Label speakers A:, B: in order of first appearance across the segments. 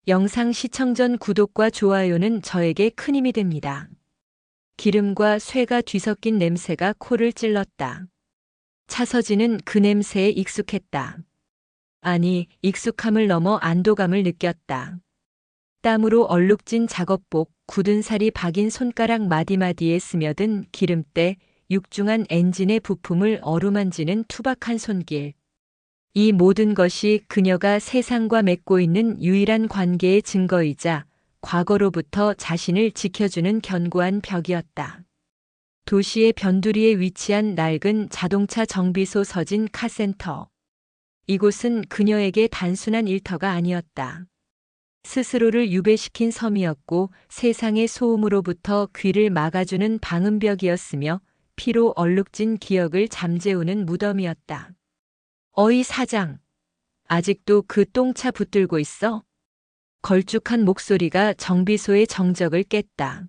A: 영상 시청 전 구독과 좋아요는 저에게 큰 힘이 됩니다. 기름과 쇠가 뒤섞인 냄새가 코를 찔렀다. 차서진은 그 냄새에 익숙했다. 아니, 익숙함을 넘어 안도감을 느꼈다. 땀으로 얼룩진 작업복, 굳은 살이 박인 손가락 마디마디에 스며든 기름때, 육중한 엔진의 부품을 어루만지는 투박한 손길. 이 모든 것이 그녀가 세상과 맺고 있는 유일한 관계의 증거이자 과거로부터 자신을 지켜주는 견고한 벽이었다. 도시의 변두리에 위치한 낡은 자동차 정비소 서진 카센터. 이곳은 그녀에게 단순한 일터가 아니었다. 스스로를 유배시킨 섬이었고 세상의 소음으로부터 귀를 막아주는 방음벽이었으며 피로 얼룩진 기억을 잠재우는 무덤이었다. 어이 사장, 아직도 그 똥차 붙들고 있어? 걸쭉한 목소리가 정비소의 정적을 깼다.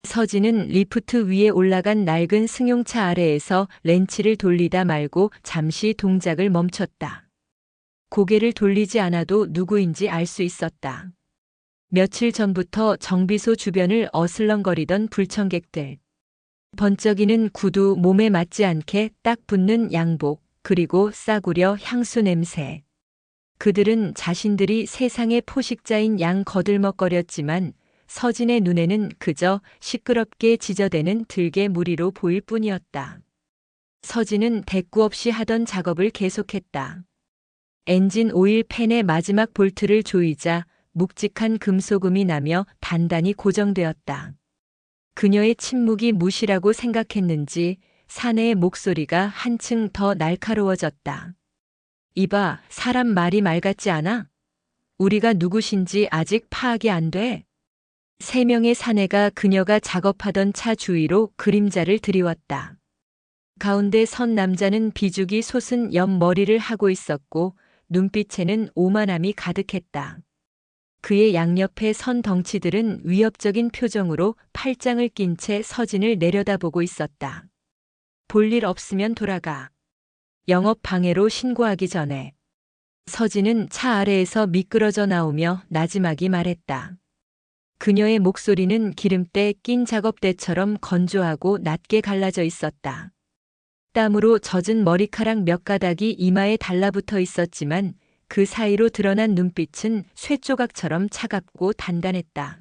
A: 서진은 리프트 위에 올라간 낡은 승용차 아래에서 렌치를 돌리다 말고 잠시 동작을 멈췄다. 고개를 돌리지 않아도 누구인지 알 수 있었다. 며칠 전부터 정비소 주변을 어슬렁거리던 불청객들. 번쩍이는 구두, 몸에 맞지 않게 딱 붙는 양복, 그리고 싸구려 향수 냄새. 그들은 자신들이 세상의 포식자인 양 거들먹거렸지만 서진의 눈에는 그저 시끄럽게 지저대는 들개 무리로 보일 뿐이었다. 서진은 대꾸 없이 하던 작업을 계속했다. 엔진 오일 팬의 마지막 볼트를 조이자 묵직한 금소금이 나며 단단히 고정되었다. 그녀의 침묵이 무시라고 생각했는지 사내의 목소리가 한층 더 날카로워졌다. 이봐, 사람 말이 말 같지 않아? 우리가 누구신지 아직 파악이 안 돼. 3명의 사내가 그녀가 작업하던 차 주위로 그림자를 들이웠다. 가운데 선 남자는 비죽이 솟은 옆머리를 하고 있었고 눈빛에는 오만함이 가득했다. 그의 양옆에 선 덩치들은 위협적인 표정으로 팔짱을 낀 채 서진을 내려다보고 있었다. 볼 일 없으면 돌아가. 영업 방해로 신고하기 전에. 서진은 차 아래에서 미끄러져 나오며 나지막이 말했다. 그녀의 목소리는 기름때 낀 작업대처럼 건조하고 낮게 갈라져 있었다. 땀으로 젖은 머리카락 몇 가닥이 이마에 달라붙어 있었지만 그 사이로 드러난 눈빛은 쇠조각처럼 차갑고 단단했다.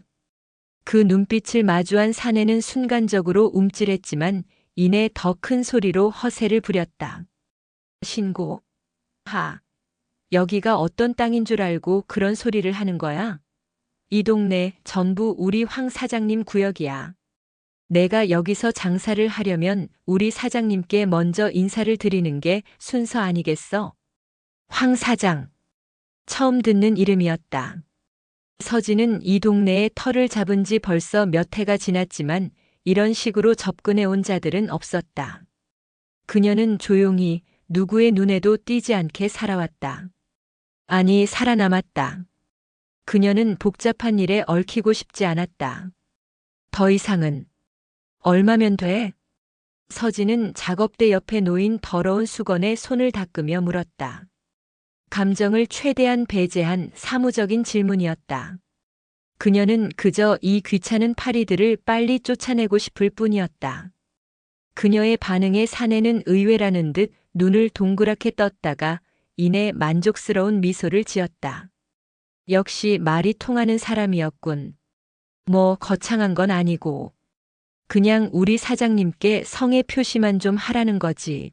A: 그 눈빛을 마주한 사내는 순간적으로 움찔했지만 이내 더 큰 소리로 허세를 부렸다. 신고. 여기가 어떤 땅인 줄 알고 그런 소리를 하는 거야? 이 동네 전부 우리 황 사장님 구역이야. 내가 여기서 장사를 하려면 우리 사장님께 먼저 인사를 드리는 게 순서 아니겠어? 황 사장. 처음 듣는 이름이었다. 서진은 이 동네에 터를 잡은 지 벌써 몇 해가 지났지만 이런 식으로 접근해 온 자들은 없었다. 그녀는 조용히 누구의 눈에도 띄지 않게 살아왔다. 아니, 살아남았다. 그녀는 복잡한 일에 얽히고 싶지 않았다. 더 이상은. 얼마면 돼? 서진은 작업대 옆에 놓인 더러운 수건에 손을 닦으며 물었다. 감정을 최대한 배제한 사무적인 질문이었다. 그녀는 그저 이 귀찮은 파리들을 빨리 쫓아내고 싶을 뿐이었다. 그녀의 반응에 사내는 의외라는 듯 눈을 동그랗게 떴다가 이내 만족스러운 미소를 지었다. 역시 말이 통하는 사람이었군. 뭐 거창한 건 아니고. 그냥 우리 사장님께 성의 표시만 좀 하라는 거지.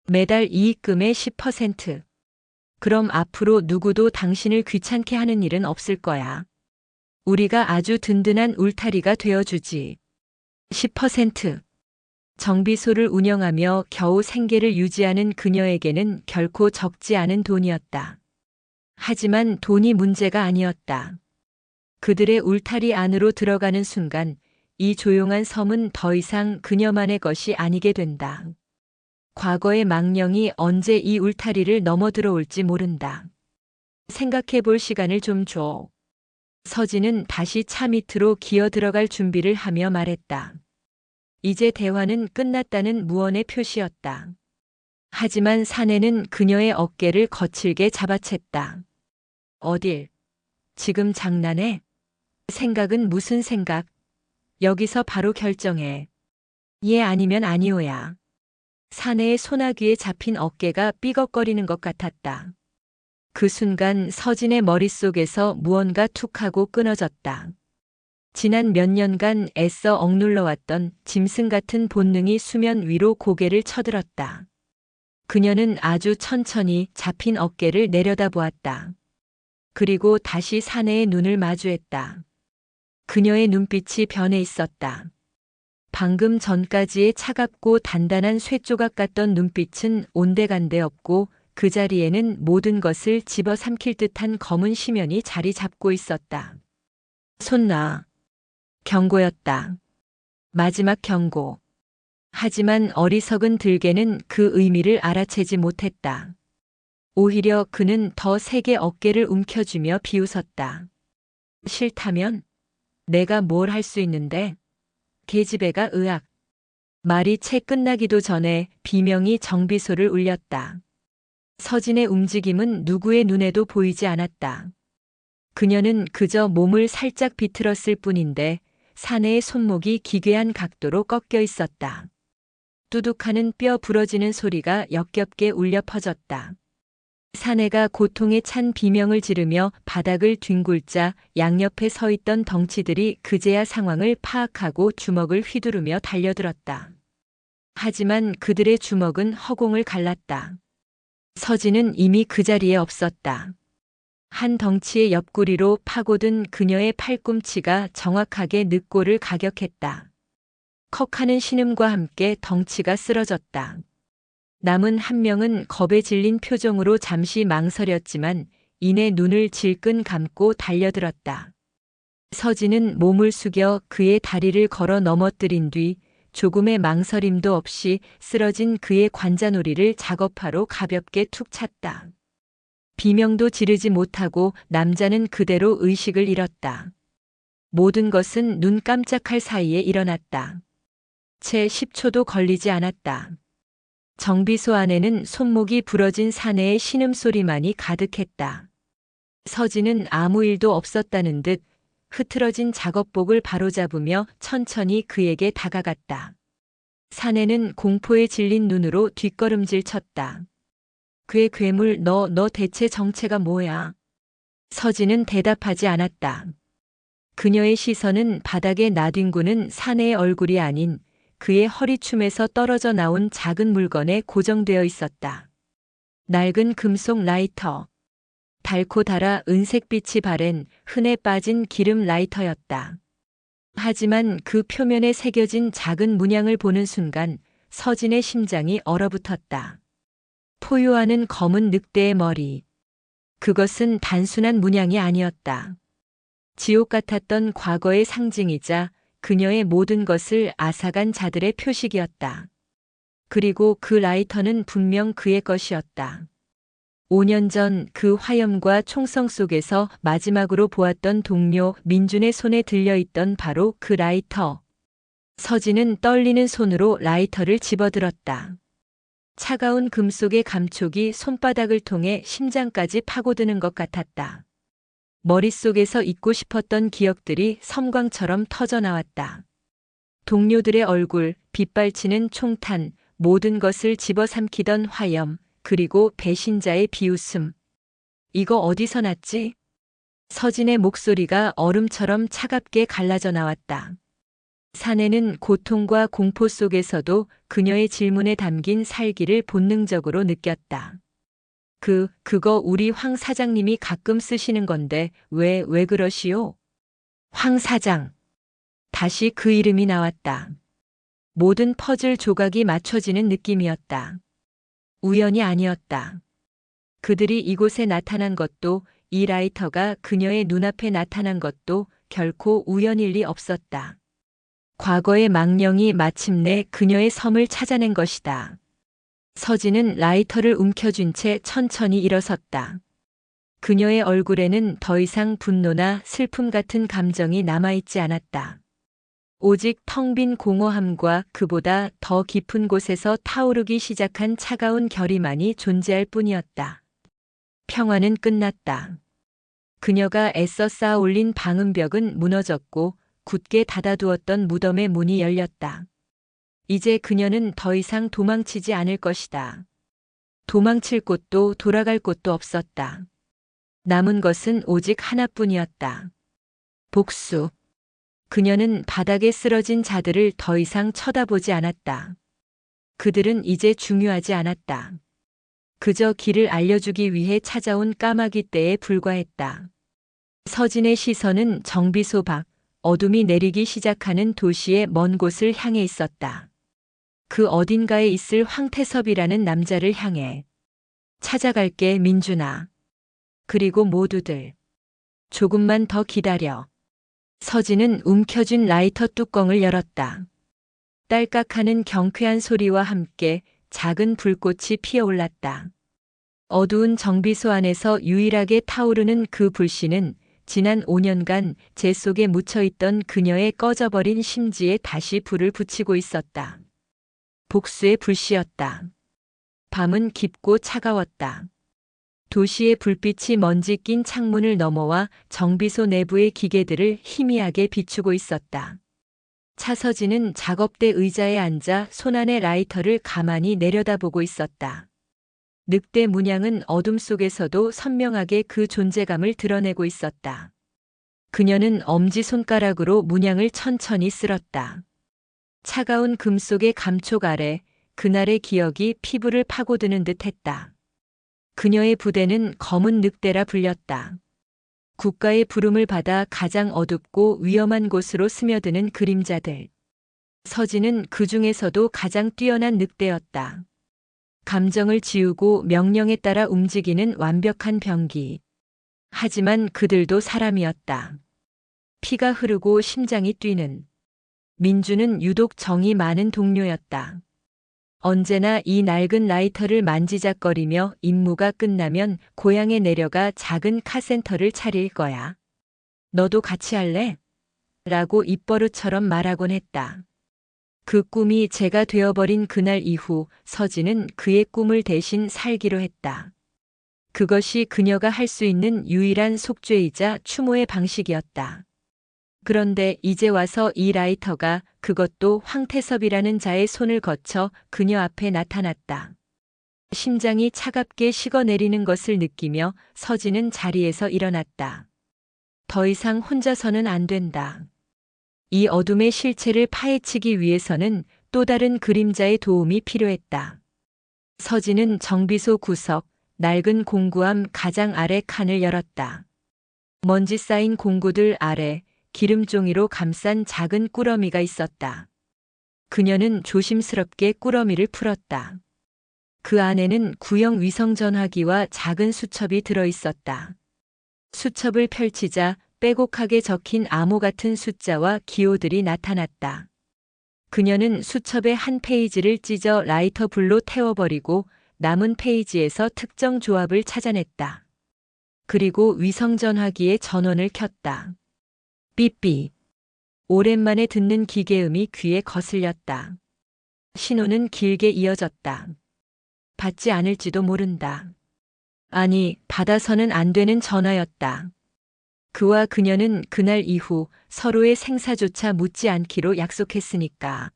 A: 매달 이익금의 10%. 그럼 앞으로 누구도 당신을 귀찮게 하는 일은 없을 거야. 우리가 아주 든든한 울타리가 되어주지. 10%. 정비소를 운영하며 겨우 생계를 유지하는 그녀에게는 결코 적지 않은 돈이었다. 하지만 돈이 문제가 아니었다. 그들의 울타리 안으로 들어가는 순간 이 조용한 섬은 더 이상 그녀만의 것이 아니게 된다. 과거의 망령이 언제 이 울타리를 넘어 들어올지 모른다. 생각해 볼 시간을 좀 줘. 서진은 다시 차 밑으로 기어 들어갈 준비를 하며 말했다. 이제 대화는 끝났다는 무언의 표시였다. 하지만 사내는 그녀의 어깨를 거칠게 잡아챘다. 어딜? 지금 장난해? 생각은 무슨 생각? 여기서 바로 결정해. 예 아니면 아니오야. 사내의 소나귀에 잡힌 어깨가 삐걱거리는 것 같았다. 그 순간 서진의 머릿속에서 무언가 툭 하고 끊어졌다. 지난 몇 년간 애써 억눌러왔던 짐승 같은 본능이 수면 위로 고개를 쳐들었다. 그녀는 아주 천천히 잡힌 어깨를 내려다보았다. 그리고 다시 사내의 눈을 마주했다. 그녀의 눈빛이 변해 있었다. 방금 전까지의 차갑고 단단한 쇠조각 같던 눈빛은 온데간데 없고 그 자리에는 모든 것을 집어삼킬 듯한 검은 심연이 자리 잡고 있었다. 손 놔. 경고였다. 마지막 경고. 하지만 어리석은 들개는 그 의미를 알아채지 못했다. 오히려 그는 더 세게 어깨를 움켜쥐며 비웃었다. 싫다면? 내가 뭘 할 수 있는데? 계집애가 으악. 말이 채 끝나기도 전에 비명이 정비소를 울렸다. 서진의 움직임은 누구의 눈에도 보이지 않았다. 그녀는 그저 몸을 살짝 비틀었을 뿐인데 사내의 손목이 기괴한 각도로 꺾여 있었다. 뚜둑하는 뼈 부러지는 소리가 역겹게 울려 퍼졌다. 사내가 고통에 찬 비명을 지르며 바닥을 뒹굴자 양옆에 서 있던 덩치들이 그제야 상황을 파악하고 주먹을 휘두르며 달려들었다. 하지만 그들의 주먹은 허공을 갈랐다. 서진은 이미 그 자리에 없었다. 한 덩치의 옆구리로 파고든 그녀의 팔꿈치가 정확하게 늑골을 가격했다. 컥하는 신음과 함께 덩치가 쓰러졌다. 남은 한 명은 겁에 질린 표정으로 잠시 망설였지만 이내 눈을 질끈 감고 달려들었다. 서진은 몸을 숙여 그의 다리를 걸어 넘어뜨린 뒤 조금의 망설임도 없이 쓰러진 그의 관자놀이를 작업화로 가볍게 툭 찼다. 비명도 지르지 못하고 남자는 그대로 의식을 잃었다. 모든 것은 눈 깜짝할 사이에 일어났다. 채 10초도 걸리지 않았다. 정비소 안에는 손목이 부러진 사내의 신음소리만이 가득했다. 서진은 아무 일도 없었다는 듯 흐트러진 작업복을 바로잡으며 천천히 그에게 다가갔다. 사내는 공포에 질린 눈으로 뒷걸음질 쳤다. 그의 괴물 너 대체 정체가 뭐야? 서진은 대답하지 않았다. 그녀의 시선은 바닥에 나뒹구는 사내의 얼굴이 아닌 그의 허리춤에서 떨어져 나온 작은 물건에 고정되어 있었다. 낡은 금속 라이터. 달고 달아 은색빛이 바랜 흔해 빠진 기름 라이터였다. 하지만 그 표면에 새겨진 작은 문양을 보는 순간 서진의 심장이 얼어붙었다. 포효하는 검은 늑대의 머리. 그것은 단순한 문양이 아니었다. 지옥 같았던 과거의 상징이자 그녀의 모든 것을 앗아간 자들의 표식이었다. 그리고 그 라이터는 분명 그의 것이었다. 5년 전 그 화염과 총성 속에서 마지막으로 보았던 동료 민준의 손에 들려있던 바로 그 라이터. 서진은 떨리는 손으로 라이터를 집어들었다. 차가운 금속의 감촉이 손바닥을 통해 심장까지 파고드는 것 같았다. 머릿속에서 잊고 싶었던 기억들이 섬광처럼 터져나왔다. 동료들의 얼굴, 빗발치는 총탄, 모든 것을 집어삼키던 화염, 그리고 배신자의 비웃음. 이거 어디서 났지? 서진의 목소리가 얼음처럼 차갑게 갈라져 나왔다. 사내는 고통과 공포 속에서도 그녀의 질문에 담긴 살기를 본능적으로 느꼈다. 그거 우리 황 사장님이 가끔 쓰시는 건데 왜 그러시오? 황 사장. 다시 그 이름이 나왔다. 모든 퍼즐 조각이 맞춰지는 느낌이었다. 우연이 아니었다. 그들이 이곳에 나타난 것도 이 라이터가 그녀의 눈앞에 나타난 것도 결코 우연일 리 없었다. 과거의 망령이 마침내 그녀의 섬을 찾아낸 것이다. 서진은 라이터를 움켜쥔 채 천천히 일어섰다. 그녀의 얼굴에는 더 이상 분노나 슬픔 같은 감정이 남아있지 않았다. 오직 텅 빈 공허함과 그보다 더 깊은 곳에서 타오르기 시작한 차가운 결의만이 존재할 뿐이었다. 평화는 끝났다. 그녀가 애써 쌓아 올린 방음벽은 무너졌고 굳게 닫아두었던 무덤의 문이 열렸다. 이제 그녀는 더 이상 도망치지 않을 것이다. 도망칠 곳도 돌아갈 곳도 없었다. 남은 것은 오직 하나뿐이었다. 복수. 그녀는 바닥에 쓰러진 자들을 더 이상 쳐다보지 않았다. 그들은 이제 중요하지 않았다. 그저 길을 알려주기 위해 찾아온 까마귀 떼에 불과했다. 서진의 시선은 정비소 밖, 어둠이 내리기 시작하는 도시의 먼 곳을 향해 있었다. 그 어딘가에 있을 황태섭이라는 남자를 향해. 찾아갈게, 민준아. 그리고 모두들. 조금만 더 기다려. 서진은 움켜쥔 라이터 뚜껑을 열었다. 딸깍하는 경쾌한 소리와 함께 작은 불꽃이 피어올랐다. 어두운 정비소 안에서 유일하게 타오르는 그 불씨는 지난 5년간 재 속에 묻혀있던 그녀의 꺼져버린 심지에 다시 불을 붙이고 있었다. 복수의 불씨였다. 밤은 깊고 차가웠다. 도시의 불빛이 먼지 낀 창문을 넘어와 정비소 내부의 기계들을 희미하게 비추고 있었다. 차서진은 작업대 의자에 앉아 손안의 라이터를 가만히 내려다보고 있었다. 늑대 문양은 어둠 속에서도 선명하게 그 존재감을 드러내고 있었다. 그녀는 엄지손가락으로 문양을 천천히 쓸었다. 차가운 금속의 감촉 아래 그날의 기억이 피부를 파고드는 듯 했다. 그녀의 부대는 검은 늑대라 불렸다. 국가의 부름을 받아 가장 어둡고 위험한 곳으로 스며드는 그림자들. 서진은 그 중에서도 가장 뛰어난 늑대였다. 감정을 지우고 명령에 따라 움직이는 완벽한 병기. 하지만 그들도 사람이었다. 피가 흐르고 심장이 뛰는. 민주는 유독 정이 많은 동료였다. 언제나 이 낡은 라이터를 만지작거리며 임무가 끝나면 고향에 내려가 작은 카센터를 차릴 거야. 너도 같이 할래? 라고 입버릇처럼 말하곤 했다. 그 꿈이 제가 되어버린 그날 이후 서진은 그의 꿈을 대신 살기로 했다. 그것이 그녀가 할 수 있는 유일한 속죄이자 추모의 방식이었다. 그런데 이제 와서 이 라이터가 그것도 황태섭이라는 자의 손을 거쳐 그녀 앞에 나타났다. 심장이 차갑게 식어내리는 것을 느끼며 서진은 자리에서 일어났다. 더 이상 혼자서는 안 된다. 이 어둠의 실체를 파헤치기 위해서는 또 다른 그림자의 도움이 필요했다. 서진은 정비소 구석, 낡은 공구함 가장 아래 칸을 열었다. 먼지 쌓인 공구들 아래 기름종이로 감싼 작은 꾸러미가 있었다. 그녀는 조심스럽게 꾸러미를 풀었다. 그 안에는 구형 위성전화기와 작은 수첩이 들어 있었다. 수첩을 펼치자 빼곡하게 적힌 암호 같은 숫자와 기호들이 나타났다. 그녀는 수첩의 한 페이지를 찢어 라이터 불로 태워버리고 남은 페이지에서 특정 조합을 찾아냈다. 그리고 위성전화기의 전원을 켰다. 삐삐. 오랜만에 듣는 기계음이 귀에 거슬렸다. 신호는 길게 이어졌다. 받지 않을지도 모른다. 아니, 받아서는 안 되는 전화였다. 그와 그녀는 그날 이후 서로의 생사조차 묻지 않기로 약속했으니까.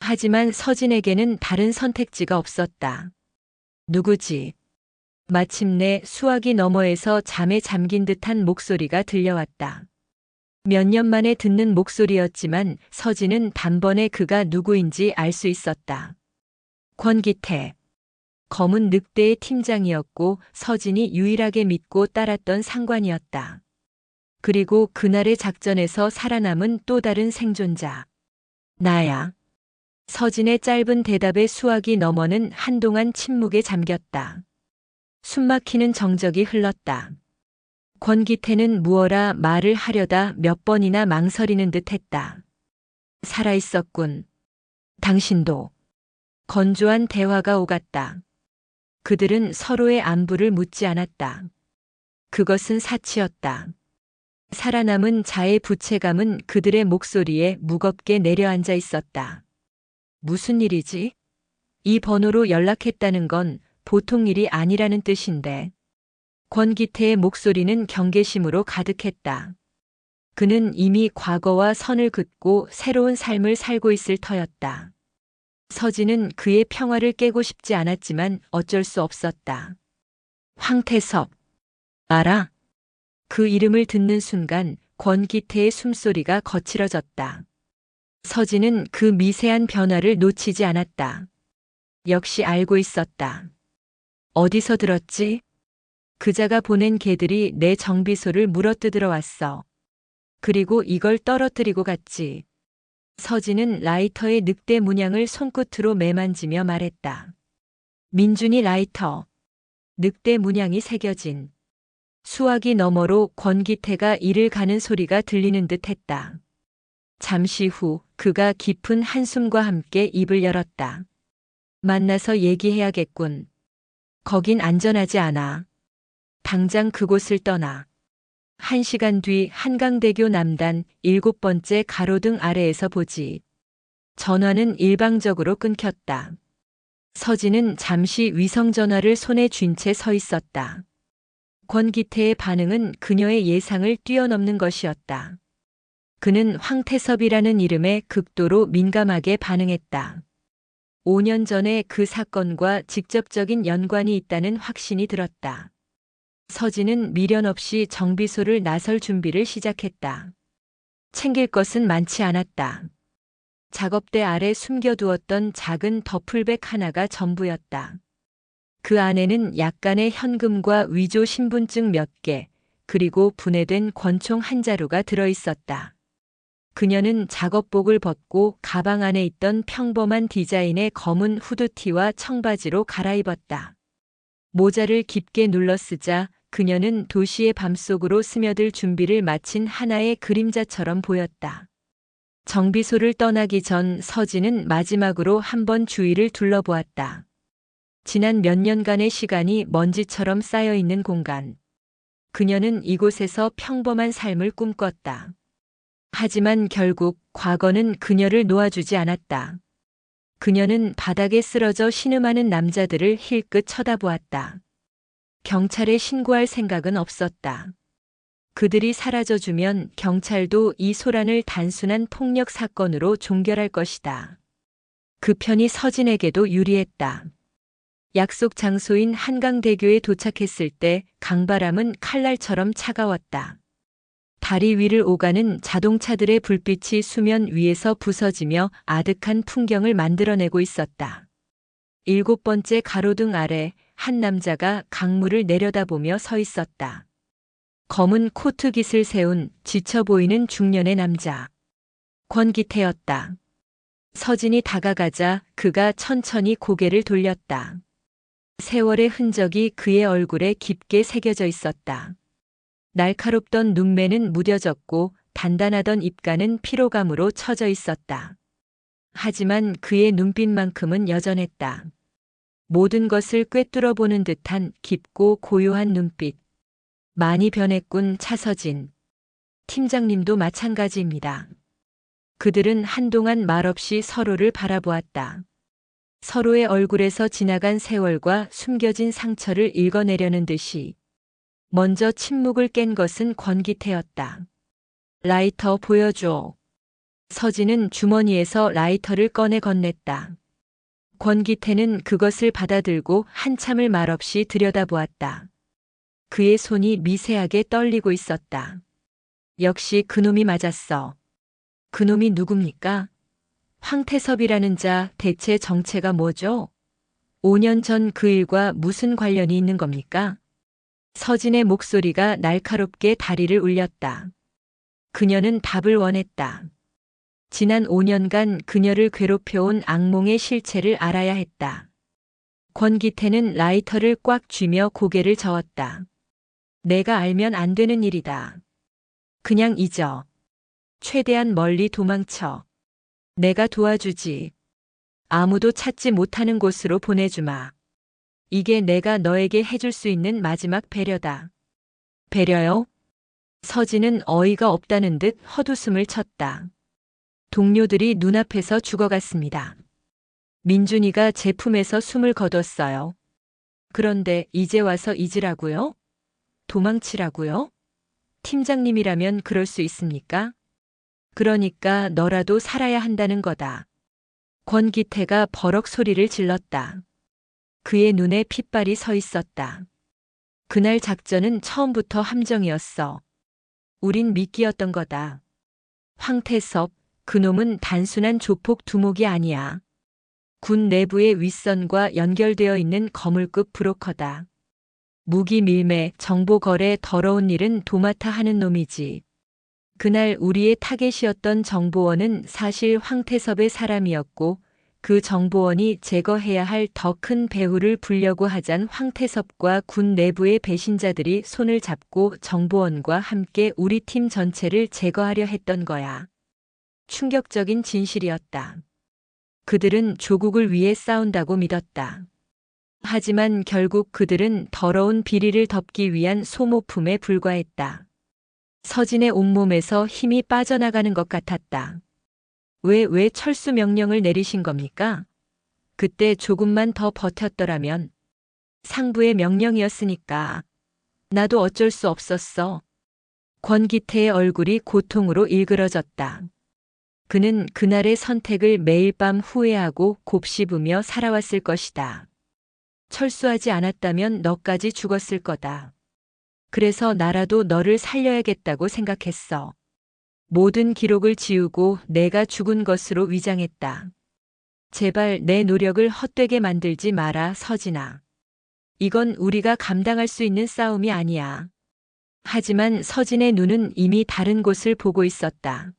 A: 하지만 서진에게는 다른 선택지가 없었다. 누구지? 마침내 수화기 너머에서 잠에 잠긴 듯한 목소리가 들려왔다. 몇 년 만에 듣는 목소리였지만 서진은 단번에 그가 누구인지 알 수 있었다. 권기태. 검은 늑대의 팀장이었고 서진이 유일하게 믿고 따랐던 상관이었다. 그리고 그날의 작전에서 살아남은 또 다른 생존자. 나야. 서진의 짧은 대답의 수화기 너머는 한동안 침묵에 잠겼다. 숨막히는 정적이 흘렀다. 권기태는 무어라 말을 하려다 몇 번이나 망설이는 듯 했다. 살아있었군. 당신도. 건조한 대화가 오갔다. 그들은 서로의 안부를 묻지 않았다. 그것은 사치였다. 살아남은 자의 부채감은 그들의 목소리에 무겁게 내려앉아 있었다. 무슨 일이지? 이 번호로 연락했다는 건 보통 일이 아니라는 뜻인데. 권기태의 목소리는 경계심으로 가득했다. 그는 이미 과거와 선을 긋고 새로운 삶을 살고 있을 터였다. 서진은 그의 평화를 깨고 싶지 않았지만 어쩔 수 없었다. 황태섭. 알아? 그 이름을 듣는 순간 권기태의 숨소리가 거칠어졌다. 서진은 그 미세한 변화를 놓치지 않았다. 역시 알고 있었다. 어디서 들었지? 그자가 보낸 개들이 내 정비소를 물어뜯으러 왔어. 그리고 이걸 떨어뜨리고 갔지. 서진은 라이터의 늑대 문양을 손끝으로 매만지며 말했다. 민준이 라이터. 늑대 문양이 새겨진 수화기 너머로 권기태가 이를 가는 소리가 들리는 듯 했다. 잠시 후 그가 깊은 한숨과 함께 입을 열었다. 만나서 얘기해야겠군. 거긴 안전하지 않아. 당장 그곳을 떠나. 1시간 뒤 한강대교 남단 7번째 가로등 아래에서 보지. 전화는 일방적으로 끊겼다. 서진은 잠시 위성전화를 손에 쥔 채 서 있었다. 권기태의 반응은 그녀의 예상을 뛰어넘는 것이었다. 그는 황태섭이라는 이름에 극도로 민감하게 반응했다. 5년 전에 그 사건과 직접적인 연관이 있다는 확신이 들었다. 서진은 미련 없이 정비소를 나설 준비를 시작했다. 챙길 것은 많지 않았다. 작업대 아래 숨겨두었던 작은 더플백 하나가 전부였다. 그 안에는 약간의 현금과 위조 신분증 몇 개, 그리고 분해된 권총 한 자루가 들어있었다. 그녀는 작업복을 벗고 가방 안에 있던 평범한 디자인의 검은 후드티와 청바지로 갈아입었다. 모자를 깊게 눌러 쓰자 그녀는 도시의 밤속으로 스며들 준비를 마친 하나의 그림자처럼 보였다. 정비소를 떠나기 전 서진은 마지막으로 한번 주위를 둘러보았다. 지난 몇 년간의 시간이 먼지처럼 쌓여있는 공간. 그녀는 이곳에서 평범한 삶을 꿈꿨다. 하지만 결국 과거는 그녀를 놓아주지 않았다. 그녀는 바닥에 쓰러져 신음하는 남자들을 힐끗 쳐다보았다. 경찰에 신고할 생각은 없었다. 그들이 사라져주면 경찰도 이 소란을 단순한 폭력 사건으로 종결할 것이다. 그 편이 서진에게도 유리했다. 약속 장소인 한강대교에 도착했을 때 강바람은 칼날처럼 차가웠다. 다리 위를 오가는 자동차들의 불빛이 수면 위에서 부서지며 아득한 풍경을 만들어내고 있었다. 7번째 가로등 아래 한 남자가 강물을 내려다보며 서 있었다. 검은 코트깃을 세운 지쳐 보이는 중년의 남자. 권기태였다. 서진이 다가가자 그가 천천히 고개를 돌렸다. 세월의 흔적이 그의 얼굴에 깊게 새겨져 있었다. 날카롭던 눈매는 무뎌졌고 단단하던 입가는 피로감으로 처져 있었다. 하지만 그의 눈빛만큼은 여전했다. 모든 것을 꿰뚫어 보는 듯한 깊고 고요한 눈빛. 많이 변했군, 차서진. 팀장님도 마찬가지입니다. 그들은 한동안 말없이 서로를 바라보았다. 서로의 얼굴에서 지나간 세월과 숨겨진 상처를 읽어내려는 듯이. 먼저 침묵을 깬 것은 권기태였다. 라이터 보여줘. 서진은 주머니에서 라이터를 꺼내 건넸다. 권기태는 그것을 받아들고 한참을 말없이 들여다보았다. 그의 손이 미세하게 떨리고 있었다. 역시 그놈이 맞았어. 그놈이 누굽니까? 황태섭이라는 자 대체 정체가 뭐죠? 5년 전 그 일과 무슨 관련이 있는 겁니까? 서진의 목소리가 날카롭게 다리를 울렸다. 그녀는 답을 원했다. 지난 5년간 그녀를 괴롭혀온 악몽의 실체를 알아야 했다. 권기태는 라이터를 꽉 쥐며 고개를 저었다. 내가 알면 안 되는 일이다. 그냥 잊어. 최대한 멀리 도망쳐. 내가 도와주지. 아무도 찾지 못하는 곳으로 보내주마. 이게 내가 너에게 해줄 수 있는 마지막 배려다. 배려요? 서진은 어이가 없다는 듯 헛웃음을 쳤다. 동료들이 눈앞에서 죽어갔습니다. 민준이가 제 품에서 숨을 거뒀어요. 그런데 이제 와서 잊으라고요? 도망치라고요? 팀장님이라면 그럴 수 있습니까? 그러니까 너라도 살아야 한다는 거다. 권기태가 버럭 소리를 질렀다. 그의 눈에 핏발이 서 있었다. 그날 작전은 처음부터 함정이었어. 우린 미끼였던 거다. 황태섭, 그놈은 단순한 조폭 두목이 아니야. 군 내부의 윗선과 연결되어 있는 거물급 브로커다. 무기 밀매, 정보 거래, 더러운 일은 도맡아 하는 놈이지. 그날 우리의 타겟이었던 정보원은 사실 황태섭의 사람이었고 그 정보원이 제거해야 할 더 큰 배후를 불려고 하잔 황태섭과 군 내부의 배신자들이 손을 잡고 정보원과 함께 우리 팀 전체를 제거하려 했던 거야. 충격적인 진실이었다. 그들은 조국을 위해 싸운다고 믿었다. 하지만 결국 그들은 더러운 비리를 덮기 위한 소모품에 불과했다. 서진의 온몸에서 힘이 빠져나가는 것 같았다. 왜 철수 명령을 내리신 겁니까? 그때 조금만 더 버텼더라면. 상부의 명령이었으니까. 나도 어쩔 수 없었어. 권기태의 얼굴이 고통으로 일그러졌다. 그는 그날의 선택을 매일 밤 후회하고 곱씹으며 살아왔을 것이다. 철수하지 않았다면 너까지 죽었을 거다. 그래서 나라도 너를 살려야겠다고 생각했어. 모든 기록을 지우고 내가 죽은 것으로 위장했다. 제발 내 노력을 헛되게 만들지 마라, 서진아. 이건 우리가 감당할 수 있는 싸움이 아니야. 하지만 서진의 눈은 이미 다른 곳을 보고 있었다.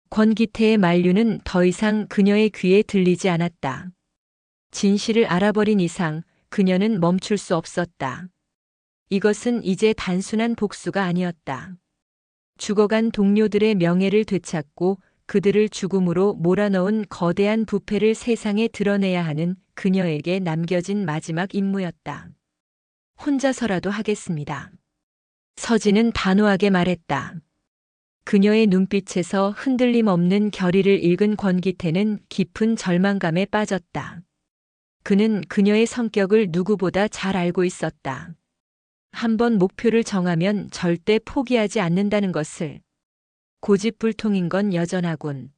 A: 권기태의 만류는 더 이상 그녀의 귀에 들리지 않았다. 진실을 알아버린 이상 그녀는 멈출 수 없었다. 이것은 이제 단순한 복수가 아니었다. 죽어간 동료들의 명예를 되찾고 그들을 죽음으로 몰아넣은 거대한 부패를 세상에 드러내야 하는 그녀에게 남겨진 마지막 임무였다. 혼자서라도 하겠습니다. 서진은 단호하게 말했다. 그녀의 눈빛에서 흔들림 없는 결의를 읽은 권기태는 깊은 절망감에 빠졌다. 그는 그녀의 성격을 누구보다 잘 알고 있었다. 한번 목표를 정하면 절대 포기하지 않는다는 것을. 고집불통인 건 여전하군.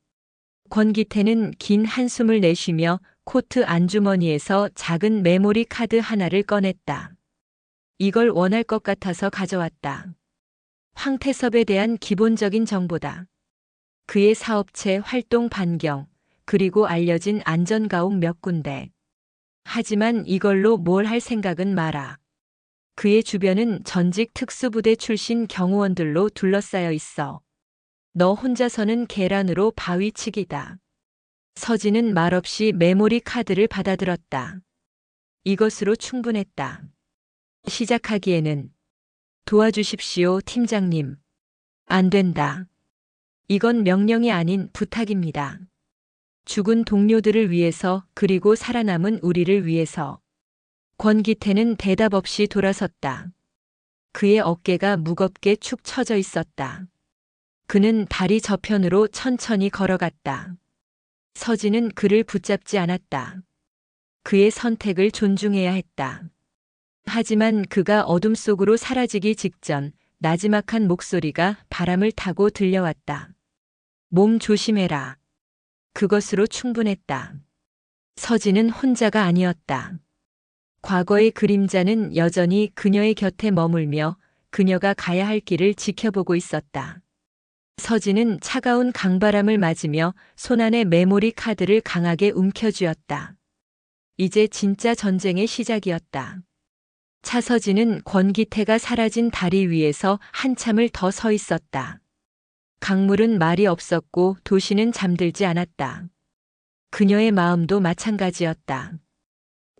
A: 권기태는 긴 한숨을 내쉬며 코트 안주머니에서 작은 메모리 카드 하나를 꺼냈다. 이걸 원할 것 같아서 가져왔다. 황태섭에 대한 기본적인 정보다. 그의 사업체 활동 반경, 그리고 알려진 안전가옥 몇 군데. 하지만 이걸로 뭘 할 생각은 마라. 그의 주변은 전직 특수부대 출신 경호원들로 둘러싸여 있어. 너 혼자서는 계란으로 바위치기다. 서진은 말없이 메모리 카드를 받아들었다. 이것으로 충분했다. 시작하기에는 도와주십시오, 팀장님. 안 된다. 이건 명령이 아닌 부탁입니다. 죽은 동료들을 위해서 그리고 살아남은 우리를 위해서. 권기태는 대답 없이 돌아섰다. 그의 어깨가 무겁게 축 처져 있었다. 그는 다리 저편으로 천천히 걸어갔다. 서진은 그를 붙잡지 않았다. 그의 선택을 존중해야 했다. 하지만 그가 어둠 속으로 사라지기 직전 나지막한 목소리가 바람을 타고 들려왔다. 몸 조심해라. 그것으로 충분했다. 서진은 혼자가 아니었다. 과거의 그림자는 여전히 그녀의 곁에 머물며 그녀가 가야 할 길을 지켜보고 있었다. 서진은 차가운 강바람을 맞으며 손안의 메모리 카드를 강하게 움켜쥐었다. 이제 진짜 전쟁의 시작이었다. 차서진은 권기태가 사라진 다리 위에서 한참을 더 서 있었다. 강물은 말이 없었고 도시는 잠들지 않았다. 그녀의 마음도 마찬가지였다.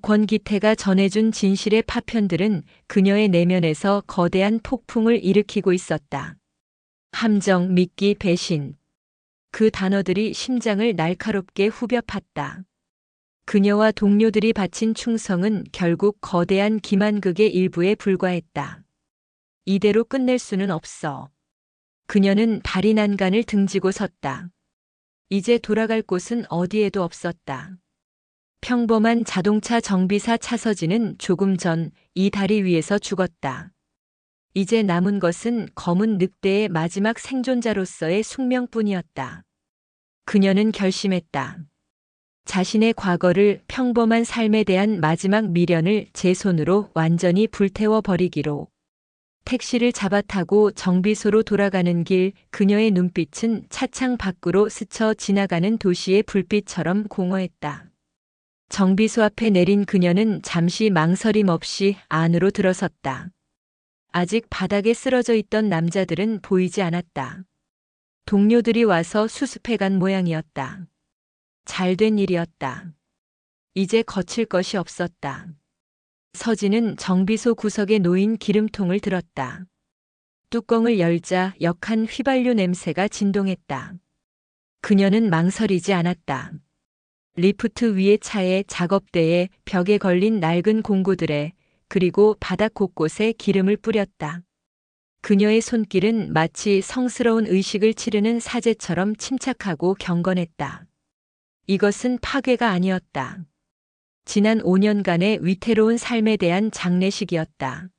A: 권기태가 전해준 진실의 파편들은 그녀의 내면에서 거대한 폭풍을 일으키고 있었다. 함정, 미끼, 배신. 그 단어들이 심장을 날카롭게 후벼 팠다. 그녀와 동료들이 바친 충성은 결국 거대한 기만극의 일부에 불과했다. 이대로 끝낼 수는 없어. 그녀는 다리 난간을 등지고 섰다. 이제 돌아갈 곳은 어디에도 없었다. 평범한 자동차 정비사 차서진은 조금 전 이 다리 위에서 죽었다. 이제 남은 것은 검은 늑대의 마지막 생존자로서의 숙명뿐이었다. 그녀는 결심했다. 자신의 과거를, 평범한 삶에 대한 마지막 미련을 제 손으로 완전히 불태워 버리기로. 택시를 잡아타고 정비소로 돌아가는 길, 그녀의 눈빛은 차창 밖으로 스쳐 지나가는 도시의 불빛처럼 공허했다. 정비소 앞에 내린 그녀는 잠시 망설임 없이 안으로 들어섰다. 아직 바닥에 쓰러져 있던 남자들은 보이지 않았다. 동료들이 와서 수습해간 모양이었다. 잘된 일이었다. 이제 거칠 것이 없었다. 서진은 정비소 구석에 놓인 기름통을 들었다. 뚜껑을 열자 역한 휘발유 냄새가 진동했다. 그녀는 망설이지 않았다. 리프트 위의 차에, 작업대에, 벽에 걸린 낡은 공구들에, 그리고 바닥 곳곳에 기름을 뿌렸다. 그녀의 손길은 마치 성스러운 의식을 치르는 사제처럼 침착하고 경건했다. 이것은 파괴가 아니었다. 지난 5년간의 위태로운 삶에 대한 장례식이었다.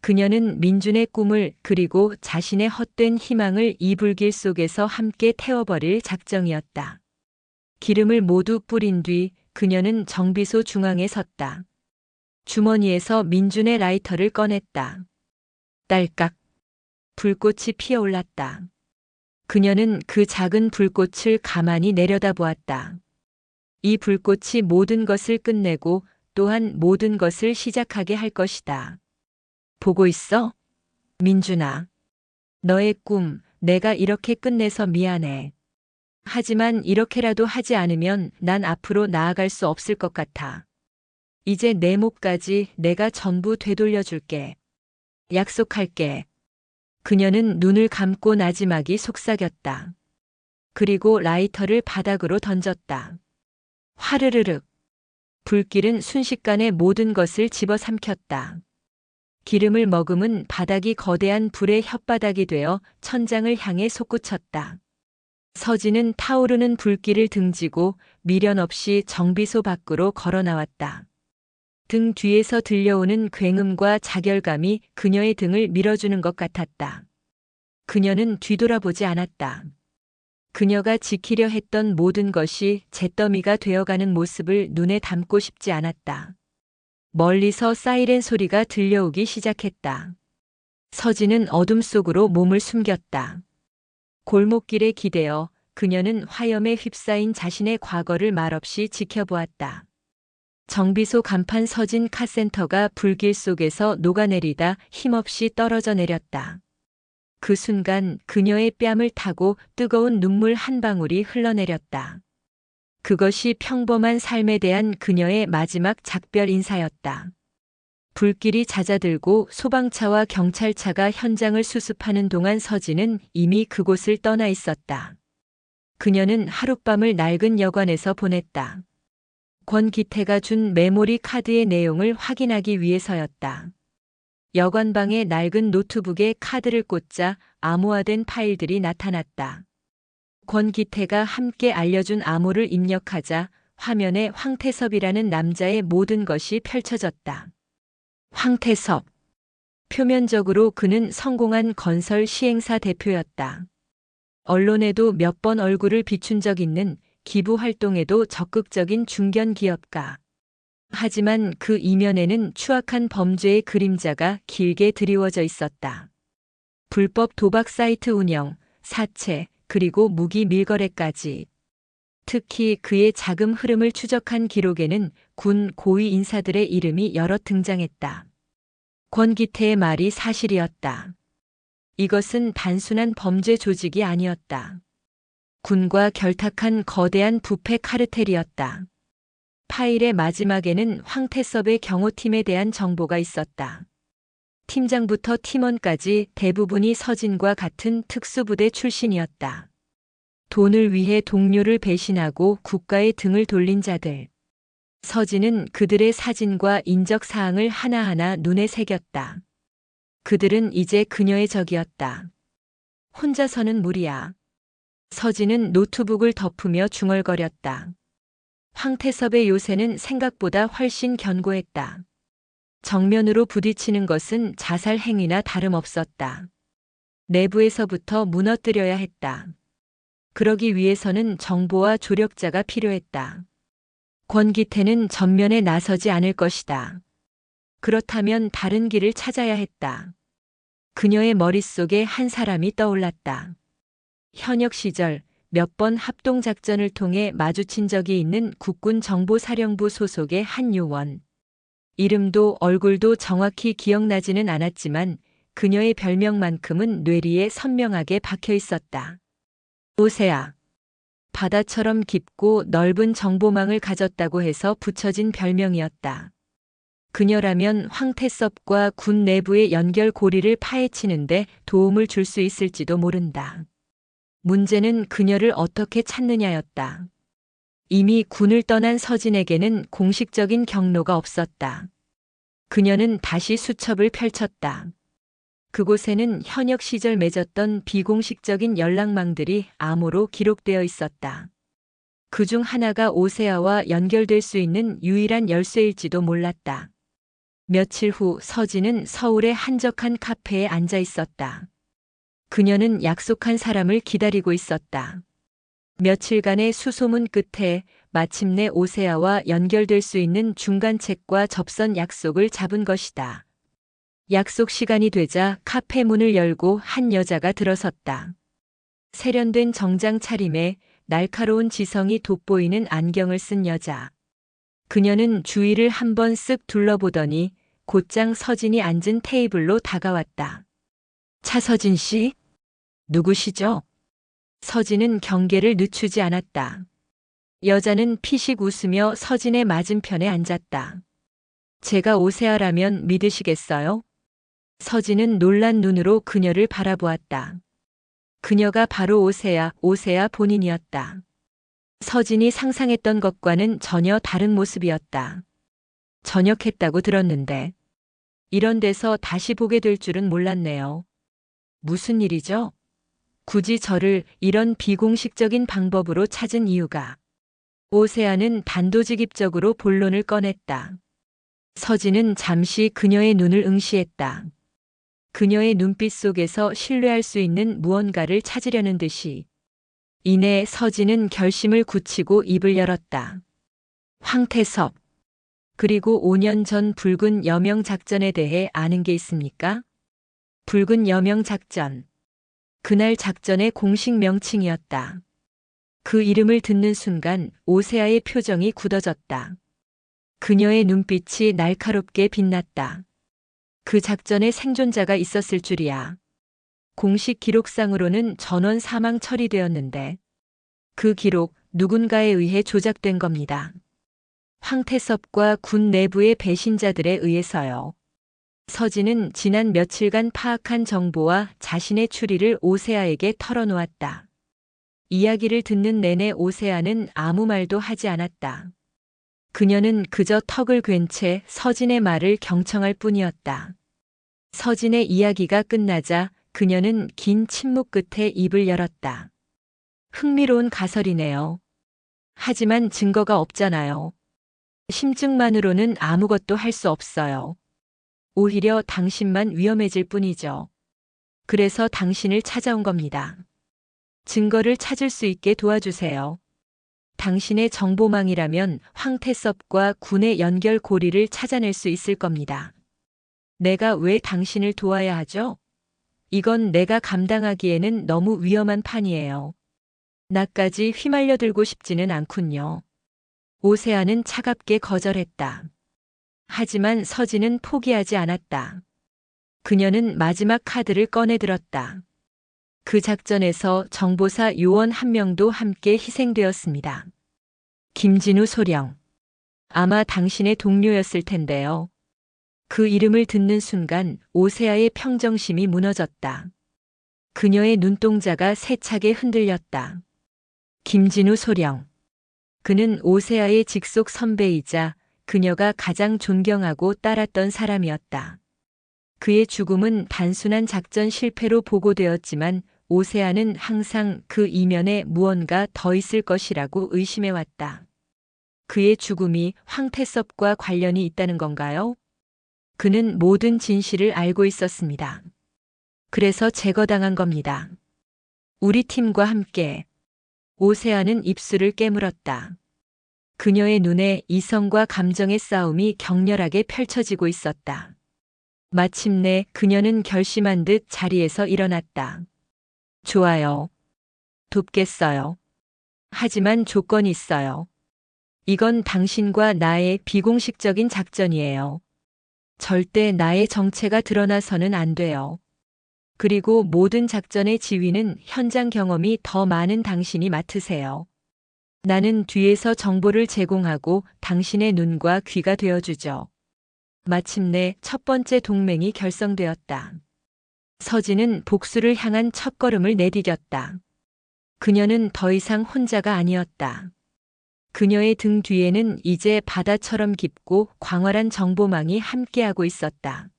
A: 그녀는 민준의 꿈을, 그리고 자신의 헛된 희망을 이 불길 속에서 함께 태워버릴 작정이었다. 기름을 모두 뿌린 뒤 그녀는 정비소 중앙에 섰다. 주머니에서 민준의 라이터를 꺼냈다. 딸깍. 불꽃이 피어올랐다. 그녀는 그 작은 불꽃을 가만히 내려다보았다. 이 불꽃이 모든 것을 끝내고 또한 모든 것을 시작하게 할 것이다. 보고 있어? 민준아. 너의 꿈, 내가 이렇게 끝내서 미안해. 하지만 이렇게라도 하지 않으면 난 앞으로 나아갈 수 없을 것 같아. 이제 내 몫까지 내가 전부 되돌려줄게. 약속할게. 그녀는 눈을 감고 나지막이 속삭였다. 그리고 라이터를 바닥으로 던졌다. 화르르륵. 불길은 순식간에 모든 것을 집어삼켰다. 기름을 머금은 바닥이 거대한 불의 혓바닥이 되어 천장을 향해 솟구쳤다. 서진은 타오르는 불길을 등지고 미련 없이 정비소 밖으로 걸어 나왔다. 등 뒤에서 들려오는 굉음과 자결감이 그녀의 등을 밀어주는 것 같았다. 그녀는 뒤돌아보지 않았다. 그녀가 지키려 했던 모든 것이 잿더미가 되어가는 모습을 눈에 담고 싶지 않았다. 멀리서 사이렌 소리가 들려오기 시작했다. 서진은 어둠 속으로 몸을 숨겼다. 골목길에 기대어 그녀는 화염에 휩싸인 자신의 과거를 말없이 지켜보았다. 정비소 간판 서진 카센터가 불길 속에서 녹아내리다 힘없이 떨어져 내렸다. 그 순간 그녀의 뺨을 타고 뜨거운 눈물 한 방울이 흘러내렸다. 그것이 평범한 삶에 대한 그녀의 마지막 작별 인사였다. 불길이 잦아들고 소방차와 경찰차가 현장을 수습하는 동안 서진은 이미 그곳을 떠나 있었다. 그녀는 하룻밤을 낡은 여관에서 보냈다. 권기태가 준 메모리 카드의 내용을 확인하기 위해서였다. 여관방의 낡은 노트북에 카드를 꽂자 암호화된 파일들이 나타났다. 권기태가 함께 알려준 암호를 입력하자 화면에 황태섭이라는 남자의 모든 것이 펼쳐졌다. 황태섭. 표면적으로 그는 성공한 건설 시행사 대표였다. 언론에도 몇 번 얼굴을 비춘 적 있는, 기부 활동에도 적극적인 중견 기업가. 하지만 그 이면에는 추악한 범죄의 그림자가 길게 드리워져 있었다. 불법 도박 사이트 운영, 사채, 그리고 무기 밀거래까지. 특히 그의 자금 흐름을 추적한 기록에는 군 고위 인사들의 이름이 여럿 등장했다. 권기태의 말이 사실이었다. 이것은 단순한 범죄 조직이 아니었다. 군과 결탁한 거대한 부패 카르텔이었다. 파일의 마지막에는 황태섭의 경호팀에 대한 정보가 있었다. 팀장부터 팀원까지 대부분이 서진과 같은 특수부대 출신이었다. 돈을 위해 동료를 배신하고 국가의 등을 돌린 자들. 서진은 그들의 사진과 인적 사항을 하나하나 눈에 새겼다. 그들은 이제 그녀의 적이었다. 혼자서는 무리야. 서진은 노트북을 덮으며 중얼거렸다. 황태섭의 요새는 생각보다 훨씬 견고했다. 정면으로 부딪히는 것은 자살 행위나 다름없었다. 내부에서부터 무너뜨려야 했다. 그러기 위해서는 정보와 조력자가 필요했다. 권기태는 전면에 나서지 않을 것이다. 그렇다면 다른 길을 찾아야 했다. 그녀의 머릿속에 한 사람이 떠올랐다. 현역 시절 몇 번 합동작전을 통해 마주친 적이 있는 국군정보사령부 소속의 한 요원. 이름도 얼굴도 정확히 기억나지는 않았지만 그녀의 별명만큼은 뇌리에 선명하게 박혀 있었다. 오세아. 바다처럼 깊고 넓은 정보망을 가졌다고 해서 붙여진 별명이었다. 그녀라면 황태섭과 군 내부의 연결 고리를 파헤치는데 도움을 줄 수 있을지도 모른다. 문제는 그녀를 어떻게 찾느냐였다. 이미 군을 떠난 서진에게는 공식적인 경로가 없었다. 그녀는 다시 수첩을 펼쳤다. 그곳에는 현역 시절 맺었던 비공식적인 연락망들이 암호로 기록되어 있었다. 그중 하나가 오세아와 연결될 수 있는 유일한 열쇠일지도 몰랐다. 며칠 후 서진은 서울의 한적한 카페에 앉아 있었다. 그녀는 약속한 사람을 기다리고 있었다. 며칠간의 수소문 끝에 마침내 오세아와 연결될 수 있는 중간책과 접선 약속을 잡은 것이다. 약속 시간이 되자 카페 문을 열고 한 여자가 들어섰다. 세련된 정장 차림에 날카로운 지성이 돋보이는 안경을 쓴 여자. 그녀는 주위를 한번 쓱 둘러보더니 곧장 서진이 앉은 테이블로 다가왔다. 차서진 씨? 누구시죠? 서진은 경계를 늦추지 않았다. 여자는 피식 웃으며 서진의 맞은편에 앉았다. 제가 오세아라면 믿으시겠어요? 서진은 놀란 눈으로 그녀를 바라보았다. 그녀가 바로 오세아 본인이었다. 서진이 상상했던 것과는 전혀 다른 모습이었다. 전역했다고 들었는데 이런 데서 다시 보게 될 줄은 몰랐네요. 무슨 일이죠? 굳이 저를 이런 비공식적인 방법으로 찾은 이유가. 오세아는 단도직입적으로 본론을 꺼냈다. 서진은 잠시 그녀의 눈을 응시했다. 그녀의 눈빛 속에서 신뢰할 수 있는 무언가를 찾으려는 듯이. 이내 서진은 결심을 굳히고 입을 열었다. 황태섭. 그리고 5년 전 붉은 여명 작전에 대해 아는 게 있습니까? 붉은 여명 작전. 그날 작전의 공식 명칭이었다. 그 이름을 듣는 순간 오세아의 표정이 굳어졌다. 그녀의 눈빛이 날카롭게 빛났다. 그 작전에 생존자가 있었을 줄이야. 공식 기록상으로는 전원 사망 처리되었는데 그 기록 누군가에 의해 조작된 겁니다. 황태섭과 군 내부의 배신자들에 의해서요. 서진은 지난 며칠간 파악한 정보와 자신의 추리를 오세아에게 털어놓았다. 이야기를 듣는 내내 오세아는 아무 말도 하지 않았다. 그녀는 그저 턱을 괜 채 서진의 말을 경청할 뿐이었다. 서진의 이야기가 끝나자 그녀는 긴 침묵 끝에 입을 열었다. 흥미로운 가설이네요. 하지만 증거가 없잖아요. 심증만으로는 아무것도 할 수 없어요. 오히려 당신만 위험해질 뿐이죠. 그래서 당신을 찾아온 겁니다. 증거를 찾을 수 있게 도와주세요. 당신의 정보망이라면 황태섭과 군의 연결 고리를 찾아낼 수 있을 겁니다. 내가 왜 당신을 도와야 하죠? 이건 내가 감당하기에는 너무 위험한 판이에요. 나까지 휘말려들고 싶지는 않군요. 오세아는 차갑게 거절했다. 하지만 서진은 포기하지 않았다. 그녀는 마지막 카드를 꺼내들었다. 그 작전에서 정보사 요원 한 명도 함께 희생되었습니다. 김진우 소령. 아마 당신의 동료였을 텐데요. 그 이름을 듣는 순간 오세아의 평정심이 무너졌다. 그녀의 눈동자가 세차게 흔들렸다. 김진우 소령. 그는 오세아의 직속 선배이자 그녀가 가장 존경하고 따랐던 사람이었다. 그의 죽음은 단순한 작전 실패로 보고되었지만 오세아는 항상 그 이면에 무언가 더 있을 것이라고 의심해왔다. 그의 죽음이 황태섭과 관련이 있다는 건가요? 그는 모든 진실을 알고 있었습니다. 그래서 제거당한 겁니다. 우리 팀과 함께. 오세아는 입술을 깨물었다. 그녀의 눈에 이성과 감정의 싸움이 격렬하게 펼쳐지고 있었다. 마침내 그녀는 결심한 듯 자리에서 일어났다. 좋아요. 돕겠어요. 하지만 조건이 있어요. 이건 당신과 나의 비공식적인 작전이에요. 절대 나의 정체가 드러나서는 안 돼요. 그리고 모든 작전의 지휘는 현장 경험이 더 많은 당신이 맡으세요. 나는 뒤에서 정보를 제공하고 당신의 눈과 귀가 되어주죠. 마침내 첫 번째 동맹이 결성되었다. 서진은 복수를 향한 첫걸음을 내디뎠다. 그녀는 더 이상 혼자가 아니었다. 그녀의 등 뒤에는 이제 바다처럼 깊고 광활한 정보망이 함께하고 있었다.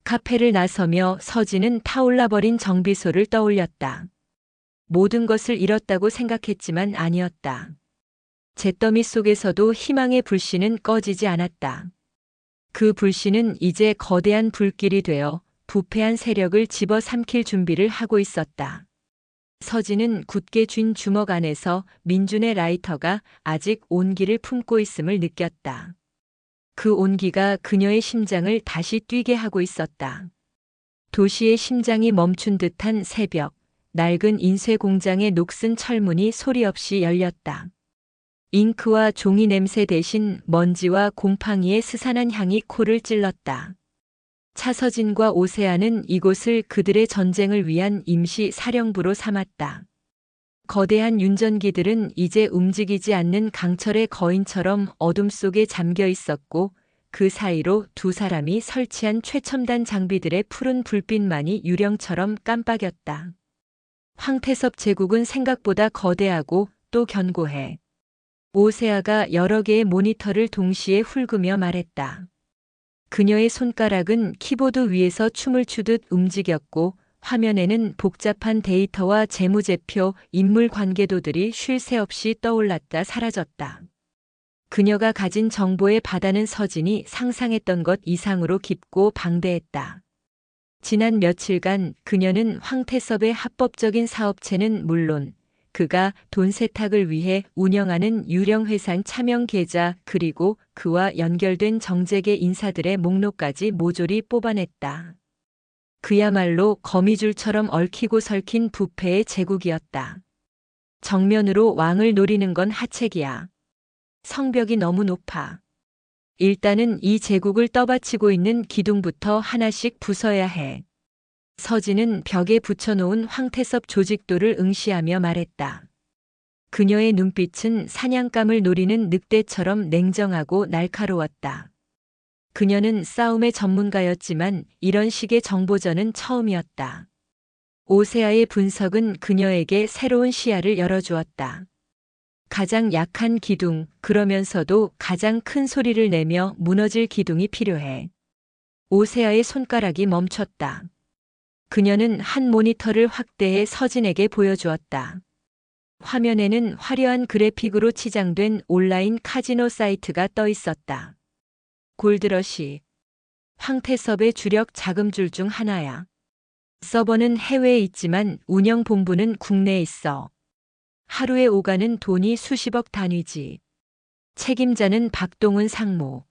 A: 카페를 나서며 서진은 타올라버린 정비소를 떠올렸다. 모든 것을 잃었다고 생각했지만 아니었다. 잿더미 속에서도 희망의 불씨는 꺼지지 않았다. 그 불씨는 이제 거대한 불길이 되어 부패한 세력을 집어삼킬 준비를 하고 있었다. 서진은 굳게 쥔 주먹 안에서 민준의 라이터가 아직 온기를 품고 있음을 느꼈다. 그 온기가 그녀의 심장을 다시 뛰게 하고 있었다. 도시의 심장이 멈춘 듯한 새벽, 낡은 인쇄 공장의 녹슨 철문이 소리 없이 열렸다. 잉크와 종이 냄새 대신 먼지와 곰팡이의 스산한 향이 코를 찔렀다. 차서진과 오세아는 이곳을 그들의 전쟁을 위한 임시 사령부로 삼았다. 거대한 윤전기들은 이제 움직이지 않는 강철의 거인처럼 어둠 속에 잠겨 있었고 그 사이로 두 사람이 설치한 최첨단 장비들의 푸른 불빛만이 유령처럼 깜빡였다. 황태섭 제국은 생각보다 거대하고 또 견고해. 오세아가 여러 개의 모니터를 동시에 훑으며 말했다. 그녀의 손가락은 키보드 위에서 춤을 추듯 움직였고 화면에는 복잡한 데이터와 재무제표, 인물 관계도들이 쉴 새 없이 떠올랐다 사라졌다. 그녀가 가진 정보의 바다는 서진이 상상했던 것 이상으로 깊고 방대했다. 지난 며칠간 그녀는 황태섭의 합법적인 사업체는 물론 그가 돈 세탁을 위해 운영하는 유령회사 차명 계좌 그리고 그와 연결된 정재계 인사들의 목록까지 모조리 뽑아냈다. 그야말로 거미줄처럼 얽히고 설킨 부패의 제국이었다. 정면으로 왕을 노리는 건 하책이야. 성벽이 너무 높아. 일단은 이 제국을 떠받치고 있는 기둥부터 하나씩 부숴야 해. 서진은 벽에 붙여놓은 황태섭 조직도를 응시하며 말했다. 그녀의 눈빛은 사냥감을 노리는 늑대처럼 냉정하고 날카로웠다. 그녀는 싸움의 전문가였지만 이런 식의 정보전은 처음이었다. 오세아의 분석은 그녀에게 새로운 시야를 열어주었다. 가장 약한 기둥, 그러면서도 가장 큰 소리를 내며 무너질 기둥이 필요해. 오세아의 손가락이 멈췄다. 그녀는 한 모니터를 확대해 서진에게 보여주었다. 화면에는 화려한 그래픽으로 치장된 온라인 카지노 사이트가 떠 있었다. 골드러시, 황태섭의 주력 자금줄 중 하나야. 서버는 해외에 있지만 운영 본부는 국내에 있어. 하루에 오가는 돈이 수십억 단위지. 책임자는 박동훈 상무.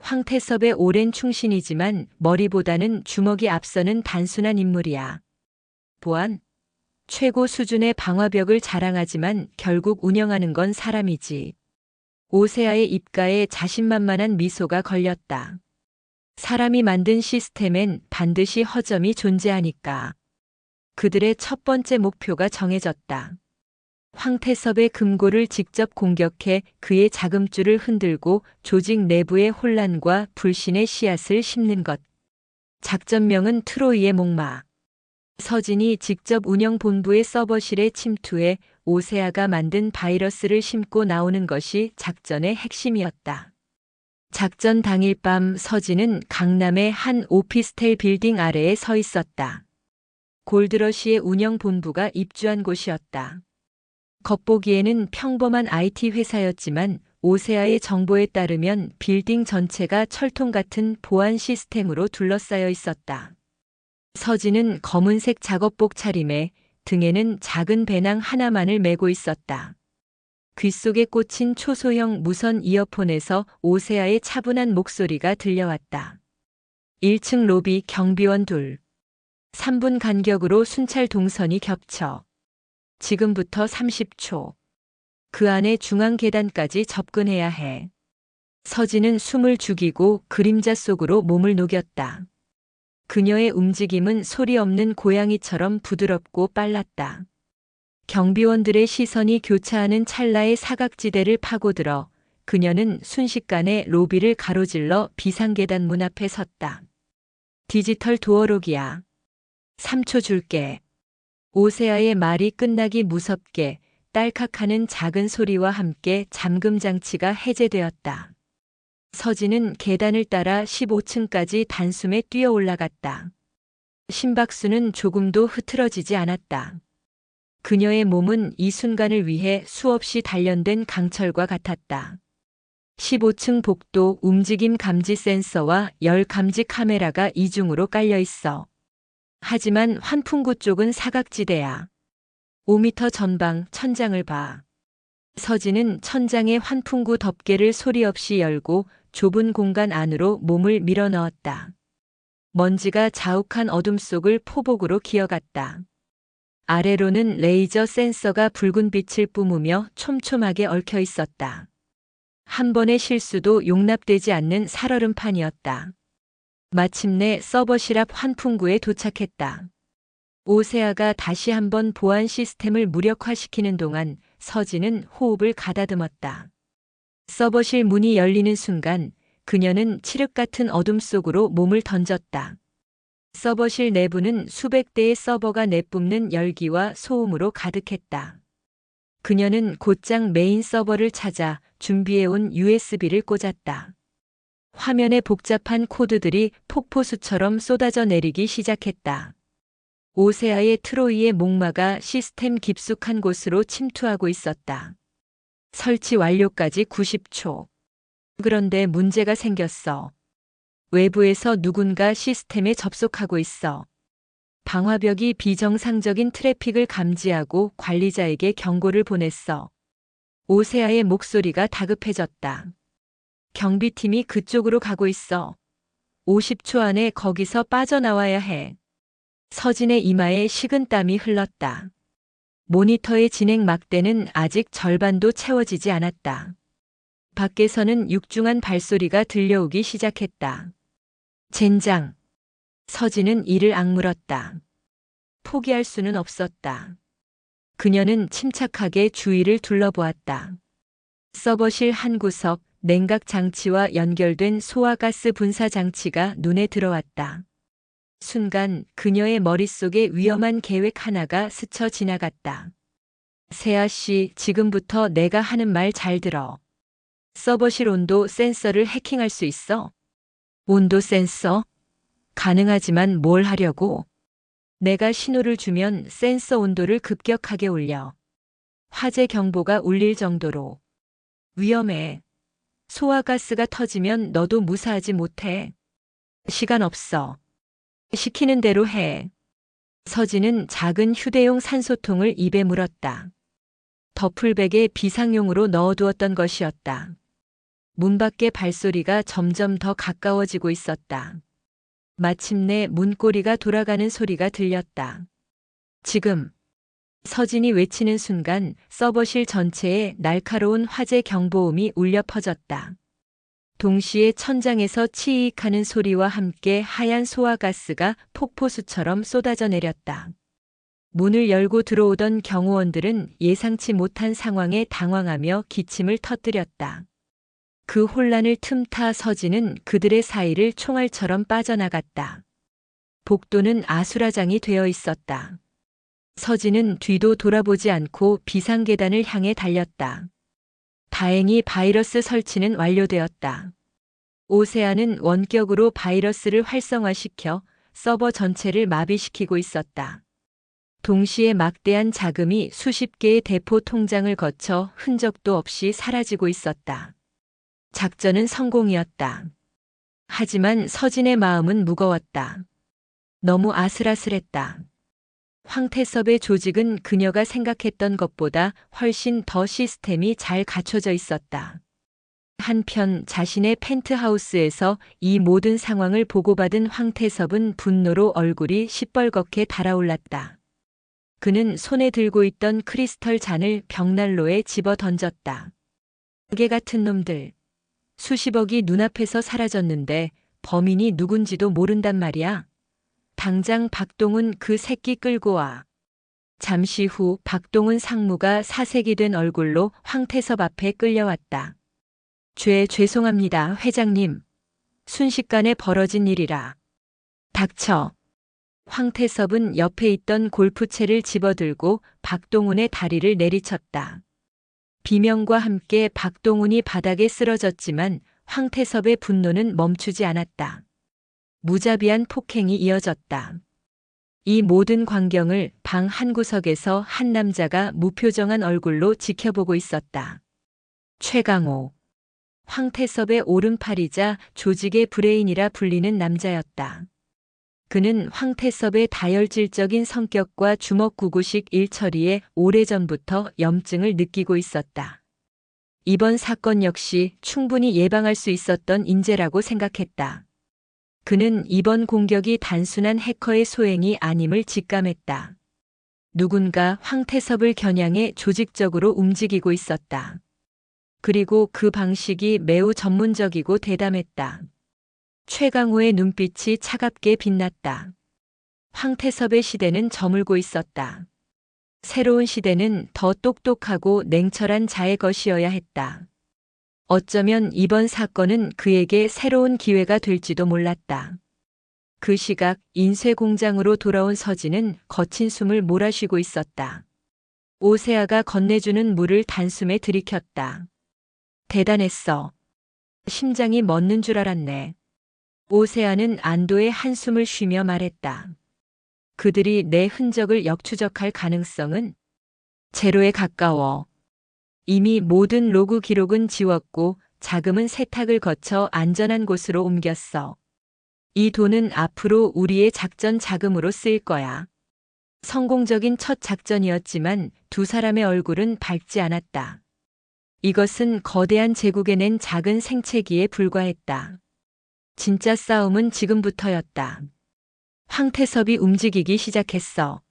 A: 황태섭의 오랜 충신이지만 머리보다는 주먹이 앞서는 단순한 인물이야. 보안, 최고 수준의 방화벽을 자랑하지만 결국 운영하는 건 사람이지. 오세아의 입가에 자신만만한 미소가 걸렸다. 사람이 만든 시스템엔 반드시 허점이 존재하니까. 그들의 첫 번째 목표가 정해졌다. 황태섭의 금고를 직접 공격해 그의 자금줄을 흔들고 조직 내부의 혼란과 불신의 씨앗을 심는 것. 작전명은 트로이의 목마. 서진이 직접 운영본부의 서버실에 침투해 오세아가 만든 바이러스를 심고 나오는 것이 작전의 핵심이었다. 작전 당일 밤 서진은 강남의 한 오피스텔 빌딩 아래에 서 있었다. 골드러시의 운영본부가 입주한 곳이었다. 겉보기에는 평범한 IT 회사였지만 오세아의 정보에 따르면 빌딩 전체가 철통 같은 보안 시스템으로 둘러싸여 있었다. 서진은 검은색 작업복 차림에 등에는 작은 배낭 하나만을 메고 있었다. 귓속에 꽂힌 초소형 무선 이어폰에서 오세아의 차분한 목소리가 들려왔다. 1층 로비 경비원 둘. 3분 간격으로 순찰 동선이 겹쳐. 지금부터 30초. 그 안에 중앙 계단까지 접근해야 해. 서진은 숨을 죽이고 그림자 속으로 몸을 녹였다. 그녀의 움직임은 소리 없는 고양이처럼 부드럽고 빨랐다. 경비원들의 시선이 교차하는 찰나의 사각지대를 파고들어 그녀는 순식간에 로비를 가로질러 비상계단 문 앞에 섰다. 디지털 도어록이야. 3초 줄게. 오세아의 말이 끝나기 무섭게 딸칵하는 작은 소리와 함께 잠금 장치가 해제되었다. 서진은 계단을 따라 15층까지 단숨에 뛰어 올라갔다. 심박수는 조금도 흐트러지지 않았다. 그녀의 몸은 이 순간을 위해 수없이 단련된 강철과 같았다. 15층 복도 움직임 감지 센서와 열 감지 카메라가 이중으로 깔려 있어. 하지만 환풍구 쪽은 사각지대야. 5m 전방 천장을 봐. 서진은 천장의 환풍구 덮개를 소리 없이 열고 좁은 공간 안으로 몸을 밀어 넣었다. 먼지가 자욱한 어둠 속을 포복으로 기어갔다. 아래로는 레이저 센서가 붉은 빛을 뿜으며 촘촘하게 얽혀 있었다. 한 번의 실수도 용납되지 않는 살얼음판이었다. 마침내 서버실 앞 환풍구에 도착했다. 오세아가 다시 한번 보안 시스템을 무력화시키는 동안 서진은 호흡을 가다듬었다. 서버실 문이 열리는 순간 그녀는 칠흑 같은 어둠 속으로 몸을 던졌다. 서버실 내부는 수백 대의 서버가 내뿜는 열기와 소음으로 가득했다. 그녀는 곧장 메인 서버를 찾아 준비해온 USB를 꽂았다. 화면에 복잡한 코드들이 폭포수처럼 쏟아져 내리기 시작했다. 오세아의 트로이의 목마가 시스템 깊숙한 곳으로 침투하고 있었다. 설치 완료까지 90초. 그런데 문제가 생겼어. 외부에서 누군가 시스템에 접속하고 있어. 방화벽이 비정상적인 트래픽을 감지하고 관리자에게 경고를 보냈어. 오세아의 목소리가 다급해졌다. 경비팀이 그쪽으로 가고 있어. 50초 안에 거기서 빠져나와야 해. 서진의 이마에 식은땀이 흘렀다. 모니터의 진행 막대는 아직 절반도 채워지지 않았다. 밖에서는 육중한 발소리가 들려오기 시작했다. 젠장. 서진은 이를 악물었다. 포기할 수는 없었다. 그녀는 침착하게 주위를 둘러보았다. 서버실 한 구석, 냉각 장치와 연결된 소화가스 분사 장치가 눈에 들어왔다. 순간 그녀의 머릿속에 위험한 계획 하나가 스쳐 지나갔다. 세아 씨, 지금부터 내가 하는 말 잘 들어. 서버실 온도 센서를 해킹할 수 있어? 온도 센서? 가능하지만 뭘 하려고? 내가 신호를 주면 센서 온도를 급격하게 올려. 화재 경보가 울릴 정도로. 위험해. 소화가스가 터지면 너도 무사하지 못해. 시간 없어. 시키는 대로 해. 서진은 작은 휴대용 산소통을 입에 물었다. 더플백에 비상용으로 넣어두었던 것이었다. 문 밖의 발소리가 점점 더 가까워지고 있었다. 마침내 문고리가 돌아가는 소리가 들렸다. 지금. 서진이 외치는 순간 서버실 전체에 날카로운 화재 경보음이 울려 퍼졌다. 동시에 천장에서 치익하는 소리와 함께 하얀 소화가스가 폭포수처럼 쏟아져 내렸다. 문을 열고 들어오던 경호원들은 예상치 못한 상황에 당황하며 기침을 터뜨렸다. 그 혼란을 틈타 서진은 그들의 사이를 총알처럼 빠져나갔다. 복도는 아수라장이 되어 있었다. 서진은 뒤도 돌아보지 않고 비상계단을 향해 달렸다. 다행히 바이러스 설치는 완료되었다. 오세아는 원격으로 바이러스를 활성화시켜 서버 전체를 마비시키고 있었다. 동시에 막대한 자금이 수십 개의 대포 통장을 거쳐 흔적도 없이 사라지고 있었다. 작전은 성공이었다. 하지만 서진의 마음은 무거웠다. 너무 아슬아슬했다. 황태섭의 조직은 그녀가 생각했던 것보다 훨씬 더 시스템이 잘 갖춰져 있었다. 한편 자신의 펜트하우스에서 이 모든 상황을 보고받은 황태섭은 분노로 얼굴이 시뻘겋게 달아올랐다. 그는 손에 들고 있던 크리스털 잔을 벽난로에 집어 던졌다. 개 같은 놈들. 수십억이 눈앞에서 사라졌는데 범인이 누군지도 모른단 말이야. 당장 박동훈 그 새끼 끌고 와. 잠시 후 박동훈 상무가 사색이 된 얼굴로 황태섭 앞에 끌려왔다. 죄송합니다, 회장님. 순식간에 벌어진 일이라. 닥쳐. 황태섭은 옆에 있던 골프채를 집어들고 박동훈의 다리를 내리쳤다. 비명과 함께 박동훈이 바닥에 쓰러졌지만 황태섭의 분노는 멈추지 않았다. 무자비한 폭행이 이어졌다. 이 모든 광경을 방 한구석에서 한 남자가 무표정한 얼굴로 지켜보고 있었다. 최강호. 황태섭의 오른팔이자 조직의 브레인이라 불리는 남자였다. 그는 황태섭의 다혈질적인 성격과 주먹구구식 일처리에 오래전부터 염증을 느끼고 있었다. 이번 사건 역시 충분히 예방할 수 있었던 인재라고 생각했다. 그는 이번 공격이 단순한 해커의 소행이 아님을 직감했다. 누군가 황태섭을 겨냥해 조직적으로 움직이고 있었다. 그리고 그 방식이 매우 전문적이고 대담했다. 최강호의 눈빛이 차갑게 빛났다. 황태섭의 시대는 저물고 있었다. 새로운 시대는 더 똑똑하고 냉철한 자의 것이어야 했다. 어쩌면 이번 사건은 그에게 새로운 기회가 될지도 몰랐다. 그 시각 인쇄 공장으로 돌아온 서진은 거친 숨을 몰아쉬고 있었다. 오세아가 건네주는 물을 단숨에 들이켰다. 대단했어. 심장이 멎는 줄 알았네. 오세아는 안도의 한숨을 쉬며 말했다. 그들이 내 흔적을 역추적할 가능성은 제로에 가까워. 이미 모든 로그 기록은 지웠고 자금은 세탁을 거쳐 안전한 곳으로 옮겼어. 이 돈은 앞으로 우리의 작전 자금으로 쓰일 거야. 성공적인 첫 작전이었지만 두 사람의 얼굴은 밝지 않았다. 이것은 거대한 제국에 낸 작은 생채기에 불과했다. 진짜 싸움은 지금부터였다. 황태섭이 움직이기 시작했어.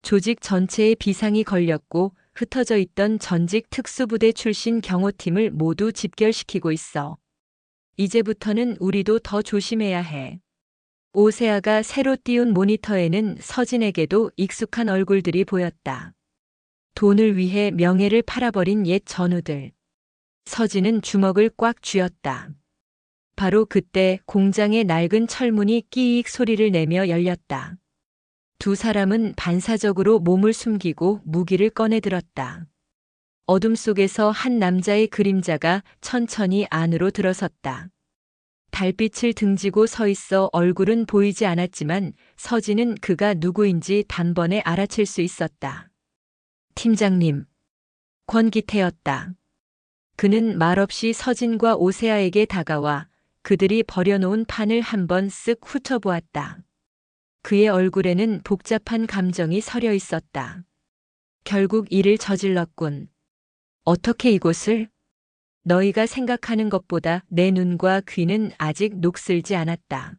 A: 조직 전체에 비상이 걸렸고 흩어져 있던 전직 특수부대 출신 경호팀을 모두 집결시키고 있어. 이제부터는 우리도 더 조심해야 해. 오세아가 새로 띄운 모니터에는 서진에게도 익숙한 얼굴들이 보였다. 돈을 위해 명예를 팔아버린 옛 전우들. 서진은 주먹을 꽉 쥐었다. 바로 그때 공장의 낡은 철문이 끼익 소리를 내며 열렸다. 두 사람은 반사적으로 몸을 숨기고 무기를 꺼내들었다. 어둠 속에서 한 남자의 그림자가 천천히 안으로 들어섰다. 달빛을 등지고 서 있어 얼굴은 보이지 않았지만 서진은 그가 누구인지 단번에 알아챌 수 있었다. 팀장님. 권기태였다. 그는 말없이 서진과 오세아에게 다가와 그들이 버려놓은 판을 한번 쓱 훑어보았다. 그의 얼굴에는 복잡한 감정이 서려 있었다. 결국 일을 저질렀군. 어떻게 이곳을? 너희가 생각하는 것보다 내 눈과 귀는 아직 녹슬지 않았다.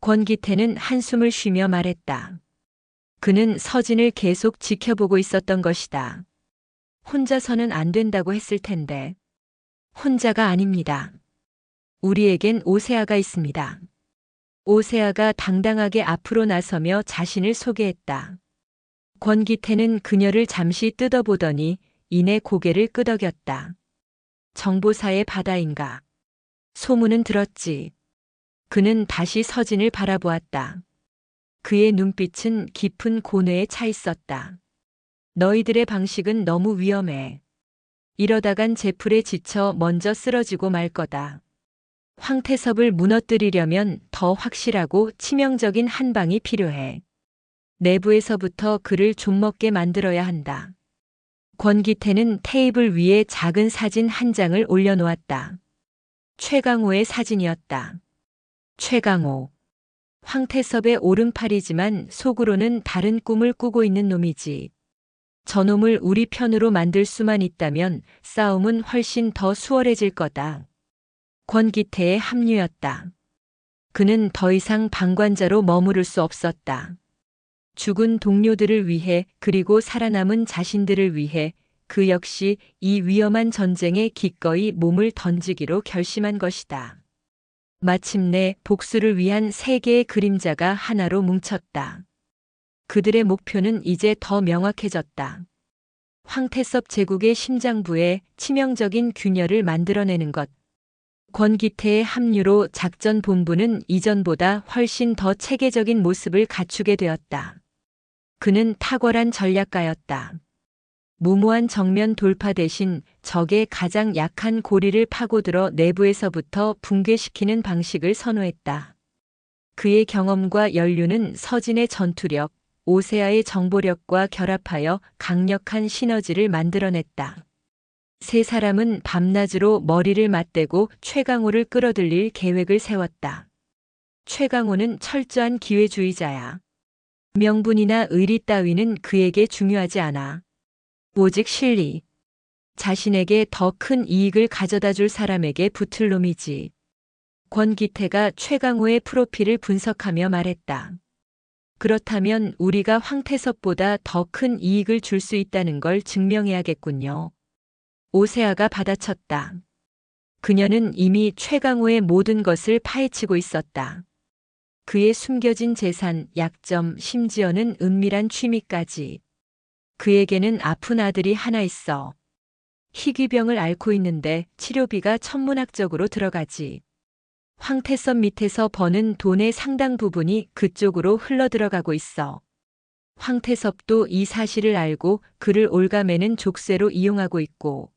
A: 권기태는 한숨을 쉬며 말했다. 그는 서진을 계속 지켜보고 있었던 것이다. 혼자서는 안 된다고 했을 텐데. 혼자가 아닙니다. 우리에겐 오세아가 있습니다. 오세아가 당당하게 앞으로 나서며 자신을 소개했다. 권기태는 그녀를 잠시 뜯어보더니 이내 고개를 끄덕였다. 정보사의 바다인가. 소문은 들었지. 그는 다시 서진을 바라보았다. 그의 눈빛은 깊은 고뇌에 차 있었다. 너희들의 방식은 너무 위험해. 이러다간 제풀에 지쳐 먼저 쓰러지고 말 거다. 황태섭을 무너뜨리려면 더 확실하고 치명적인 한 방이 필요해. 내부에서부터 그를 좀먹게 만들어야 한다. 권기태는 테이블 위에 작은 사진 한 장을 올려놓았다. 최강호의 사진이었다. 최강호. 황태섭의 오른팔이지만 속으로는 다른 꿈을 꾸고 있는 놈이지. 저놈을 우리 편으로 만들 수만 있다면 싸움은 훨씬 더 수월해질 거다. 권기태의 합류였다. 그는 더 이상 방관자로 머무를 수 없었다. 죽은 동료들을 위해 그리고 살아남은 자신들을 위해 그 역시 이 위험한 전쟁에 기꺼이 몸을 던지기로 결심한 것이다. 마침내 복수를 위한 세 개의 그림자가 하나로 뭉쳤다. 그들의 목표는 이제 더 명확해졌다. 황태섭 제국의 심장부에 치명적인 균열을 만들어내는 것. 권기태의 합류로 작전 본부는 이전보다 훨씬 더 체계적인 모습을 갖추게 되었다. 그는 탁월한 전략가였다. 무모한 정면 돌파 대신 적의 가장 약한 고리를 파고들어 내부에서부터 붕괴시키는 방식을 선호했다. 그의 경험과 연륜은 서진의 전투력, 오세아의 정보력과 결합하여 강력한 시너지를 만들어냈다. 세 사람은 밤낮으로 머리를 맞대고 최강호를 끌어들일 계획을 세웠다. 최강호는 철저한 기회주의자야. 명분이나 의리 따위는 그에게 중요하지 않아. 오직 실리. 자신에게 더 큰 이익을 가져다 줄 사람에게 붙을 놈이지. 권기태가 최강호의 프로필을 분석하며 말했다. 그렇다면 우리가 황태섭보다 더 큰 이익을 줄 수 있다는 걸 증명해야겠군요. 오세아가 받아쳤다. 그녀는 이미 최강호의 모든 것을 파헤치고 있었다. 그의 숨겨진 재산, 약점, 심지어는 은밀한 취미까지. 그에게는 아픈 아들이 하나 있어. 희귀병을 앓고 있는데 치료비가 천문학적으로 들어가지. 황태섭 밑에서 버는 돈의 상당 부분이 그쪽으로 흘러들어가고 있어. 황태섭도 이 사실을 알고 그를 올가매는 족쇄로 이용하고 있고.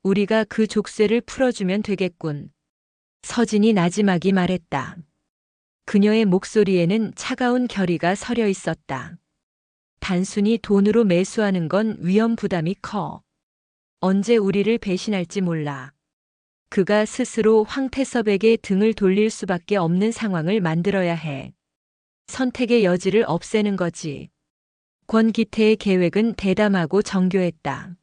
A: 우리가 그 족쇄를 풀어주면 되겠군. 서진이 나지막이 말했다. 그녀의 목소리에는 차가운 결의가 서려 있었다. 단순히 돈으로 매수하는 건 위험 부담이 커. 언제 우리를 배신할지 몰라. 그가 스스로 황태섭에게 등을 돌릴 수밖에 없는 상황을 만들어야 해. 선택의 여지를 없애는 거지. 권기태의 계획은 대담하고 정교했다.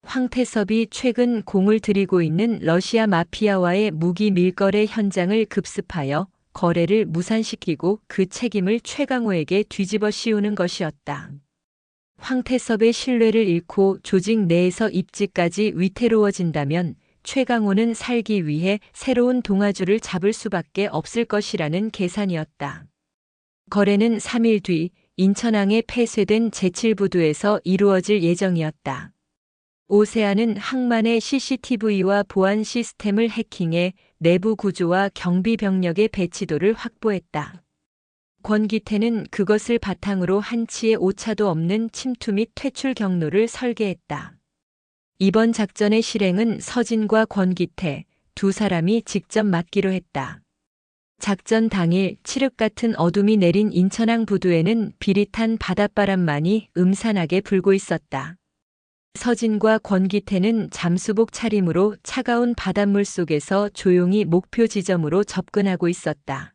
A: 황태섭이 최근 공을 들이고 있는 러시아 마피아와의 무기 밀거래 현장을 급습하여 거래를 무산시키고 그 책임을 최강호에게 뒤집어 씌우는 것이었다. 황태섭의 신뢰를 잃고 조직 내에서 입지까지 위태로워진다면 최강호는 살기 위해 새로운 동아줄을 잡을 수밖에 없을 것이라는 계산이었다. 거래는 3일 뒤 인천항에 폐쇄된 제7부두에서 이루어질 예정이었다. 오세아는 항만의 CCTV와 보안 시스템을 해킹해 내부 구조와 경비 병력의 배치도를 확보했다. 권기태는 그것을 바탕으로 한치의 오차도 없는 침투 및 퇴출 경로를 설계했다. 이번 작전의 실행은 서진과 권기태 두 사람이 직접 맡기로 했다. 작전 당일 칠흑 같은 어둠이 내린 인천항 부두에는 비릿한 바닷바람만이 음산하게 불고 있었다. 서진과 권기태는 잠수복 차림으로 차가운 바닷물 속에서 조용히 목표 지점으로 접근하고 있었다.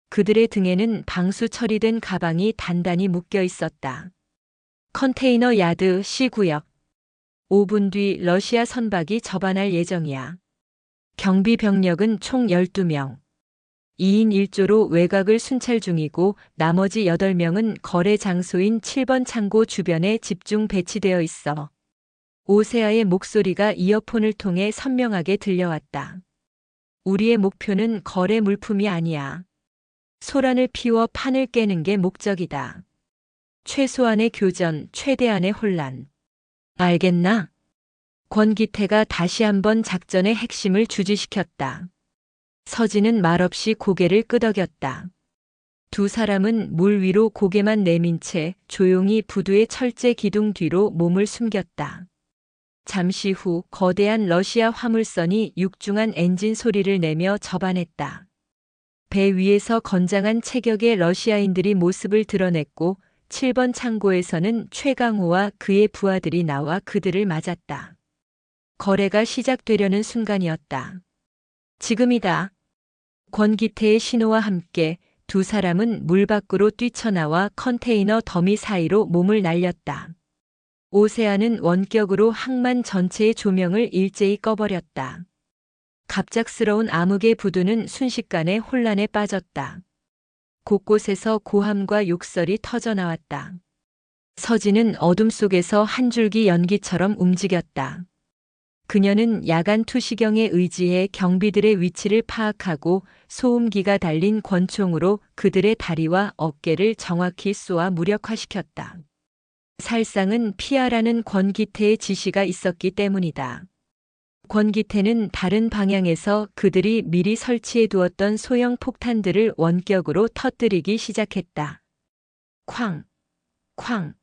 A: 그들의 등에는 방수 처리된 가방이 단단히 묶여 있었다. 컨테이너 야드 C구역. 5분 뒤 러시아 선박이 접안할 예정이야. 경비 병력은 총 12명. 2인 1조로 외곽을 순찰 중이고 나머지 8명은 거래 장소인 7번 창고 주변에 집중 배치되어 있어. 오세아의 목소리가 이어폰을 통해 선명하게 들려왔다. 우리의 목표는 거래 물품이 아니야. 소란을 피워 판을 깨는 게 목적이다. 최소한의 교전, 최대한의 혼란. 알겠나? 권기태가 다시 한번 작전의 핵심을 주지시켰다. 서진은 말없이 고개를 끄덕였다. 두 사람은 물 위로 고개만 내민 채 조용히 부두의 철제 기둥 뒤로 몸을 숨겼다. 잠시 후 거대한 러시아 화물선이 육중한 엔진 소리를 내며 접안했다. 배 위에서 건장한 체격의 러시아인들이 모습을 드러냈고 7번 창고에서는 최강호와 그의 부하들이 나와 그들을 맞았다. 거래가 시작되려는 순간이었다. 지금이다. 권기태의 신호와 함께 두 사람은 물 밖으로 뛰쳐나와 컨테이너 더미 사이로 몸을 날렸다. 오세아는 원격으로 항만 전체의 조명을 일제히 꺼버렸다. 갑작스러운 암흑의 부두는 순식간에 혼란에 빠졌다. 곳곳에서 고함과 욕설이 터져나왔다. 서진은 어둠 속에서 한 줄기 연기처럼 움직였다. 그녀는 야간 투시경에 의지해 경비들의 위치를 파악하고 소음기가 달린 권총으로 그들의 다리와 어깨를 정확히 쏘아 무력화시켰다. 살상은 피하라는 권기태의 지시가 있었기 때문이다. 권기태는 다른 방향에서 그들이 미리 설치해 두었던 소형 폭탄들을 원격으로 터뜨리기 시작했다. 쾅! 쾅!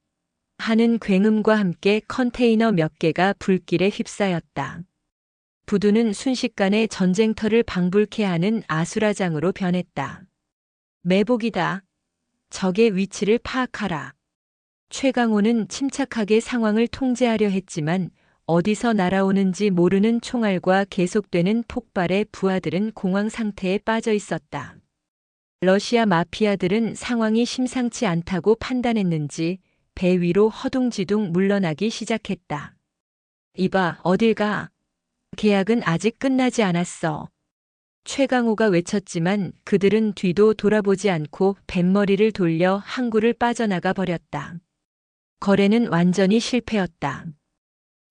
A: 하는 굉음과 함께 컨테이너 몇 개가 불길에 휩싸였다. 부두는 순식간에 전쟁터를 방불케 하는 아수라장으로 변했다. 매복이다. 적의 위치를 파악하라. 최강호는 침착하게 상황을 통제하려 했지만 어디서 날아오는지 모르는 총알과 계속되는 폭발에 부하들은 공황 상태에 빠져 있었다. 러시아 마피아들은 상황이 심상치 않다고 판단했는지 배 위로 허둥지둥 물러나기 시작했다. 이봐, 어딜 가? 계약은 아직 끝나지 않았어. 최강호가 외쳤지만 그들은 뒤도 돌아보지 않고 뱃머리를 돌려 항구를 빠져나가 버렸다. 거래는 완전히 실패였다.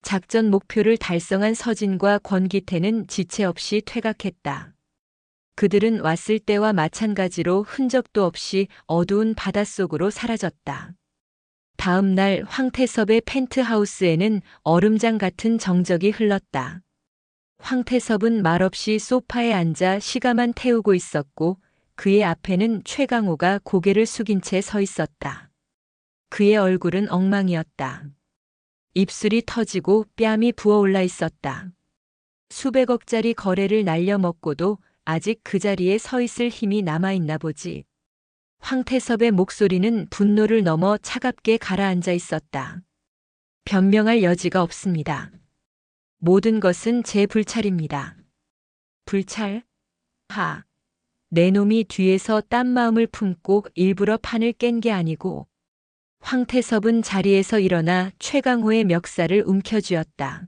A: 작전 목표를 달성한 서진과 권기태는 지체 없이 퇴각했다. 그들은 왔을 때와 마찬가지로 흔적도 없이 어두운 바닷속으로 사라졌다. 다음 날 황태섭의 펜트하우스에는 얼음장 같은 정적이 흘렀다. 황태섭은 말없이 소파에 앉아 시가만 태우고 있었고 그의 앞에는 최강호가 고개를 숙인 채 서 있었다. 그의 얼굴은 엉망이었다. 입술이 터지고 뺨이 부어올라 있었다. 수백억짜리 거래를 날려먹고도 아직 그 자리에 서 있을 힘이 남아있나 보지. 황태섭의 목소리는 분노를 넘어 차갑게 가라앉아 있었다. 변명할 여지가 없습니다. 모든 것은 제 불찰입니다. 불찰? 하. 내 놈이 뒤에서 딴 마음을 품고 일부러 판을 깬 게 아니고. 황태섭은 자리에서 일어나 최강호의 멱살을 움켜쥐었다.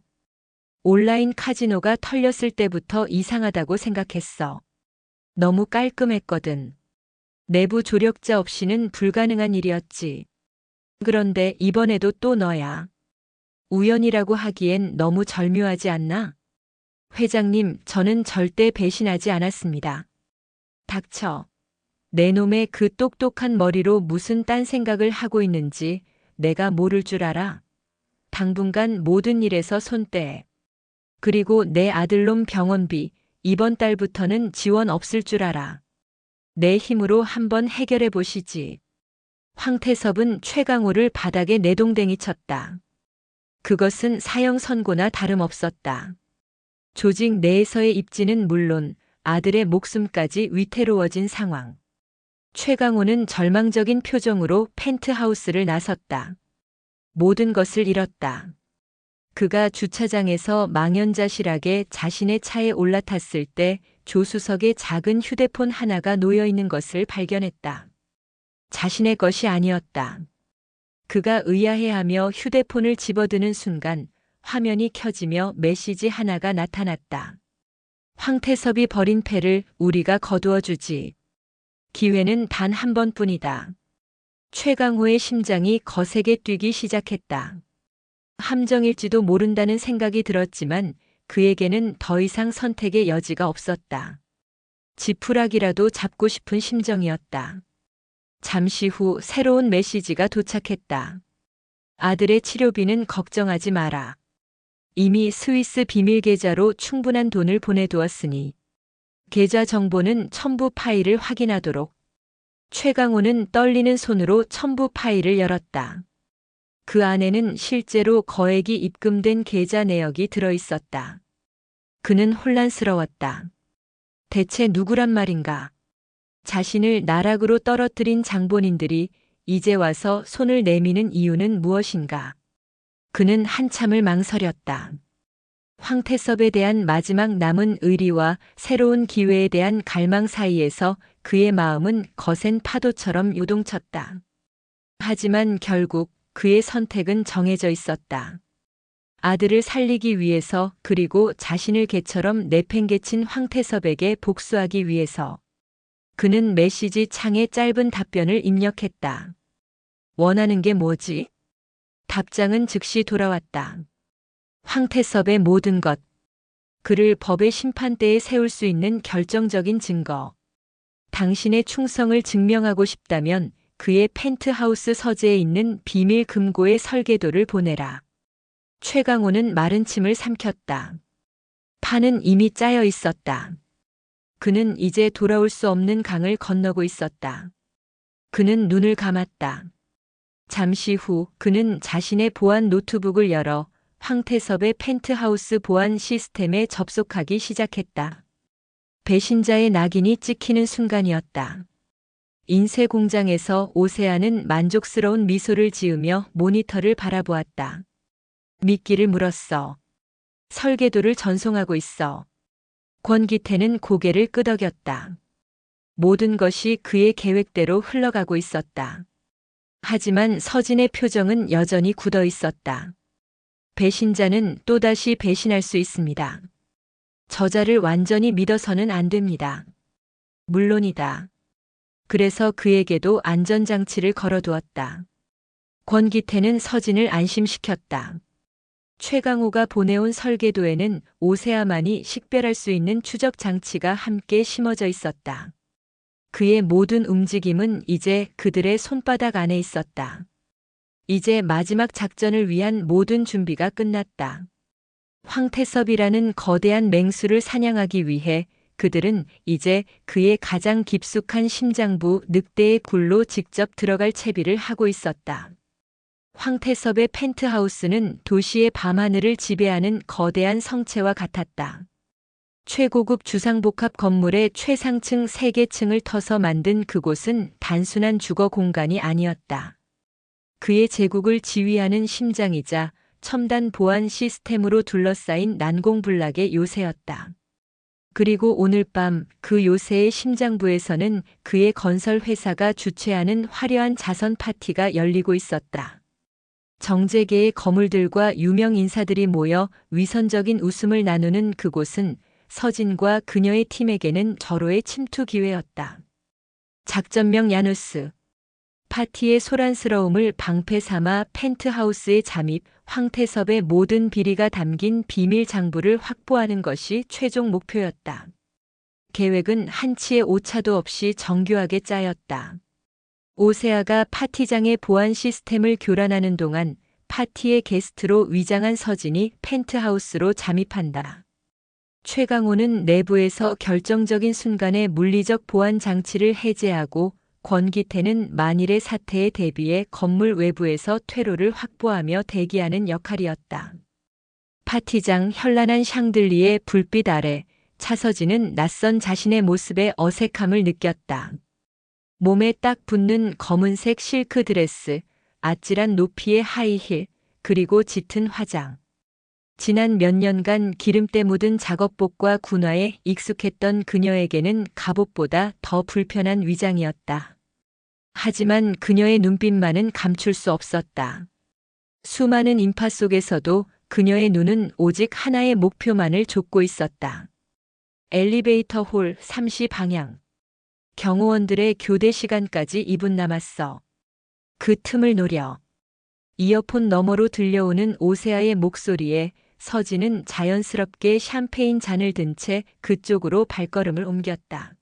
A: 온라인 카지노가 털렸을 때부터 이상하다고 생각했어. 너무 깔끔했거든. 내부 조력자 없이는 불가능한 일이었지. 그런데 이번에도 또 너야. 우연이라고 하기엔 너무 절묘하지 않나? 회장님, 저는 절대 배신하지 않았습니다. 닥쳐. 내 놈의 그 똑똑한 머리로 무슨 딴 생각을 하고 있는지 내가 모를 줄 알아. 당분간 모든 일에서 손 떼. 그리고 내 아들놈 병원비 이번 달부터는 지원 없을 줄 알아. 내 힘으로 한번 해결해 보시지. 황태섭은 최강호를 바닥에 내동댕이 쳤다. 그것은 사형 선고나 다름없었다. 조직 내에서의 입지는 물론 아들의 목숨까지 위태로워진 상황. 최강호는 절망적인 표정으로 펜트하우스를 나섰다. 모든 것을 잃었다. 그가 주차장에서 망연자실하게 자신의 차에 올라탔을 때 조수석에 작은 휴대폰 하나가 놓여 있는 것을 발견했다. 자신의 것이 아니었다. 그가 의아해하며 휴대폰을 집어드는 순간 화면이 켜지며 메시지 하나가 나타났다. 황태섭이 버린 패를 우리가 거두어 주지. 기회는 단 한 번뿐이다. 최강호의 심장이 거세게 뛰기 시작했다. 함정일지도 모른다는 생각이 들었지만 그에게는 더 이상 선택의 여지가 없었다. 지푸라기라도 잡고 싶은 심정이었다. 잠시 후 새로운 메시지가 도착했다. 아들의 치료비는 걱정하지 마라. 이미 스위스 비밀 계좌로 충분한 돈을 보내두었으니 계좌 정보는 첨부 파일을 확인하도록. 최강호는 떨리는 손으로 첨부 파일을 열었다. 그 안에는 실제로 거액이 입금된 계좌 내역이 들어 있었다. 그는 혼란스러웠다. 대체 누구란 말인가? 자신을 나락으로 떨어뜨린 장본인들이 이제 와서 손을 내미는 이유는 무엇인가? 그는 한참을 망설였다. 황태섭에 대한 마지막 남은 의리와 새로운 기회에 대한 갈망 사이에서 그의 마음은 거센 파도처럼 요동쳤다. 하지만 결국 그의 선택은 정해져 있었다. 아들을 살리기 위해서, 그리고 자신을 개처럼 내팽개친 황태섭에게 복수하기 위해서. 그는 메시지 창에 짧은 답변을 입력했다. 원하는 게 뭐지? 답장은 즉시 돌아왔다. 황태섭의 모든 것. 그를 법의 심판대에 세울 수 있는 결정적인 증거. 당신의 충성을 증명하고 싶다면 그의 펜트하우스 서재에 있는 비밀 금고의 설계도를 보내라. 최강호는 마른 침을 삼켰다. 판은 이미 짜여 있었다. 그는 이제 돌아올 수 없는 강을 건너고 있었다. 그는 눈을 감았다. 잠시 후 그는 자신의 보안 노트북을 열어 황태섭의 펜트하우스 보안 시스템에 접속하기 시작했다. 배신자의 낙인이 찍히는 순간이었다. 인쇄 공장에서 오세아는 만족스러운 미소를 지으며 모니터를 바라보았다. 미끼를 물었어. 설계도를 전송하고 있어. 권기태는 고개를 끄덕였다. 모든 것이 그의 계획대로 흘러가고 있었다. 하지만 서진의 표정은 여전히 굳어 있었다. 배신자는 또다시 배신할 수 있습니다. 저자를 완전히 믿어서는 안 됩니다. 물론이다. 그래서 그에게도 안전장치를 걸어두었다. 권기태는 서진을 안심시켰다. 최강호가 보내온 설계도에는 오세아만이 식별할 수 있는 추적 장치가 함께 심어져 있었다. 그의 모든 움직임은 이제 그들의 손바닥 안에 있었다. 이제 마지막 작전을 위한 모든 준비가 끝났다. 황태섭이라는 거대한 맹수를 사냥하기 위해 그들은 이제 그의 가장 깊숙한 심장부 늑대의 굴로 직접 들어갈 채비를 하고 있었다. 황태섭의 펜트하우스는 도시의 밤하늘을 지배하는 거대한 성체와 같았다. 최고급 주상복합 건물의 최상층 3개층을 터서 만든 그곳은 단순한 주거 공간이 아니었다. 그의 제국을 지휘하는 심장이자 첨단 보안 시스템으로 둘러싸인 난공불락의 요새였다. 그리고 오늘 밤 그 요새의 심장부에서는 그의 건설 회사가 주최하는 화려한 자선 파티가 열리고 있었다. 정재계의 거물들과 유명 인사들이 모여 위선적인 웃음을 나누는 그곳은 서진과 그녀의 팀에게는 절호의 침투 기회였다. 작전명 야누스. 파티의 소란스러움을 방패 삼아 펜트하우스에 잠입, 황태섭의 모든 비리가 담긴 비밀 장부를 확보하는 것이 최종 목표였다. 계획은 한치의 오차도 없이 정교하게 짜였다. 오세아가 파티장의 보안 시스템을 교란하는 동안 파티의 게스트로 위장한 서진이 펜트하우스로 잠입한다. 최강호는 내부에서 결정적인 순간에 물리적 보안 장치를 해제하고 권기태는 만일의 사태에 대비해 건물 외부에서 퇴로를 확보하며 대기하는 역할이었다. 파티장 현란한 샹들리의 불빛 아래 차서진은 낯선 자신의 모습에 어색함을 느꼈다. 몸에 딱 붙는 검은색 실크 드레스, 아찔한 높이의 하이힐, 그리고 짙은 화장. 지난 몇 년간 기름때 묻은 작업복과 군화에 익숙했던 그녀에게는 갑옷보다 더 불편한 위장이었다. 하지만 그녀의 눈빛만은 감출 수 없었다. 수많은 인파 속에서도 그녀의 눈은 오직 하나의 목표만을 좇고 있었다. 엘리베이터 홀 3시 방향. 경호원들의 교대 시간까지 2분 남았어. 그 틈을 노려. 이어폰 너머로 들려오는 오세아의 목소리에 서진은 자연스럽게 샴페인 잔을 든 채 그쪽으로 발걸음을 옮겼다.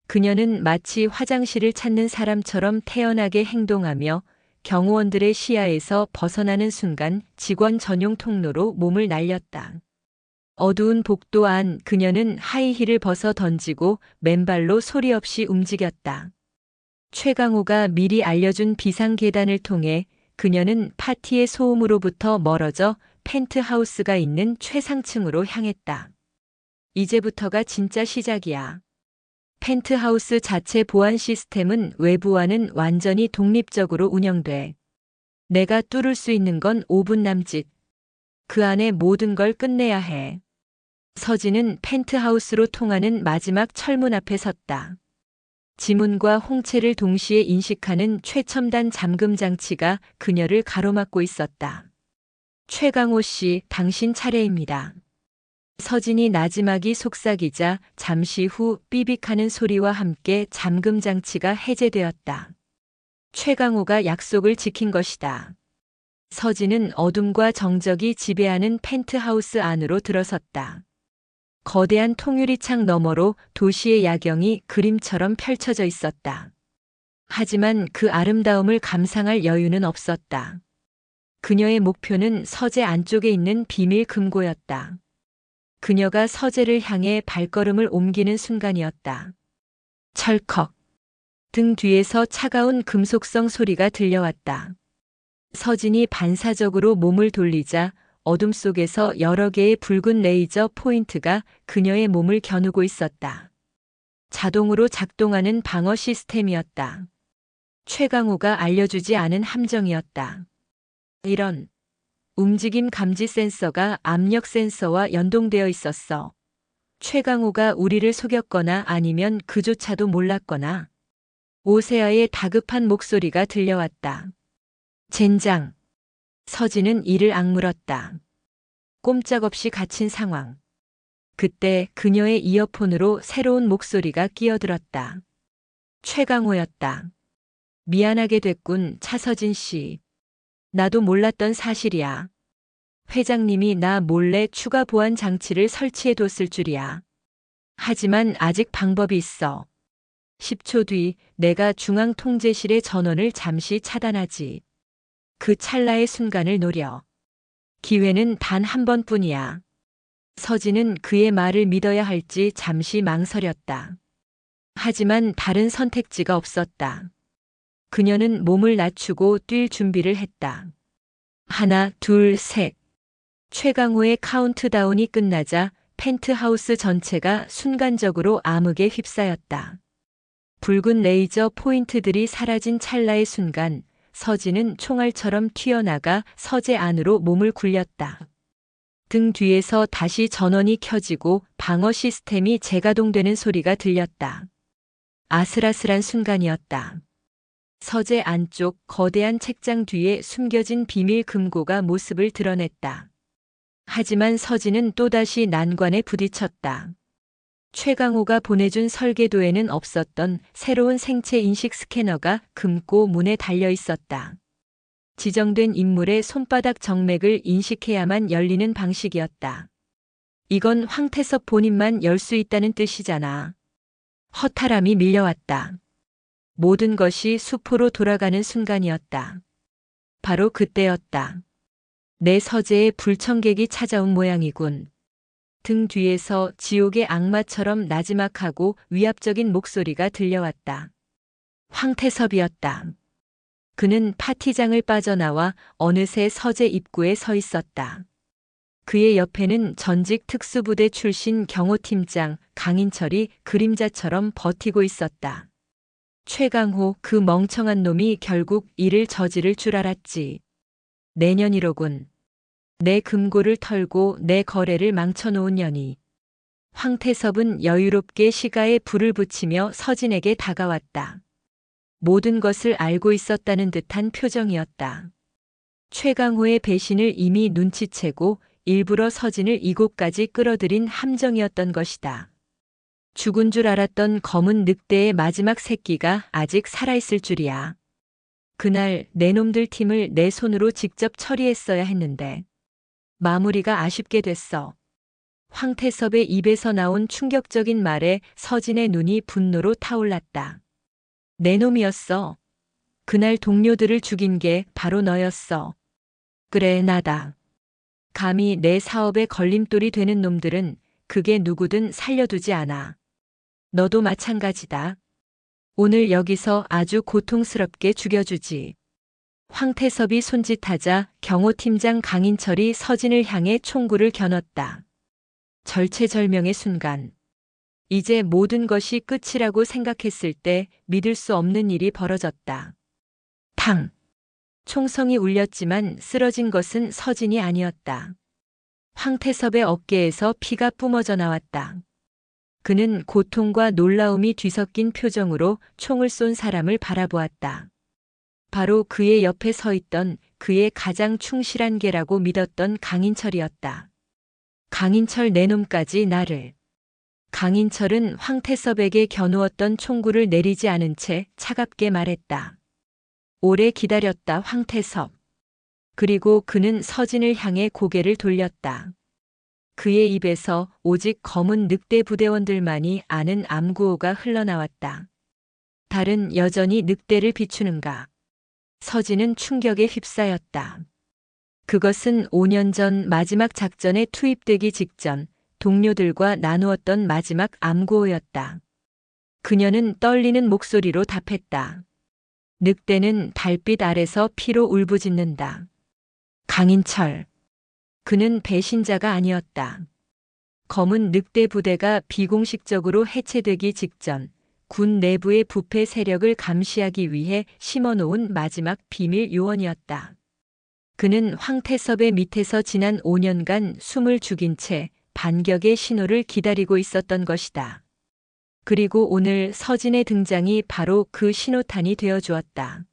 A: 그녀는 마치 화장실을 찾는 사람처럼 태연하게 행동하며 경호원들의 시야에서 벗어나는 순간 직원 전용 통로로 몸을 날렸다. 어두운 복도 안 그녀는 하이힐을 벗어 던지고 맨발로 소리 없이 움직였다. 최강호가 미리 알려준 비상 계단을 통해 그녀는 파티의 소음으로부터 멀어져 펜트하우스가 있는 최상층으로 향했다. 이제부터가 진짜 시작이야. 펜트하우스 자체 보안 시스템은 외부와는 완전히 독립적으로 운영돼. 내가 뚫을 수 있는 건 5분 남짓. 그 안에 모든 걸 끝내야 해. 서진은 펜트하우스로 통하는 마지막 철문 앞에 섰다. 지문과 홍채를 동시에 인식하는 최첨단 잠금 장치가 그녀를 가로막고 있었다. 최강호 씨, 당신 차례입니다. 서진이 나지막이 속삭이자 잠시 후 삐빅하는 소리와 함께 잠금 장치가 해제되었다. 최강호가 약속을 지킨 것이다. 서진은 어둠과 정적이 지배하는 펜트하우스 안으로 들어섰다. 거대한 통유리창 너머로 도시의 야경이 그림처럼 펼쳐져 있었다. 하지만 그 아름다움을 감상할 여유는 없었다. 그녀의 목표는 서재 안쪽에 있는 비밀 금고였다. 그녀가 서재를 향해 발걸음을 옮기는 순간이었다. 철컥. 등 뒤에서 차가운 금속성 소리가 들려왔다. 서진이 반사적으로 몸을 돌리자 어둠 속에서 여러 개의 붉은 레이저 포인트가 그녀의 몸을 겨누고 있었다. 자동으로 작동하는 방어 시스템이었다. 최강호가 알려주지 않은 함정이었다. 이런. 움직임 감지 센서가 압력 센서와 연동되어 있었어. 최강호가 우리를 속였거나 아니면 그조차도 몰랐거나. 오세아의 다급한 목소리가 들려왔다. 젠장. 서진은 이를 악물었다. 꼼짝없이 갇힌 상황. 그때 그녀의 이어폰으로 새로운 목소리가 끼어들었다. 최강호였다. 미안하게 됐군, 차서진 씨. 나도 몰랐던 사실이야. 회장님이 나 몰래 추가 보안 장치를 설치해뒀을 줄이야. 하지만 아직 방법이 있어. 10초 뒤 내가 중앙통제실의 전원을 잠시 차단하지. 그 찰나의 순간을 노려. 기회는 단 한 번뿐이야. 서진은 그의 말을 믿어야 할지 잠시 망설였다. 하지만 다른 선택지가 없었다. 그녀는 몸을 낮추고 뛸 준비를 했다. 하나, 둘, 셋. 최강호의 카운트다운이 끝나자 펜트하우스 전체가 순간적으로 암흑에 휩싸였다. 붉은 레이저 포인트들이 사라진 찰나의 순간 서진은 총알처럼 튀어나가 서재 안으로 몸을 굴렸다. 등 뒤에서 다시 전원이 켜지고 방어 시스템이 재가동되는 소리가 들렸다. 아슬아슬한 순간이었다. 서재 안쪽 거대한 책장 뒤에 숨겨진 비밀 금고가 모습을 드러냈다. 하지만 서진은 또다시 난관에 부딪혔다. 최강호가 보내준 설계도에는 없었던 새로운 생체 인식 스캐너가 금고 문에 달려 있었다. 지정된 인물의 손바닥 정맥을 인식해야만 열리는 방식이었다. 이건 황태섭 본인만 열 수 있다는 뜻이잖아. 허탈함이 밀려왔다. 모든 것이 수포로 돌아가는 순간이었다. 바로 그때였다. 내 서재에 불청객이 찾아온 모양이군. 등 뒤에서 지옥의 악마처럼 나지막하고 위압적인 목소리가 들려왔다. 황태섭이었다. 그는 파티장을 빠져나와 어느새 서재 입구에 서 있었다. 그의 옆에는 전직 특수부대 출신 경호팀장 강인철이 그림자처럼 버티고 있었다. 최강호, 그 멍청한 놈이 결국 이를 저지를 줄 알았지. 내년 1호군. 내 금고를 털고 내 거래를 망쳐놓은 년이. 황태섭은 여유롭게 시가에 불을 붙이며 서진에게 다가왔다. 모든 것을 알고 있었다는 듯한 표정이었다. 최강호의 배신을 이미 눈치채고 일부러 서진을 이곳까지 끌어들인 함정이었던 것이다. 죽은 줄 알았던 검은 늑대의 마지막 새끼가 아직 살아있을 줄이야. 그날 내 놈들 팀을 내 손으로 직접 처리했어야 했는데. 마무리가 아쉽게 됐어. 황태섭의 입에서 나온 충격적인 말에 서진의 눈이 분노로 타올랐다. 내 놈이었어. 그날 동료들을 죽인 게 바로 너였어. 그래, 나다. 감히 내 사업에 걸림돌이 되는 놈들은 그게 누구든 살려두지 않아. 너도 마찬가지다. 오늘 여기서 아주 고통스럽게 죽여주지. 황태섭이 손짓하자 경호팀장 강인철이 서진을 향해 총구를 겨눴다. 절체절명의 순간. 이제 모든 것이 끝이라고 생각했을 때 믿을 수 없는 일이 벌어졌다. 탕! 총성이 울렸지만 쓰러진 것은 서진이 아니었다. 황태섭의 어깨에서 피가 뿜어져 나왔다. 그는 고통과 놀라움이 뒤섞인 표정으로 총을 쏜 사람을 바라보았다. 바로 그의 옆에 서 있던 그의 가장 충실한 개라고 믿었던 강인철이었다. 강인철 내놈까지 나를. 강인철은 황태섭에게 겨누었던 총구를 내리지 않은 채 차갑게 말했다. 오래 기다렸다, 황태섭. 그리고 그는 서진을 향해 고개를 돌렸다. 그의 입에서 오직 검은 늑대 부대원들만이 아는 암구호가 흘러나왔다. 달은 여전히 늑대를 비추는가. 서진은 충격에 휩싸였다. 그것은 5년 전 마지막 작전에 투입되기 직전 동료들과 나누었던 마지막 암구호였다. 그녀는 떨리는 목소리로 답했다. 늑대는 달빛 아래서 피로 울부짖는다. 강인철. 그는 배신자가 아니었다. 검은 늑대 부대가 비공식적으로 해체되기 직전 군 내부의 부패 세력을 감시하기 위해 심어놓은 마지막 비밀 요원이었다. 그는 황태섭의 밑에서 지난 5년간 숨을 죽인 채 반격의 신호를 기다리고 있었던 것이다. 그리고 오늘 서진의 등장이 바로 그 신호탄이 되어 주었다.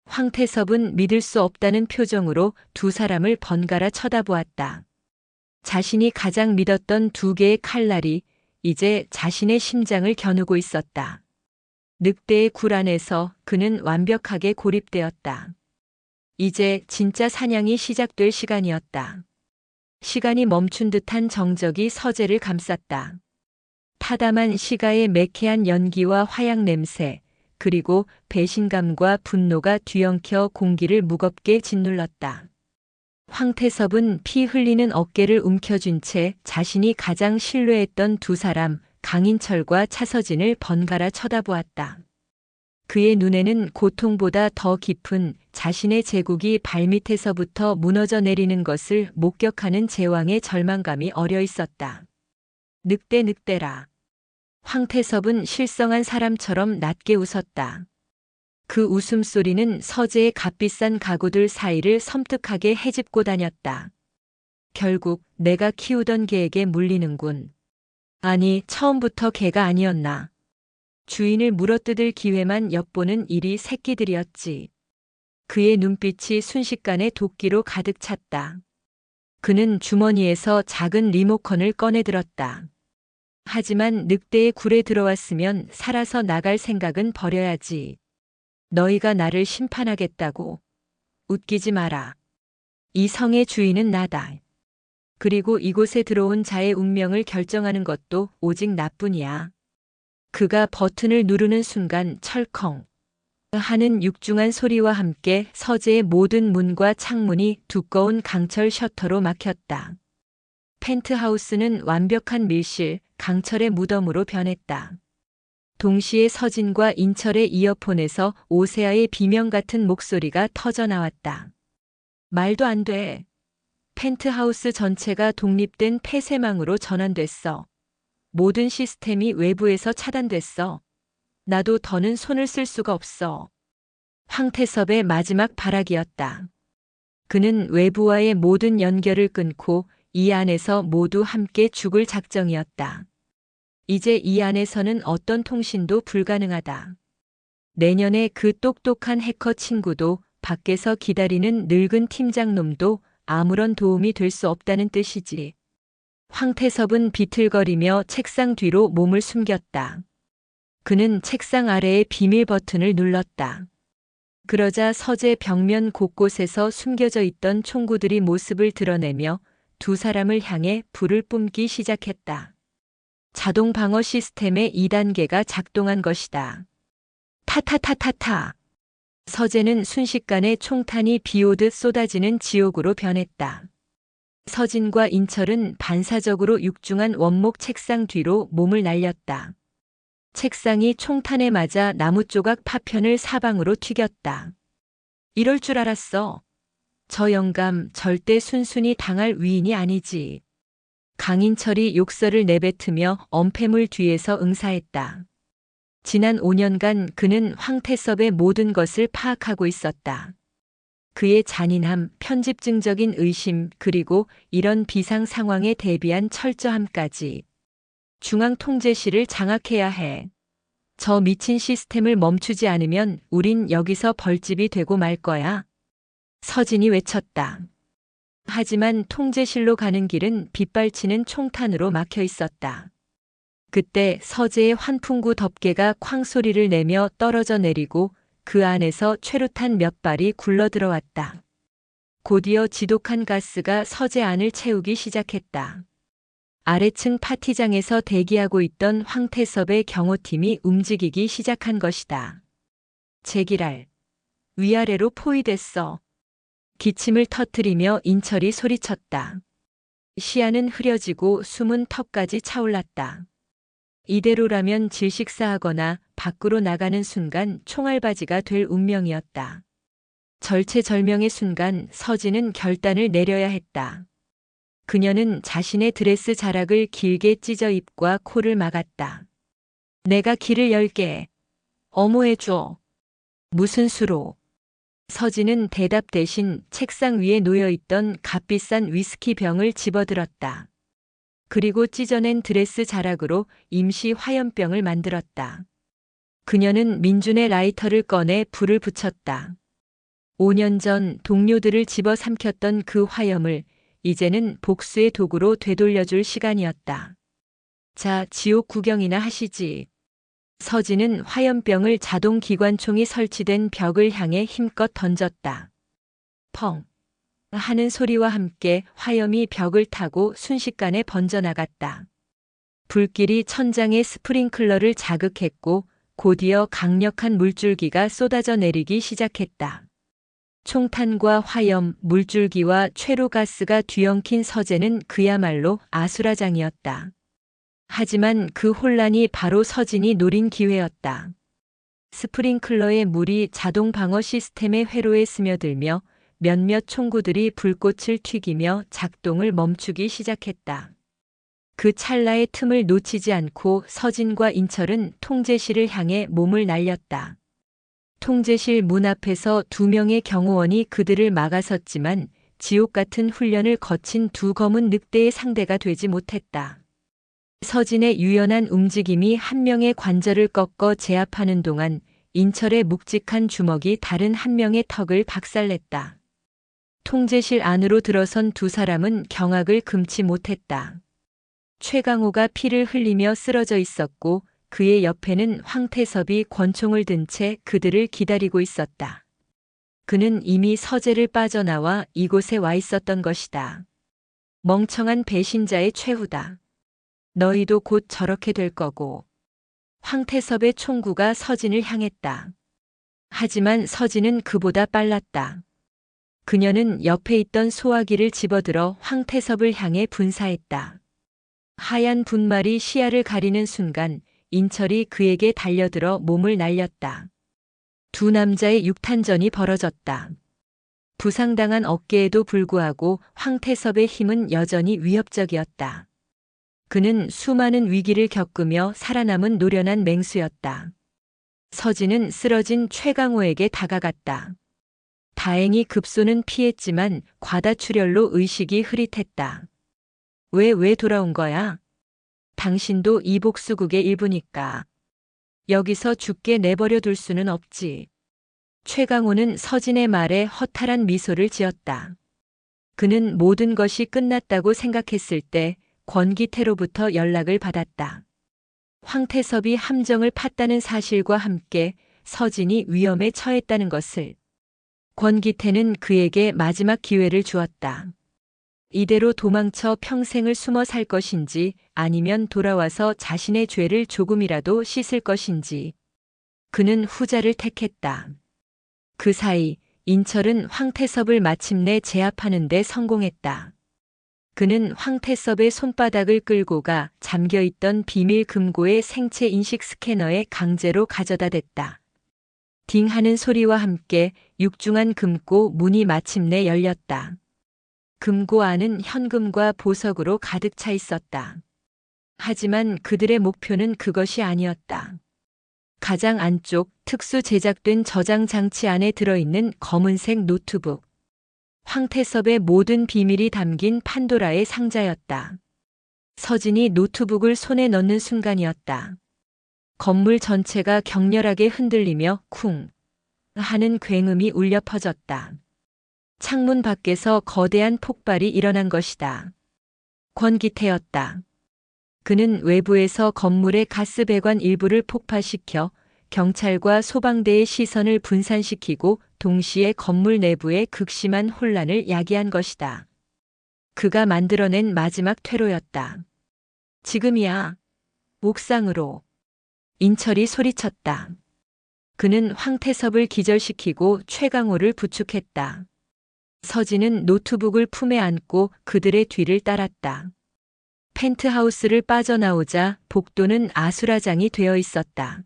A: 황태섭은 믿을 수 없다는 표정으로 두 사람을 번갈아 쳐다보았다. 자신이 가장 믿었던 두 개의 칼날이 이제 자신의 심장을 겨누고 있었다. 늑대의 굴 안에서 그는 완벽하게 고립되었다. 이제 진짜 사냥이 시작될 시간이었다. 시간이 멈춘 듯한 정적이 서재를 감쌌다. 타담한 시가의 매캐한 연기와 화약 냄새, 그리고 배신감과 분노가 뒤엉켜 공기를 무겁게 짓눌렀다. 황태섭은 피 흘리는 어깨를 움켜쥔 채 자신이 가장 신뢰했던 두 사람, 강인철과 차서진을 번갈아 쳐다보았다. 그의 눈에는 고통보다 더 깊은 자신의 제국이 발밑에서부터 무너져 내리는 것을 목격하는 제왕의 절망감이 어려 있었다. 늑대 늑대라. 황태섭은 실성한 사람처럼 낮게 웃었다. 그 웃음소리는 서재의 값비싼 가구들 사이를 섬뜩하게 헤집고 다녔다. 결국 내가 키우던 개에게 물리는군. 아니, 처음부터 개가 아니었나. 주인을 물어뜯을 기회만 엿보는 일이 새끼들이었지. 그의 눈빛이 순식간에 도끼로 가득 찼다. 그는 주머니에서 작은 리모컨을 꺼내들었다. 하지만 늑대의 굴에 들어왔으면 살아서 나갈 생각은 버려야지. 너희가 나를 심판하겠다고. 웃기지 마라. 이 성의 주인은 나다. 그리고 이곳에 들어온 자의 운명을 결정하는 것도 오직 나뿐이야. 그가 버튼을 누르는 순간 철컹 하는 육중한 소리와 함께 서재의 모든 문과 창문이 두꺼운 강철 셔터로 막혔다. 펜트하우스는 완벽한 밀실, 강철의 무덤으로 변했다. 동시에 서진과 인철의 이어폰에서 오세아의 비명 같은 목소리가 터져 나왔다. 말도 안 돼. 펜트하우스 전체가 독립된 폐쇄망으로 전환됐어. 모든 시스템이 외부에서 차단됐어. 나도 더는 손을 쓸 수가 없어. 황태섭의 마지막 발악이었다. 그는 외부와의 모든 연결을 끊고 이 안에서 모두 함께 죽을 작정이었다. 이제 이 안에서는 어떤 통신도 불가능하다. 내년에 그 똑똑한 해커 친구도 밖에서 기다리는 늙은 팀장놈도 아무런 도움이 될 수 없다는 뜻이지. 황태섭은 비틀거리며 책상 뒤로 몸을 숨겼다. 그는 책상 아래의 비밀 버튼을 눌렀다. 그러자 서재 벽면 곳곳에서 숨겨져 있던 총구들이 모습을 드러내며 두 사람을 향해 불을 뿜기 시작했다. 자동 방어 시스템의 2단계가 작동한 것이다. 타타타타타. 서재는 순식간에 총탄이 비오듯 쏟아지는 지옥으로 변했다. 서진과 인철은 반사적으로 육중한 원목 책상 뒤로 몸을 날렸다. 책상이 총탄에 맞아 나무 조각 파편을 사방으로 튀겼다. 이럴 줄 알았어. 저 영감 절대 순순히 당할 위인이 아니지. 강인철이 욕설을 내뱉으며 엄폐물 뒤에서 응사했다. 지난 5년간 그는 황태섭의 모든 것을 파악하고 있었다. 그의 잔인함, 편집증적인 의심, 그리고 이런 비상 상황에 대비한 철저함까지. 중앙통제실을 장악해야 해. 저 미친 시스템을 멈추지 않으면 우린 여기서 벌집이 되고 말 거야. 서진이 외쳤다. 하지만 통제실로 가는 길은 빗발치는 총탄으로 막혀 있었다. 그때 서재의 환풍구 덮개가 쾅 소리를 내며 떨어져 내리고 그 안에서 최루탄 몇 발이 굴러들어왔다. 곧이어 지독한 가스가 서재 안을 채우기 시작했다. 아래층 파티장에서 대기하고 있던 황태섭의 경호팀이 움직이기 시작한 것이다. 제기랄. 위아래로 포위됐어. 기침을 터뜨리며 인철이 소리쳤다. 시야는 흐려지고 숨은 턱까지 차올랐다. 이대로라면 질식사하거나 밖으로 나가는 순간 총알바지가 될 운명이었다. 절체절명의 순간 서진은 결단을 내려야 했다. 그녀는 자신의 드레스 자락을 길게 찢어 입과 코를 막았다. 내가 길을 열게. 어모해줘. 무슨 수로? 서진은 대답 대신 책상 위에 놓여있던 값비싼 위스키 병을 집어들었다. 그리고 찢어낸 드레스 자락으로 임시 화염병을 만들었다. 그녀는 민준의 라이터를 꺼내 불을 붙였다. 5년 전 동료들을 집어삼켰던 그 화염을 이제는 복수의 도구로 되돌려줄 시간이었다. 자, 지옥 구경이나 하시지. 서진은 화염병을 자동 기관총이 설치된 벽을 향해 힘껏 던졌다. 펑 하는 소리와 함께 화염이 벽을 타고 순식간에 번져나갔다. 불길이 천장의 스프링클러를 자극했고 곧이어 강력한 물줄기가 쏟아져 내리기 시작했다. 총탄과 화염, 물줄기와 최루가스가 뒤엉킨 서재는 그야말로 아수라장이었다. 하지만 그 혼란이 바로 서진이 노린 기회였다. 스프링클러의 물이 자동 방어 시스템의 회로에 스며들며 몇몇 총구들이 불꽃을 튀기며 작동을 멈추기 시작했다. 그 찰나의 틈을 놓치지 않고 서진과 인철은 통제실을 향해 몸을 날렸다. 통제실 문 앞에서 2명의 경호원이 그들을 막아섰지만 지옥 같은 훈련을 거친 두 검은 늑대의 상대가 되지 못했다. 서진의 유연한 움직임이 한 명의 관절을 꺾어 제압하는 동안 인철의 묵직한 주먹이 다른 한 명의 턱을 박살냈다. 통제실 안으로 들어선 두 사람은 경악을 금치 못했다. 최강호가 피를 흘리며 쓰러져 있었고 그의 옆에는 황태섭이 권총을 든 채 그들을 기다리고 있었다. 그는 이미 서재를 빠져나와 이곳에 와 있었던 것이다. 멍청한 배신자의 최후다. 너희도 곧 저렇게 될 거고. 황태섭의 총구가 서진을 향했다. 하지만 서진은 그보다 빨랐다. 그녀는 옆에 있던 소화기를 집어들어 황태섭을 향해 분사했다. 하얀 분말이 시야를 가리는 순간 인철이 그에게 달려들어 몸을 날렸다. 두 남자의 육탄전이 벌어졌다. 부상당한 어깨에도 불구하고 황태섭의 힘은 여전히 위협적이었다. 그는 수많은 위기를 겪으며 살아남은 노련한 맹수였다. 서진은 쓰러진 최강호에게 다가갔다. 다행히 급소는 피했지만 과다출혈로 의식이 흐릿했다. 왜 돌아온 거야? 당신도 이 복수국의 일부니까. 여기서 죽게 내버려 둘 수는 없지. 최강호는 서진의 말에 허탈한 미소를 지었다. 그는 모든 것이 끝났다고 생각했을 때 권기태로부터 연락을 받았다. 황태섭이 함정을 팠다는 사실과 함께 서진이 위험에 처했다는 것을. 권기태는 그에게 마지막 기회를 주었다. 이대로 도망쳐 평생을 숨어 살 것인지 아니면 돌아와서 자신의 죄를 조금이라도 씻을 것인지. 그는 후자를 택했다. 그 사이 인철은 황태섭을 마침내 제압하는 데 성공했다. 그는 황태섭의 손바닥을 끌고 가 잠겨있던 비밀 금고의 생체 인식 스캐너에 강제로 가져다 댔다. 딩 하는 소리와 함께 육중한 금고 문이 마침내 열렸다. 금고 안은 현금과 보석으로 가득 차 있었다. 하지만 그들의 목표는 그것이 아니었다. 가장 안쪽 특수 제작된 저장 장치 안에 들어있는 검은색 노트북. 황태섭의 모든 비밀이 담긴 판도라의 상자였다. 서진이 노트북을 손에 넣는 순간이었다. 건물 전체가 격렬하게 흔들리며 쿵 하는 굉음이 울려 퍼졌다. 창문 밖에서 거대한 폭발이 일어난 것이다. 권기태였다. 그는 외부에서 건물의 가스 배관 일부를 폭파시켜 경찰과 소방대의 시선을 분산시키고 동시에 건물 내부의 극심한 혼란을 야기한 것이다. 그가 만들어낸 마지막 퇴로였다. 지금이야. 옥상으로. 인철이 소리쳤다. 그는 황태섭을 기절시키고 최강호를 부축했다. 서진은 노트북을 품에 안고 그들의 뒤를 따랐다. 펜트하우스를 빠져나오자 복도는 아수라장이 되어 있었다.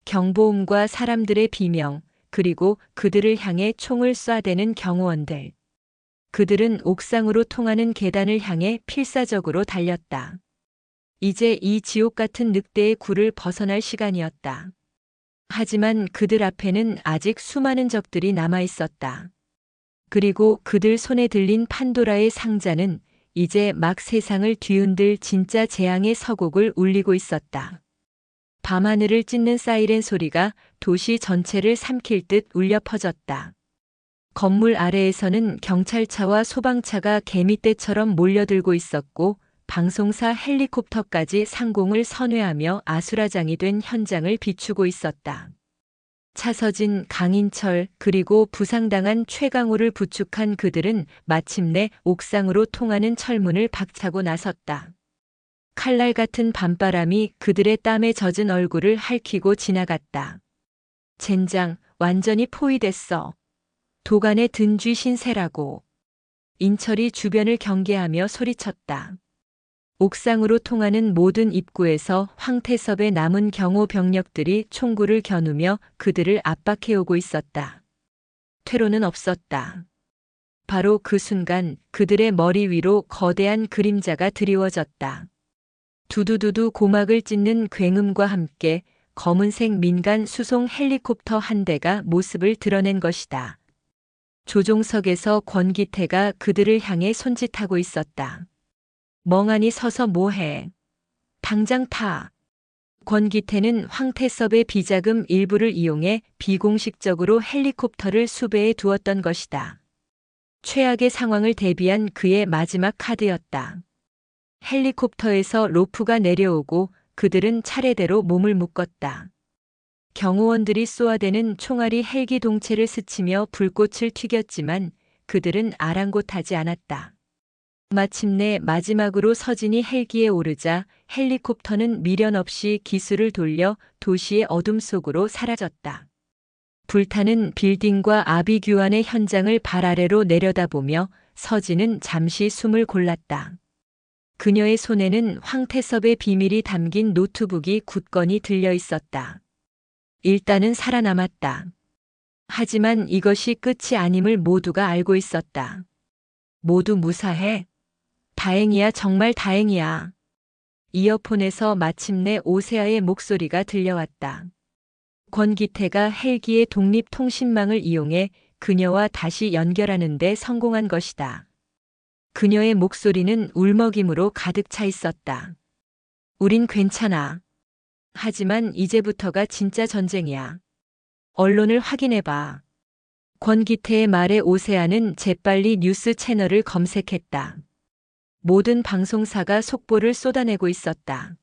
A: 경보음과 사람들의 비명, 그리고 그들을 향해 총을 쏴대는 경호원들. 그들은 옥상으로 통하는 계단을 향해 필사적으로 달렸다. 이제 이 지옥 같은 늑대의 굴을 벗어날 시간이었다. 하지만 그들 앞에는 아직 수많은 적들이 남아 있었다. 그리고 그들 손에 들린 판도라의 상자는 이제 막 세상을 뒤흔들 진짜 재앙의 서곡을 울리고 있었다. 밤하늘을 찢는 사이렌 소리가 도시 전체를 삼킬 듯 울려 퍼졌다. 건물 아래에서는 경찰차와 소방차가 개미떼처럼 몰려들고 있었고 방송사 헬리콥터까지 상공을 선회하며 아수라장이 된 현장을 비추고 있었다. 차서진, 강인철, 그리고 부상당한 최강호를 부축한 그들은 마침내 옥상으로 통하는 철문을 박차고 나섰다. 칼날 같은 밤바람이 그들의 땀에 젖은 얼굴을 핥히고 지나갔다. 젠장, 완전히 포위됐어. 도간에 든 쥐 신세라고. 인철이 주변을 경계하며 소리쳤다. 옥상으로 통하는 모든 입구에서 황태섭의 남은 경호 병력들이 총구를 겨누며 그들을 압박해오고 있었다. 퇴로는 없었다. 바로 그 순간 그들의 머리 위로 거대한 그림자가 드리워졌다. 두두두두 고막을 찢는 굉음과 함께 검은색 민간 수송 헬리콥터 한 대가 모습을 드러낸 것이다. 조종석에서 권기태가 그들을 향해 손짓하고 있었다. 멍하니 서서 뭐해? 당장 타. 권기태는 황태섭의 비자금 일부를 이용해 비공식적으로 헬리콥터를 수배해 두었던 것이다. 최악의 상황을 대비한 그의 마지막 카드였다. 헬리콥터에서 로프가 내려오고 그들은 차례대로 몸을 묶었다. 경호원들이 쏘아대는 총알이 헬기 동체를 스치며 불꽃을 튀겼지만 그들은 아랑곳하지 않았다. 마침내 마지막으로 서진이 헬기에 오르자 헬리콥터는 미련 없이 기술을 돌려 도시의 어둠 속으로 사라졌다. 불타는 빌딩과 아비규환의 현장을 발 아래로 내려다보며 서진은 잠시 숨을 골랐다. 그녀의 손에는 황태섭의 비밀이 담긴 노트북이 굳건히 들려 있었다. 일단은 살아남았다. 하지만 이것이 끝이 아님을 모두가 알고 있었다. 모두 무사해. 다행이야, 정말 다행이야. 이어폰에서 마침내 오세아의 목소리가 들려왔다. 권기태가 헬기의 독립통신망을 이용해 그녀와 다시 연결하는 데 성공한 것이다. 그녀의 목소리는 울먹임으로 가득 차 있었다. 우린 괜찮아. 하지만 이제부터가 진짜 전쟁이야. 언론을 확인해봐. 권기태의 말에 오세아는 재빨리 뉴스 채널을 검색했다. 모든 방송사가 속보를 쏟아내고 있었다.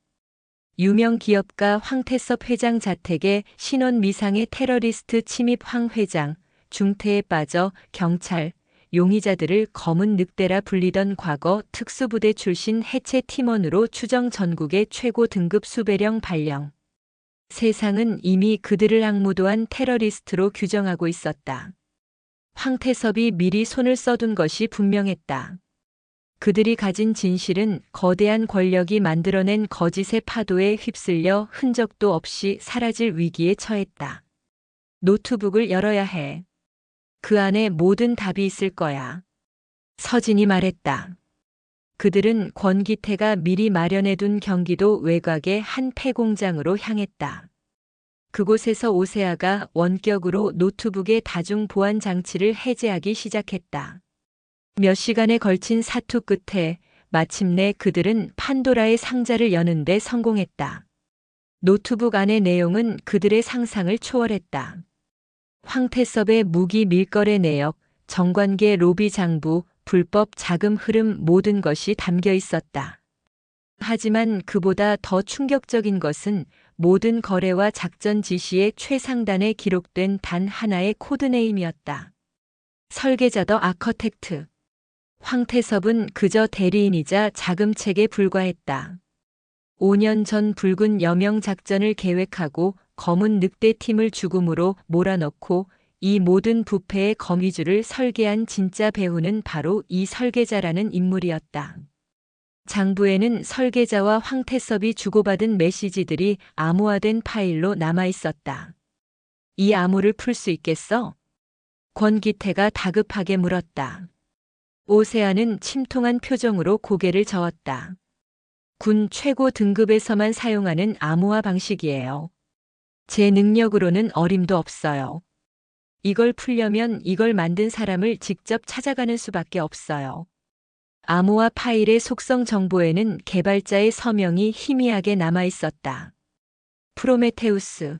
A: 유명 기업가 황태섭 회장 자택에 신원 미상의 테러리스트 침입 황 회장, 중태에 빠져 경찰, 용의자들을 검은 늑대라 불리던 과거 특수부대 출신 해체 팀원으로 추정 전국의 최고 등급 수배령 발령. 세상은 이미 그들을 악무도한 테러리스트로 규정하고 있었다. 황태섭이 미리 손을 써둔 것이 분명했다. 그들이 가진 진실은 거대한 권력이 만들어낸 거짓의 파도에 휩쓸려 흔적도 없이 사라질 위기에 처했다. 노트북을 열어야 해. 그 안에 모든 답이 있을 거야. 서진이 말했다. 그들은 권기태가 미리 마련해둔 경기도 외곽의 한 폐공장으로 향했다. 그곳에서 오세아가 원격으로 노트북의 다중 보안 장치를 해제하기 시작했다. 몇 시간에 걸친 사투 끝에 마침내 그들은 판도라의 상자를 여는 데 성공했다. 노트북 안의 내용은 그들의 상상을 초월했다. 황태섭의 무기 밀거래 내역, 정관계 로비 장부, 불법 자금 흐름 모든 것이 담겨 있었다. 하지만 그보다 더 충격적인 것은 모든 거래와 작전 지시의 최상단에 기록된 단 하나의 코드네임이었다. 설계자 더 아커텍트. 황태섭은 그저 대리인이자 자금책에 불과했다. 5년 전 붉은 여명 작전을 계획하고 검은 늑대 팀을 죽음으로 몰아넣고 이 모든 부패의 거미줄을 설계한 진짜 배우는 바로 이 설계자라는 인물이었다. 장부에는 설계자와 황태섭이 주고받은 메시지들이 암호화된 파일로 남아 있었다. 이 암호를 풀 수 있겠어? 권기태가 다급하게 물었다. 오세아는 침통한 표정으로 고개를 저었다. 군 최고 등급에서만 사용하는 암호화 방식이에요. 제 능력으로는 어림도 없어요. 이걸 풀려면 이걸 만든 사람을 직접 찾아가는 수밖에 없어요. 암호화 파일의 속성 정보에는 개발자의 서명이 희미하게 남아 있었다. 프로메테우스.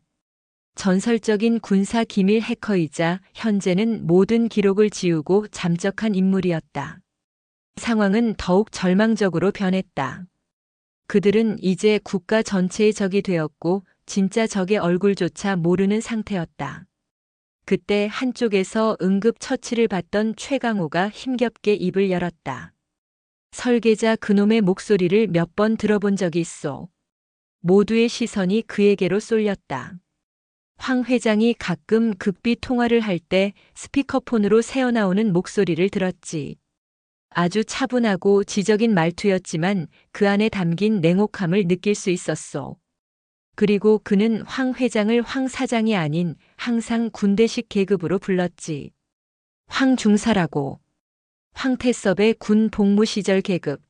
A: 전설적인 군사 기밀 해커이자 현재는 모든 기록을 지우고 잠적한 인물이었다. 상황은 더욱 절망적으로 변했다. 그들은 이제 국가 전체의 적이 되었고 진짜 적의 얼굴조차 모르는 상태였다. 그때 한쪽에서 응급 처치를 받던 최강호가 힘겹게 입을 열었다. 설계자 그놈의 목소리를 몇 번 들어본 적이 있어. 모두의 시선이 그에게로 쏠렸다. 황 회장이 가끔 극비 통화를 할 때 스피커폰으로 새어나오는 목소리를 들었지. 아주 차분하고 지적인 말투였지만 그 안에 담긴 냉혹함을 느낄 수 있었어. 그리고 그는 황 회장을 황 사장이 아닌 항상 군대식 계급으로 불렀지. 황 중사라고. 황태섭의 군 복무 시절 계급.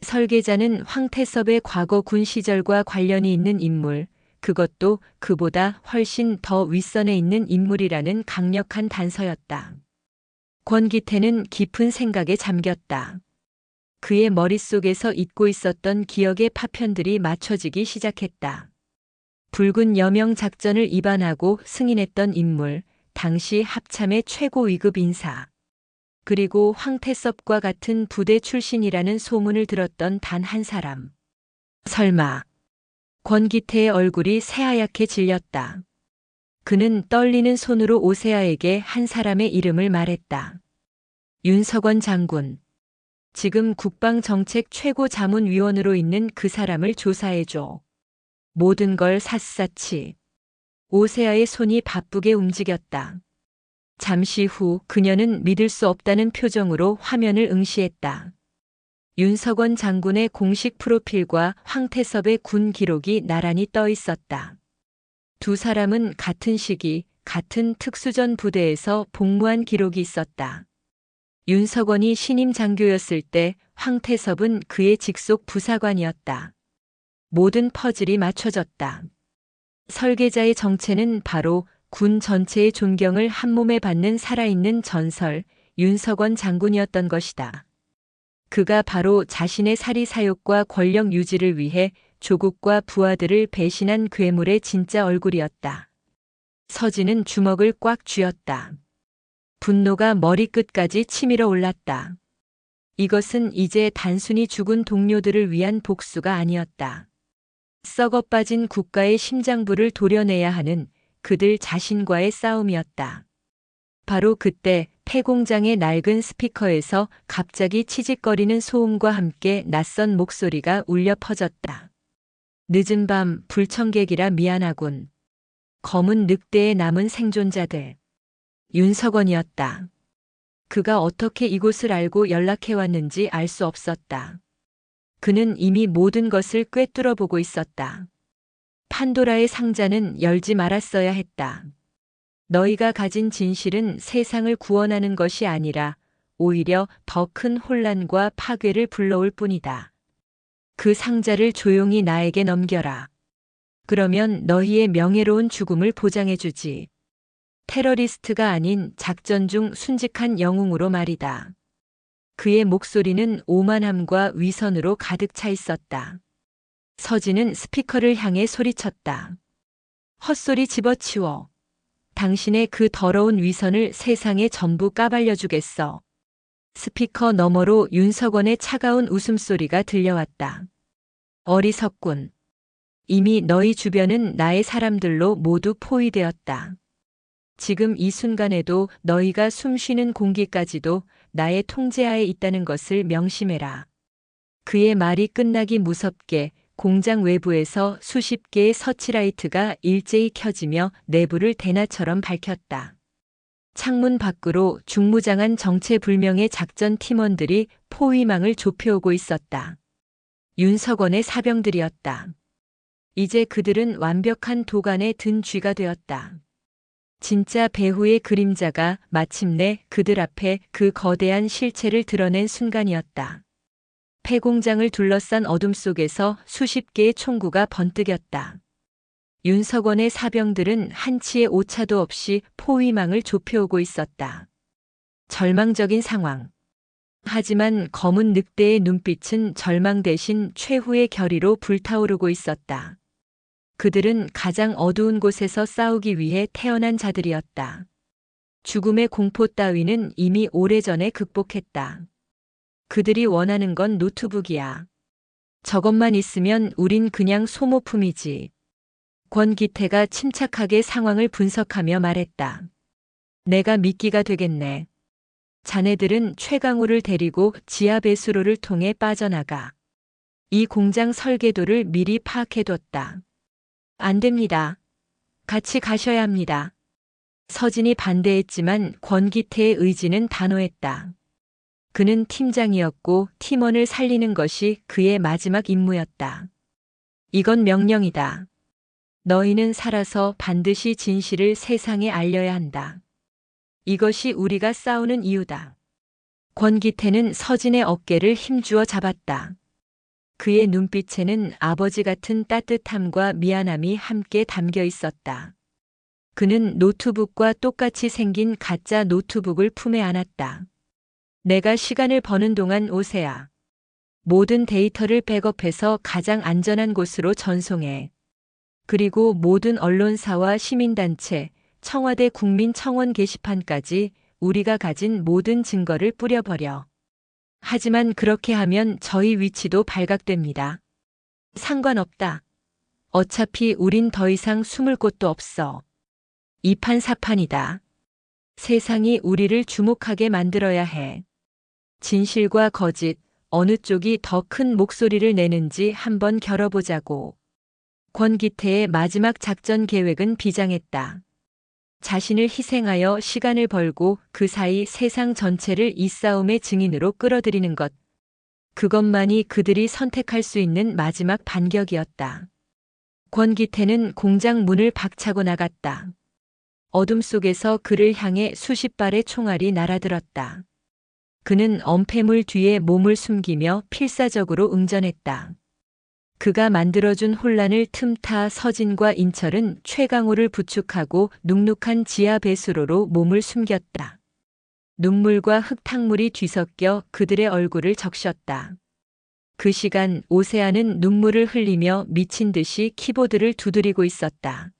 A: 설계자는 황태섭의 과거 군 시절과 관련이 있는 인물, 그것도 그보다 훨씬 더 윗선에 있는 인물이라는 강력한 단서였다. 권기태는 깊은 생각에 잠겼다. 그의 머릿속에서 잊고 있었던 기억의 파편들이 맞춰지기 시작했다. 붉은 여명 작전을 입안하고 승인했던 인물, 당시 합참의 최고 위급 인사. 그리고 황태섭과 같은 부대 출신이라는 소문을 들었던 단 한 사람. 설마. 권기태의 얼굴이 새하얗게 질렸다. 그는 떨리는 손으로 오세아에게 한 사람의 이름을 말했다. 윤석원 장군. 지금 국방정책 최고자문위원으로 있는 그 사람을 조사해줘. 모든 걸 샅샅이. 오세아의 손이 바쁘게 움직였다. 잠시 후 그녀는 믿을 수 없다는 표정으로 화면을 응시했다. 윤석원 장군의 공식 프로필과 황태섭의 군 기록이 나란히 떠 있었다. 두 사람은 같은 시기, 같은 특수전 부대에서 복무한 기록이 있었다. 윤석원이 신임 장교였을 때 황태섭은 그의 직속 부사관이었다. 모든 퍼즐이 맞춰졌다. 설계자의 정체는 바로 군 전체의 존경을 한몸에 받는 살아있는 전설, 윤석원 장군이었던 것이다. 그가 바로 자신의 사리 사욕과 권력 유지를 위해 조국과 부하들을 배신한 괴물의 진짜 얼굴이었다. 서진은 주먹을 꽉 쥐었다. 분노가 머리끝까지 치밀어 올랐다. 이것은 이제 단순히 죽은 동료들을 위한 복수가 아니었다. 썩어 빠진 국가의 심장부를 도려내야 하는 그들 자신과의 싸움이었다. 바로 그때 폐공장의 낡은 스피커에서 갑자기 치직거리는 소음과 함께 낯선 목소리가 울려 퍼졌다. 늦은 밤 불청객이라 미안하군. 검은 늑대에 남은 생존자들. 윤석원이었다. 그가 어떻게 이곳을 알고 연락해왔는지 알 수 없었다. 그는 이미 모든 것을 꿰뚫어 보고 있었다. 판도라의 상자는 열지 말았어야 했다. 너희가 가진 진실은 세상을 구원하는 것이 아니라 오히려 더 큰 혼란과 파괴를 불러올 뿐이다. 그 상자를 조용히 나에게 넘겨라. 그러면 너희의 명예로운 죽음을 보장해주지. 테러리스트가 아닌 작전 중 순직한 영웅으로 말이다. 그의 목소리는 오만함과 위선으로 가득 차 있었다. 서진은 스피커를 향해 소리쳤다. 헛소리 집어치워. 당신의 그 더러운 위선을 세상에 전부 까발려주겠어. 스피커 너머로 윤석원의 차가운 웃음소리가 들려왔다. 어리석군. 이미 너희 주변은 나의 사람들로 모두 포위되었다. 지금 이 순간에도 너희가 숨쉬는 공기까지도 나의 통제하에 있다는 것을 명심해라. 그의 말이 끝나기 무섭게 공장 외부에서 수십 개의 서치라이트가 일제히 켜지며 내부를 대낮처럼 밝혔다. 창문 밖으로 중무장한 정체불명의 작전 팀원들이 포위망을 좁혀오고 있었다. 윤석원의 사병들이었다. 이제 그들은 완벽한 도간에 든 쥐가 되었다. 진짜 배후의 그림자가 마침내 그들 앞에 그 거대한 실체를 드러낸 순간이었다. 폐공장을 둘러싼 어둠 속에서 수십 개의 총구가 번뜩였다. 윤석원의 사병들은 한치의 오차도 없이 포위망을 좁혀오고 있었다. 절망적인 상황. 하지만 검은 늑대의 눈빛은 절망 대신 최후의 결의로 불타오르고 있었다. 그들은 가장 어두운 곳에서 싸우기 위해 태어난 자들이었다. 죽음의 공포 따위는 이미 오래전에 극복했다. 그들이 원하는 건 노트북이야. 저것만 있으면 우린 그냥 소모품이지. 권기태가 침착하게 상황을 분석하며 말했다. 내가 미끼가 되겠네. 자네들은 최강우를 데리고 지하 배수로를 통해 빠져나가. 이 공장 설계도를 미리 파악해뒀다. 안 됩니다. 같이 가셔야 합니다. 서진이 반대했지만 권기태의 의지는 단호했다. 그는 팀장이었고 팀원을 살리는 것이 그의 마지막 임무였다. 이건 명령이다. 너희는 살아서 반드시 진실을 세상에 알려야 한다. 이것이 우리가 싸우는 이유다. 권기태는 서진의 어깨를 힘주어 잡았다. 그의 눈빛에는 아버지 같은 따뜻함과 미안함이 함께 담겨 있었다. 그는 노트북과 똑같이 생긴 가짜 노트북을 품에 안았다. 내가 시간을 버는 동안 오세야. 모든 데이터를 백업해서 가장 안전한 곳으로 전송해. 그리고 모든 언론사와 시민단체, 청와대 국민청원 게시판까지 우리가 가진 모든 증거를 뿌려버려. 하지만 그렇게 하면 저희 위치도 발각됩니다. 상관없다. 어차피 우린 더 이상 숨을 곳도 없어. 이판사판이다. 세상이 우리를 주목하게 만들어야 해. 진실과 거짓, 어느 쪽이 더 큰 목소리를 내는지 한번 겨뤄보자고. 권기태의 마지막 작전 계획은 비장했다. 자신을 희생하여 시간을 벌고 그 사이 세상 전체를 이 싸움의 증인으로 끌어들이는 것. 그것만이 그들이 선택할 수 있는 마지막 반격이었다. 권기태는 공장 문을 박차고 나갔다. 어둠 속에서 그를 향해 수십 발의 총알이 날아들었다. 그는 엄폐물 뒤에 몸을 숨기며 필사적으로 응전했다. 그가 만들어준 혼란을 틈타 서진과 인철은 최강호를 부축하고 눅눅한 지하 배수로로 몸을 숨겼다. 눈물과 흙탕물이 뒤섞여 그들의 얼굴을 적셨다. 그 시간 오세아는 눈물을 흘리며 미친 듯이 키보드를 두드리고 있었다.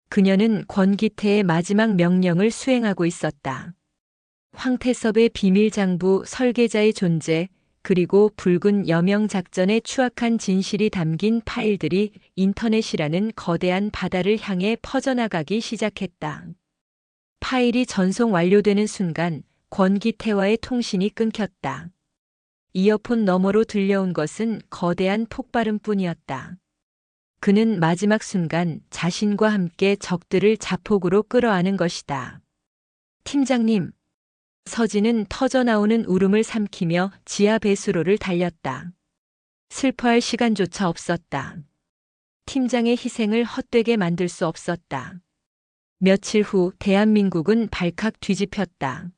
A: 그녀는 권기태의 마지막 명령을 수행하고 있었다. 황태섭의 비밀 장부 설계자의 존재, 그리고 붉은 여명 작전의 추악한 진실이 담긴 파일들이 인터넷이라는 거대한 바다를 향해 퍼져나가기 시작했다. 파일이 전송 완료되는 순간 권기태와의 통신이 끊겼다. 이어폰 너머로 들려온 것은 거대한 폭발음뿐이었다. 그는 마지막 순간 자신과 함께 적들을 자폭으로 끌어안은 것이다. 팀장님. 서진은 터져나오는 울음을 삼키며 지하 배수로를 달렸다. 슬퍼할 시간조차 없었다. 팀장의 희생을 헛되게 만들 수 없었다. 며칠 후 대한민국은 발칵 뒤집혔다.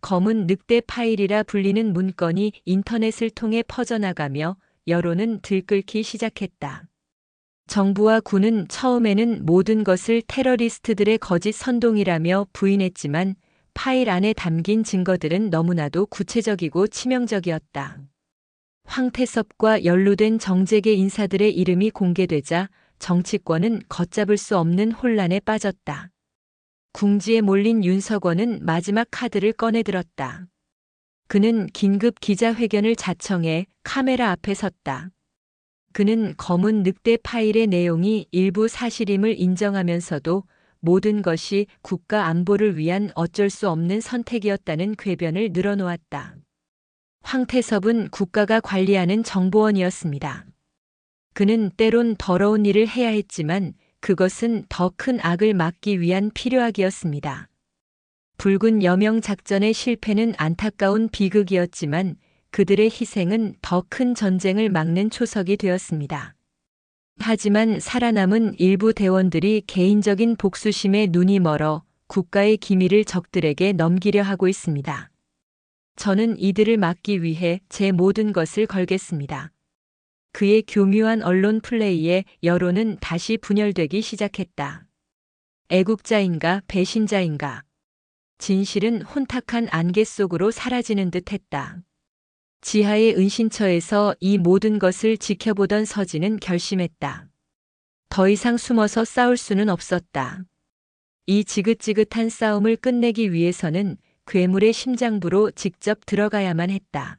A: 검은 늑대 파일이라 불리는 문건이 인터넷을 통해 퍼져나가며 여론은 들끓기 시작했다. 정부와 군은 처음에는 모든 것을 테러리스트들의 거짓 선동이라며 부인했지만 파일 안에 담긴 증거들은 너무나도 구체적이고 치명적이었다. 황태섭과 연루된 정재계 인사들의 이름이 공개되자 정치권은 걷잡을 수 없는 혼란에 빠졌다. 궁지에 몰린 윤석원은 마지막 카드를 꺼내들었다. 그는 긴급 기자회견을 자청해 카메라 앞에 섰다. 그는 검은 늑대 파일의 내용이 일부 사실임을 인정하면서도 모든 것이 국가 안보를 위한 어쩔 수 없는 선택이었다는 궤변을 늘어놓았다. 황태섭은 국가가 관리하는 정보원이었습니다. 그는 때론 더러운 일을 해야 했지만 그것은 더 큰 악을 막기 위한 필요악이었습니다. 붉은 여명 작전의 실패는 안타까운 비극이었지만 그들의 희생은 더 큰 전쟁을 막는 초석이 되었습니다. 하지만 살아남은 일부 대원들이 개인적인 복수심에 눈이 멀어 국가의 기밀을 적들에게 넘기려 하고 있습니다. 저는 이들을 막기 위해 제 모든 것을 걸겠습니다. 그의 교묘한 언론 플레이에 여론은 다시 분열되기 시작했다. 애국자인가 배신자인가. 진실은 혼탁한 안개 속으로 사라지는 듯했다. 지하의 은신처에서 이 모든 것을 지켜보던 서진은 결심했다. 더 이상 숨어서 싸울 수는 없었다. 이 지긋지긋한 싸움을 끝내기 위해서는 괴물의 심장부로 직접 들어가야만 했다.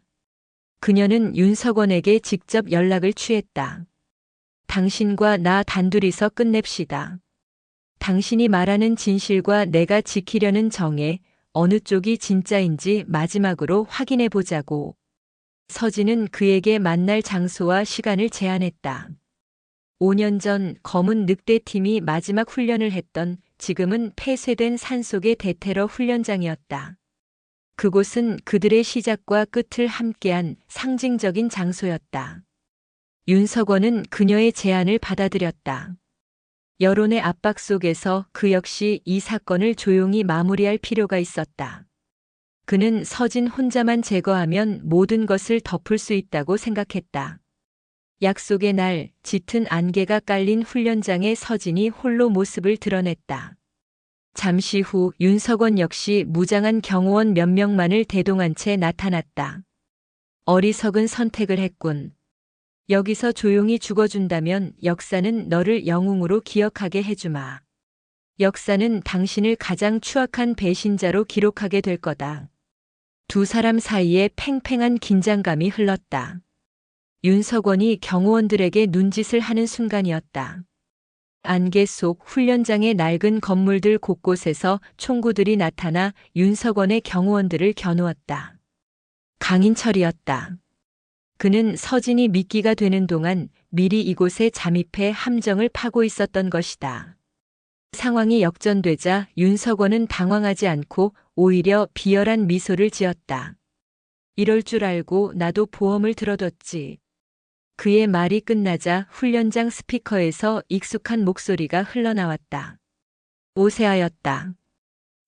A: 그녀는 윤석원에게 직접 연락을 취했다. 당신과 나 단둘이서 끝냅시다. 당신이 말하는 진실과 내가 지키려는 정에 어느 쪽이 진짜인지 마지막으로 확인해 보자고. 서진은 그에게 만날 장소와 시간을 제안했다. 5년 전 검은 늑대팀이 마지막 훈련을 했던 지금은 폐쇄된 산속의 대테러 훈련장이었다. 그곳은 그들의 시작과 끝을 함께한 상징적인 장소였다. 윤석원은 그녀의 제안을 받아들였다. 여론의 압박 속에서 그 역시 이 사건을 조용히 마무리할 필요가 있었다. 그는 서진 혼자만 제거하면 모든 것을 덮을 수 있다고 생각했다. 약속의 날, 짙은 안개가 깔린 훈련장에 서진이 홀로 모습을 드러냈다. 잠시 후 윤석원 역시 무장한 경호원 몇 명만을 대동한 채 나타났다. 어리석은 선택을 했군. 여기서 조용히 죽어준다면 역사는 너를 영웅으로 기억하게 해주마. 역사는 당신을 가장 추악한 배신자로 기록하게 될 거다. 두 사람 사이에 팽팽한 긴장감이 흘렀다. 윤석원이 경호원들에게 눈짓을 하는 순간이었다. 안개 속 훈련장의 낡은 건물들 곳곳에서 총구들이 나타나 윤석원의 경호원들을 겨누었다. 강인철이었다. 그는 서진이 미끼가 되는 동안 미리 이곳에 잠입해 함정을 파고 있었던 것이다. 상황이 역전되자 윤석원은 당황하지 않고 오히려 비열한 미소를 지었다. 이럴 줄 알고 나도 보험을 들어뒀지. 그의 말이 끝나자 훈련장 스피커에서 익숙한 목소리가 흘러나왔다. 오세아였다.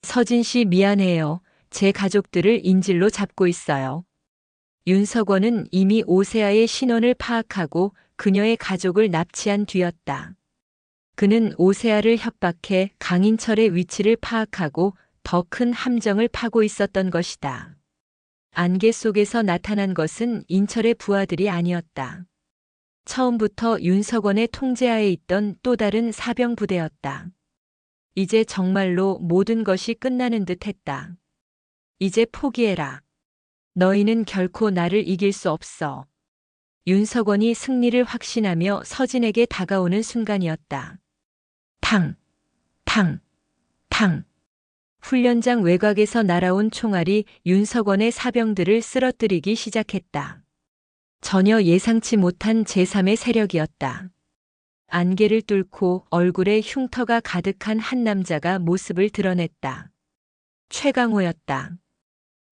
A: 서진 씨 미안해요. 제 가족들을 인질로 잡고 있어요. 윤석원은 이미 오세아의 신원을 파악하고 그녀의 가족을 납치한 뒤였다. 그는 오세아를 협박해 강인철의 위치를 파악하고 더 큰 함정을 파고 있었던 것이다. 안개 속에서 나타난 것은 인철의 부하들이 아니었다. 처음부터 윤석원의 통제하에 있던 또 다른 사병 부대였다. 이제 정말로 모든 것이 끝나는 듯 했다. 이제 포기해라. 너희는 결코 나를 이길 수 없어. 윤석원이 승리를 확신하며 서진에게 다가오는 순간이었다. 탕, 탕, 탕. 훈련장 외곽에서 날아온 총알이 윤석원의 사병들을 쓰러뜨리기 시작했다. 전혀 예상치 못한 제3의 세력이었다. 안개를 뚫고 얼굴에 흉터가 가득한 한 남자가 모습을 드러냈다. 최강호였다.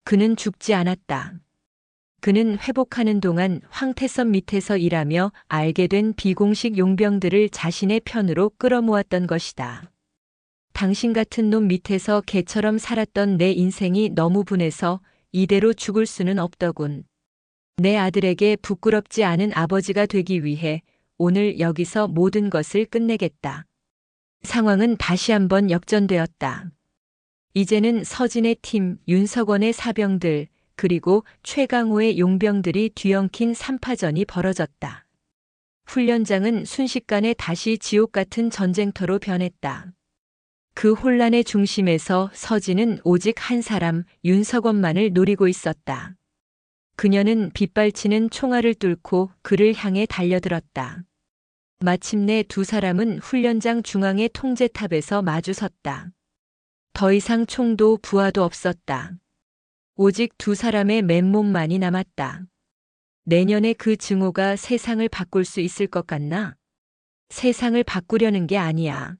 A: 그는 죽지 않았다. 그는 회복하는 동안 황태섭 밑에서 일하며 알게 된 비공식 용병들을 자신의 편으로 끌어모았던 것이다. 당신 같은 놈 밑에서 개처럼 살았던 내 인생이 너무 분해서 이대로 죽을 수는 없더군. 내 아들에게 부끄럽지 않은 아버지가 되기 위해 오늘 여기서 모든 것을 끝내겠다. 상황은 다시 한번 역전되었다. 이제는 서진의 팀, 윤석원의 사병들, 그리고 최강호의 용병들이 뒤엉킨 3파전이 벌어졌다. 훈련장은 순식간에 다시 지옥 같은 전쟁터로 변했다. 그 혼란의 중심에서 서진은 오직 한 사람, 윤석원만을 노리고 있었다. 그녀는 빗발치는 총알을 뚫고 그를 향해 달려들었다. 마침내 두 사람은 훈련장 중앙의 통제탑에서 마주섰다. 더 이상 총도 부하도 없었다. 오직 두 사람의 맨몸만이 남았다. 내년에 그 증오가 세상을 바꿀 수 있을 것 같나? 세상을 바꾸려는 게 아니야.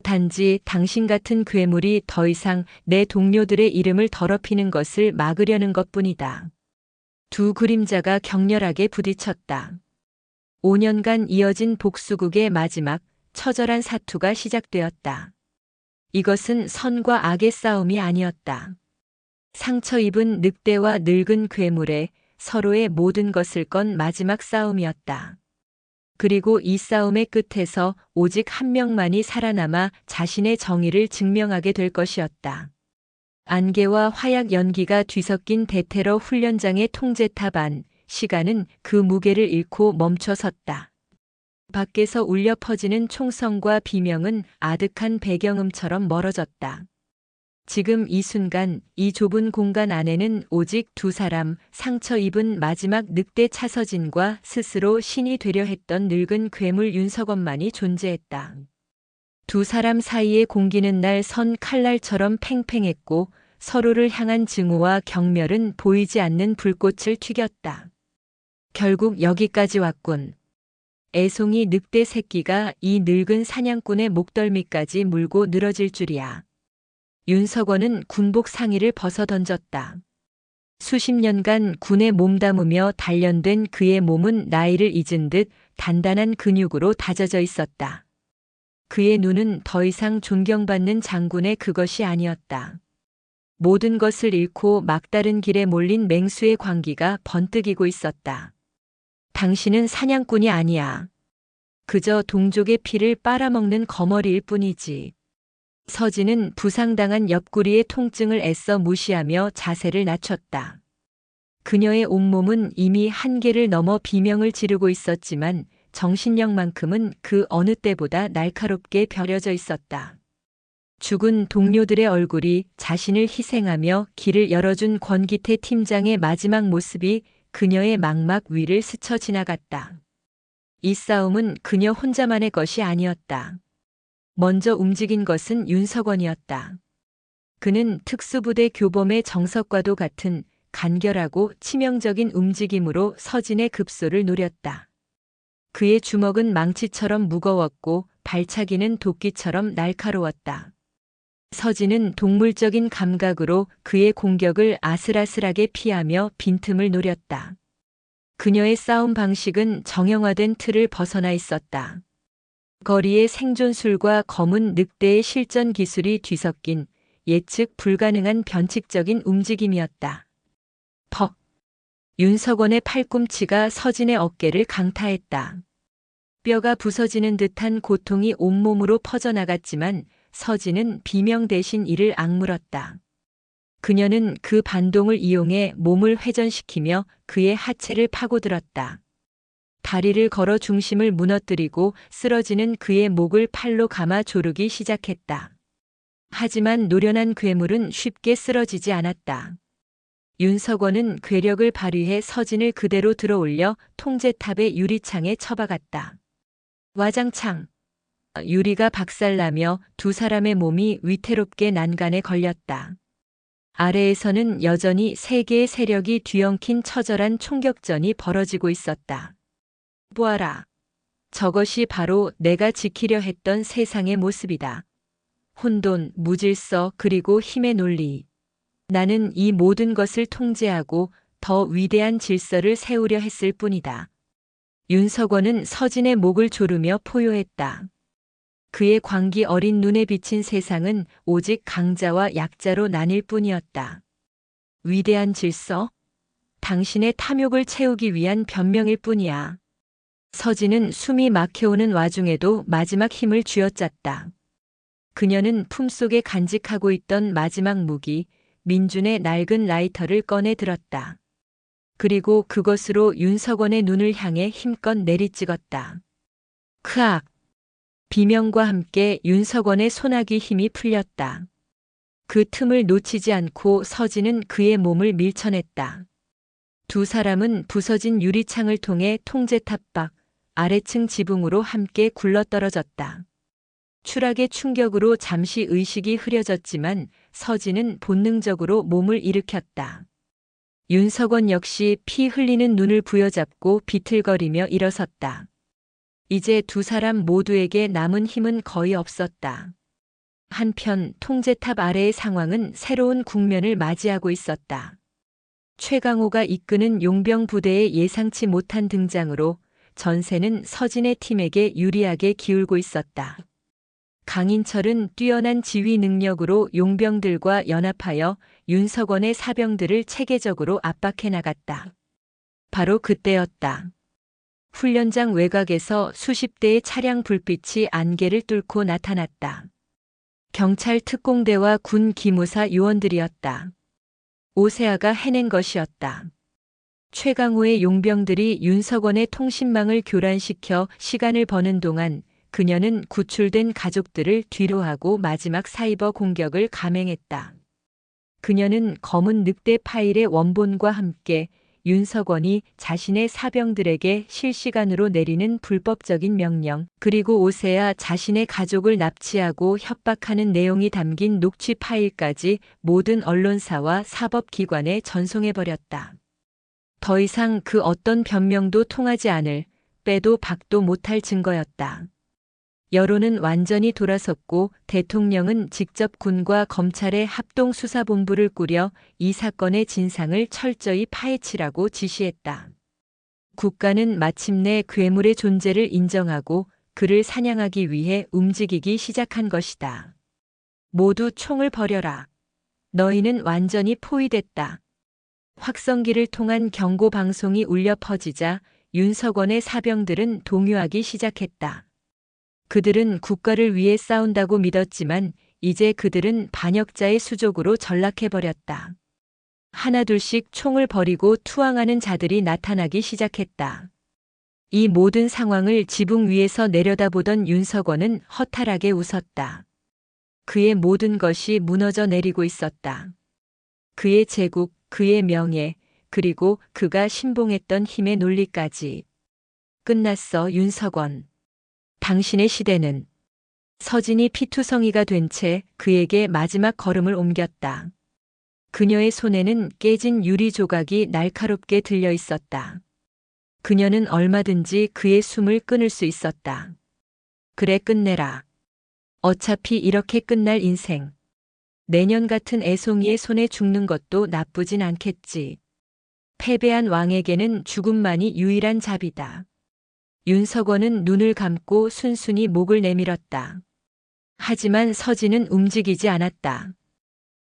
A: 단지 당신 같은 괴물이 더 이상 내 동료들의 이름을 더럽히는 것을 막으려는 것뿐이다. 두 그림자가 격렬하게 부딪혔다. 5년간 이어진 복수극의 마지막 처절한 사투가 시작되었다. 이것은 선과 악의 싸움이 아니었다. 상처 입은 늑대와 늙은 괴물의 서로의 모든 것을 건 마지막 싸움이었다. 그리고 이 싸움의 끝에서 오직 한 명만이 살아남아 자신의 정의를 증명하게 될 것이었다. 안개와 화약 연기가 뒤섞인 대테러 훈련장의 통제탑 안, 시간은 그 무게를 잃고 멈춰섰다. 밖에서 울려 퍼지는 총성과 비명은 아득한 배경음처럼 멀어졌다. 지금 이 순간, 이 좁은 공간 안에는 오직 두 사람, 상처 입은 마지막 늑대 차서진과 스스로 신이 되려 했던 늙은 괴물 윤석원만이 존재했다. 두 사람 사이의 공기는 날 선 칼날처럼 팽팽했고 서로를 향한 증오와 경멸은 보이지 않는 불꽃을 튀겼다. 결국 여기까지 왔군. 애송이 늑대 새끼가 이 늙은 사냥꾼의 목덜미까지 물고 늘어질 줄이야. 윤석원은 군복 상의를 벗어 던졌다. 수십 년간 군에 몸담으며 단련된 그의 몸은 나이를 잊은 듯 단단한 근육으로 다져져 있었다. 그의 눈은 더 이상 존경받는 장군의 그것이 아니었다. 모든 것을 잃고 막다른 길에 몰린 맹수의 광기가 번뜩이고 있었다. 당신은 사냥꾼이 아니야. 그저 동족의 피를 빨아먹는 거머리일 뿐이지. 서진은 부상당한 옆구리의 통증을 애써 무시하며 자세를 낮췄다. 그녀의 온몸은 이미 한계를 넘어 비명을 지르고 있었지만 정신력만큼은 그 어느 때보다 날카롭게 벼려져 있었다. 죽은 동료들의 얼굴이 자신을 희생하며 길을 열어준 권기태 팀장의 마지막 모습이 그녀의 망막 위를 스쳐 지나갔다. 이 싸움은 그녀 혼자만의 것이 아니었다. 먼저 움직인 것은 윤석원이었다. 그는 특수부대 교범의 정석과도 같은 간결하고 치명적인 움직임으로 서진의 급소를 노렸다. 그의 주먹은 망치처럼 무거웠고 발차기는 도끼처럼 날카로웠다. 서진은 동물적인 감각으로 그의 공격을 아슬아슬하게 피하며 빈틈을 노렸다. 그녀의 싸움 방식은 정형화된 틀을 벗어나 있었다. 거리의 생존술과 검은 늑대의 실전 기술이 뒤섞인 예측 불가능한 변칙적인 움직임이었다. 퍽! 윤석원의 팔꿈치가 서진의 어깨를 강타했다. 뼈가 부서지는 듯한 고통이 온몸으로 퍼져나갔지만 서진은 비명 대신 이를 악물었다. 그녀는 그 반동을 이용해 몸을 회전시키며 그의 하체를 파고들었다. 다리를 걸어 중심을 무너뜨리고 쓰러지는 그의 목을 팔로 감아 조르기 시작했다. 하지만 노련한 괴물은 쉽게 쓰러지지 않았다. 윤석원은 괴력을 발휘해 서진을 그대로 들어올려 통제탑의 유리창에 처박았다. 와장창! 유리가 박살나며 두 사람의 몸이 위태롭게 난간에 걸렸다. 아래에서는 여전히 세 개의 세력이 뒤엉킨 처절한 총격전이 벌어지고 있었다. 보아라. 저것이 바로 내가 지키려 했던 세상의 모습이다. 혼돈, 무질서, 그리고 힘의 논리. 나는 이 모든 것을 통제하고 더 위대한 질서를 세우려 했을 뿐이다. 윤석원은 서진의 목을 조르며 포효했다. 그의 광기 어린 눈에 비친 세상은 오직 강자와 약자로 나뉠 뿐이었다. 위대한 질서? 당신의 탐욕을 채우기 위한 변명일 뿐이야. 서진은 숨이 막혀오는 와중에도 마지막 힘을 쥐어짰다. 그녀는 품속에 간직하고 있던 마지막 무기, 민준의 낡은 라이터를 꺼내 들었다. 그리고 그것으로 윤석원의 눈을 향해 힘껏 내리찍었다. 크악! 비명과 함께 윤석원의 소나기 힘이 풀렸다. 그 틈을 놓치지 않고 서진은 그의 몸을 밀쳐냈다. 두 사람은 부서진 유리창을 통해 통제탑 밖 아래층 지붕으로 함께 굴러떨어졌다. 추락의 충격으로 잠시 의식이 흐려졌지만 서진은 본능적으로 몸을 일으켰다. 윤석원 역시 피 흘리는 눈을 부여잡고 비틀거리며 일어섰다. 이제 두 사람 모두에게 남은 힘은 거의 없었다. 한편 통제탑 아래의 상황은 새로운 국면을 맞이하고 있었다. 최강호가 이끄는 용병 부대의 예상치 못한 등장으로 전세는 서진의 팀에게 유리하게 기울고 있었다. 강인철은 뛰어난 지휘 능력으로 용병들과 연합하여 윤석원의 사병들을 체계적으로 압박해 나갔다. 바로 그때였다. 훈련장 외곽에서 수십 대의 차량 불빛이 안개를 뚫고 나타났다. 경찰 특공대와 군 기무사 요원들이었다. 오세아가 해낸 것이었다. 최강호의 용병들이 윤석원의 통신망을 교란시켜 시간을 버는 동안 그녀는 구출된 가족들을 뒤로하고 마지막 사이버 공격을 감행했다. 그녀는 검은 늑대 파일의 원본과 함께 윤석원이 자신의 사병들에게 실시간으로 내리는 불법적인 명령, 그리고 오세아 자신의 가족을 납치하고 협박하는 내용이 담긴 녹취 파일까지 모든 언론사와 사법기관에 전송해버렸다. 더 이상 그 어떤 변명도 통하지 않을, 빼도 박도 못할 증거였다. 여론은 완전히 돌아섰고 대통령은 직접 군과 검찰의 합동수사본부를 꾸려 이 사건의 진상을 철저히 파헤치라고 지시했다. 국가는 마침내 괴물의 존재를 인정하고 그를 사냥하기 위해 움직이기 시작한 것이다. 모두 총을 버려라. 너희는 완전히 포위됐다. 확성기를 통한 경고 방송이 울려 퍼지자 윤석원의 사병들은 동요하기 시작했다. 그들은 국가를 위해 싸운다고 믿었지만 이제 그들은 반역자의 수족으로 전락해버렸다. 하나둘씩 총을 버리고 투항하는 자들이 나타나기 시작했다. 이 모든 상황을 지붕 위에서 내려다보던 윤석원은 허탈하게 웃었다. 그의 모든 것이 무너져 내리고 있었다. 그의 제국, 그의 명예, 그리고 그가 신봉했던 힘의 논리까지. 끝났어, 윤석원. 당신의 시대는. 서진이 피투성이가 된 채 그에게 마지막 걸음을 옮겼다. 그녀의 손에는 깨진 유리 조각이 날카롭게 들려 있었다. 그녀는 얼마든지 그의 숨을 끊을 수 있었다. 그래, 끝내라. 어차피 이렇게 끝날 인생. 내년 같은 애송이의 손에 죽는 것도 나쁘진 않겠지. 패배한 왕에게는 죽음만이 유일한 답이다. 윤석원은 눈을 감고 순순히 목을 내밀었다. 하지만 서진은 움직이지 않았다.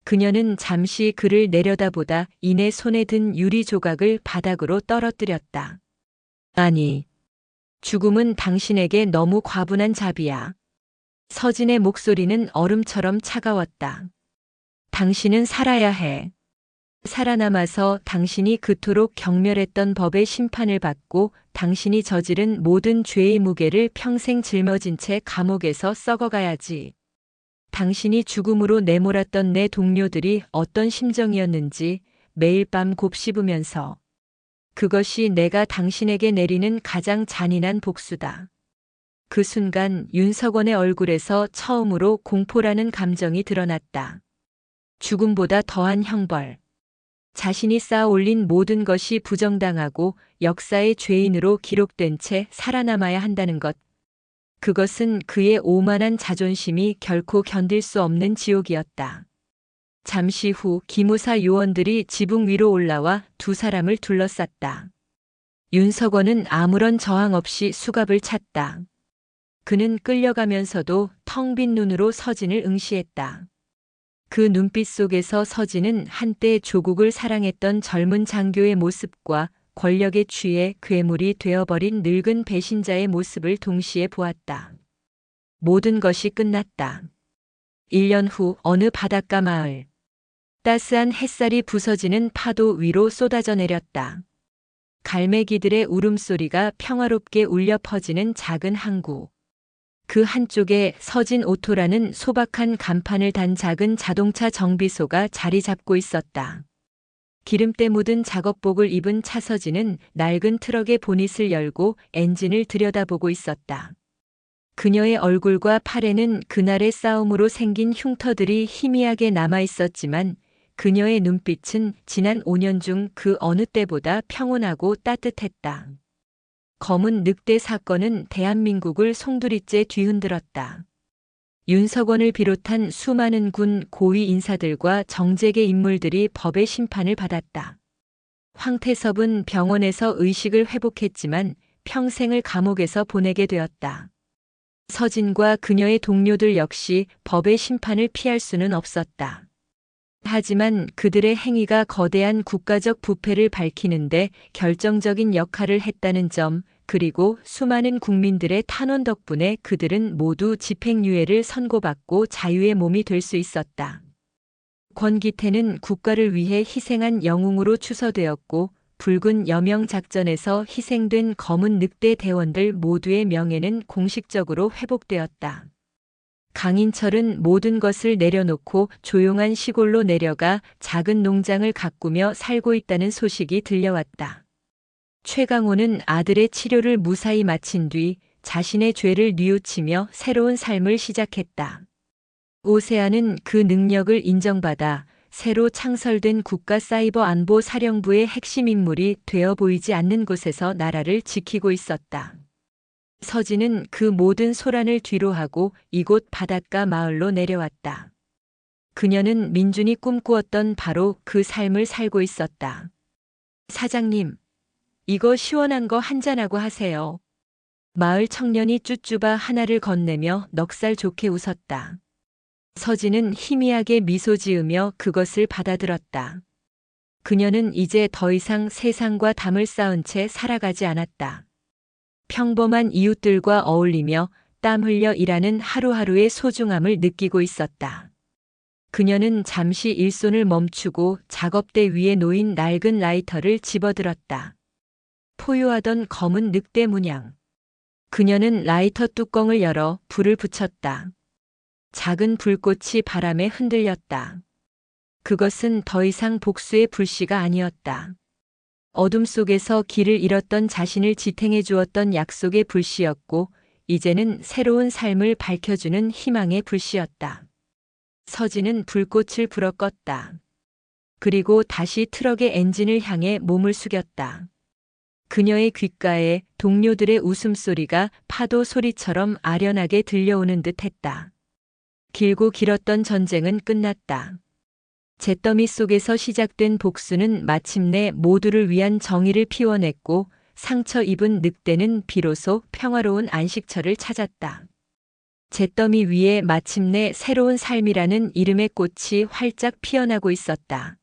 A: 그녀는 잠시 그를 내려다보다 이내 손에 든 유리 조각을 바닥으로 떨어뜨렸다. 아니, 죽음은 당신에게 너무 과분한 잡이야. 서진의 목소리는 얼음처럼 차가웠다. 당신은 살아야 해. 살아남아서 당신이 그토록 경멸했던 법의 심판을 받고 당신이 저지른 모든 죄의 무게를 평생 짊어진 채 감옥에서 썩어가야지. 당신이 죽음으로 내몰았던 내 동료들이 어떤 심정이었는지 매일 밤 곱씹으면서. 그것이 내가 당신에게 내리는 가장 잔인한 복수다. 그 순간 윤석원의 얼굴에서 처음으로 공포라는 감정이 드러났다. 죽음보다 더한 형벌. 자신이 쌓아 올린 모든 것이 부정당하고 역사의 죄인으로 기록된 채 살아남아야 한다는 것. 그것은 그의 오만한 자존심이 결코 견딜 수 없는 지옥이었다. 잠시 후 기무사 요원들이 지붕 위로 올라와 두 사람을 둘러쌌다. 윤석원은 아무런 저항 없이 수갑을 찼다. 그는 끌려가면서도 텅 빈 눈으로 서진을 응시했다. 그 눈빛 속에서 서진은 한때 조국을 사랑했던 젊은 장교의 모습과 권력에 취해 괴물이 되어버린 늙은 배신자의 모습을 동시에 보았다. 모든 것이 끝났다. 1년 후 어느 바닷가 마을. 따스한 햇살이 부서지는 파도 위로 쏟아져 내렸다. 갈매기들의 울음소리가 평화롭게 울려 퍼지는 작은 항구. 그 한쪽에 서진 오토라는 소박한 간판을 단 작은 자동차 정비소가 자리 잡고 있었다. 기름때 묻은 작업복을 입은 차서진은 낡은 트럭의 보닛을 열고 엔진을 들여다보고 있었다. 그녀의 얼굴과 팔에는 그날의 싸움으로 생긴 흉터들이 희미하게 남아 있었지만 그녀의 눈빛은 지난 5년 중 그 어느 때보다 평온하고 따뜻했다. 검은 늑대 사건은 대한민국을 송두리째 뒤흔들었다. 윤석원을 비롯한 수많은 군 고위 인사들과 정재계 인물들이 법의 심판을 받았다. 황태섭은 병원에서 의식을 회복했지만 평생을 감옥에서 보내게 되었다. 서진과 그녀의 동료들 역시 법의 심판을 피할 수는 없었다. 하지만 그들의 행위가 거대한 국가적 부패를 밝히는데 결정적인 역할을 했다는 점, 그리고 수많은 국민들의 탄원 덕분에 그들은 모두 집행유예를 선고받고 자유의 몸이 될 수 있었다. 권기태는 국가를 위해 희생한 영웅으로 추서되었고 붉은 여명 작전에서 희생된 검은 늑대 대원들 모두의 명예는 공식적으로 회복되었다. 강인철은 모든 것을 내려놓고 조용한 시골로 내려가 작은 농장을 가꾸며 살고 있다는 소식이 들려왔다. 최강호는 아들의 치료를 무사히 마친 뒤 자신의 죄를 뉘우치며 새로운 삶을 시작했다. 오세아는 그 능력을 인정받아 새로 창설된 국가사이버안보사령부의 핵심 인물이 되어 보이지 않는 곳에서 나라를 지키고 있었다. 서진은 그 모든 소란을 뒤로하고 이곳 바닷가 마을로 내려왔다. 그녀는 민준이 꿈꾸었던 바로 그 삶을 살고 있었다. 사장님, 이거 시원한 거 한잔하고 하세요. 마을 청년이 쭈쭈바 하나를 건네며 넉살 좋게 웃었다. 서진은 희미하게 미소 지으며 그것을 받아들었다. 그녀는 이제 더 이상 세상과 담을 쌓은 채 살아가지 않았다. 평범한 이웃들과 어울리며 땀 흘려 일하는 하루하루의 소중함을 느끼고 있었다. 그녀는 잠시 일손을 멈추고 작업대 위에 놓인 낡은 라이터를 집어들었다. 포효하던 검은 늑대 문양. 그녀는 라이터 뚜껑을 열어 불을 붙였다. 작은 불꽃이 바람에 흔들렸다. 그것은 더 이상 복수의 불씨가 아니었다. 어둠 속에서 길을 잃었던 자신을 지탱해 주었던 약속의 불씨였고 이제는 새로운 삶을 밝혀주는 희망의 불씨였다. 서진은 불꽃을 불어 껐다. 그리고 다시 트럭의 엔진을 향해 몸을 숙였다. 그녀의 귓가에 동료들의 웃음소리가 파도 소리처럼 아련하게 들려오는 듯했다. 길고 길었던 전쟁은 끝났다. 잿더미 속에서 시작된 복수는 마침내 모두를 위한 정의를 피워냈고 상처 입은 늑대는 비로소 평화로운 안식처를 찾았다. 잿더미 위에 마침내 새로운 삶이라는 이름의 꽃이 활짝 피어나고 있었다.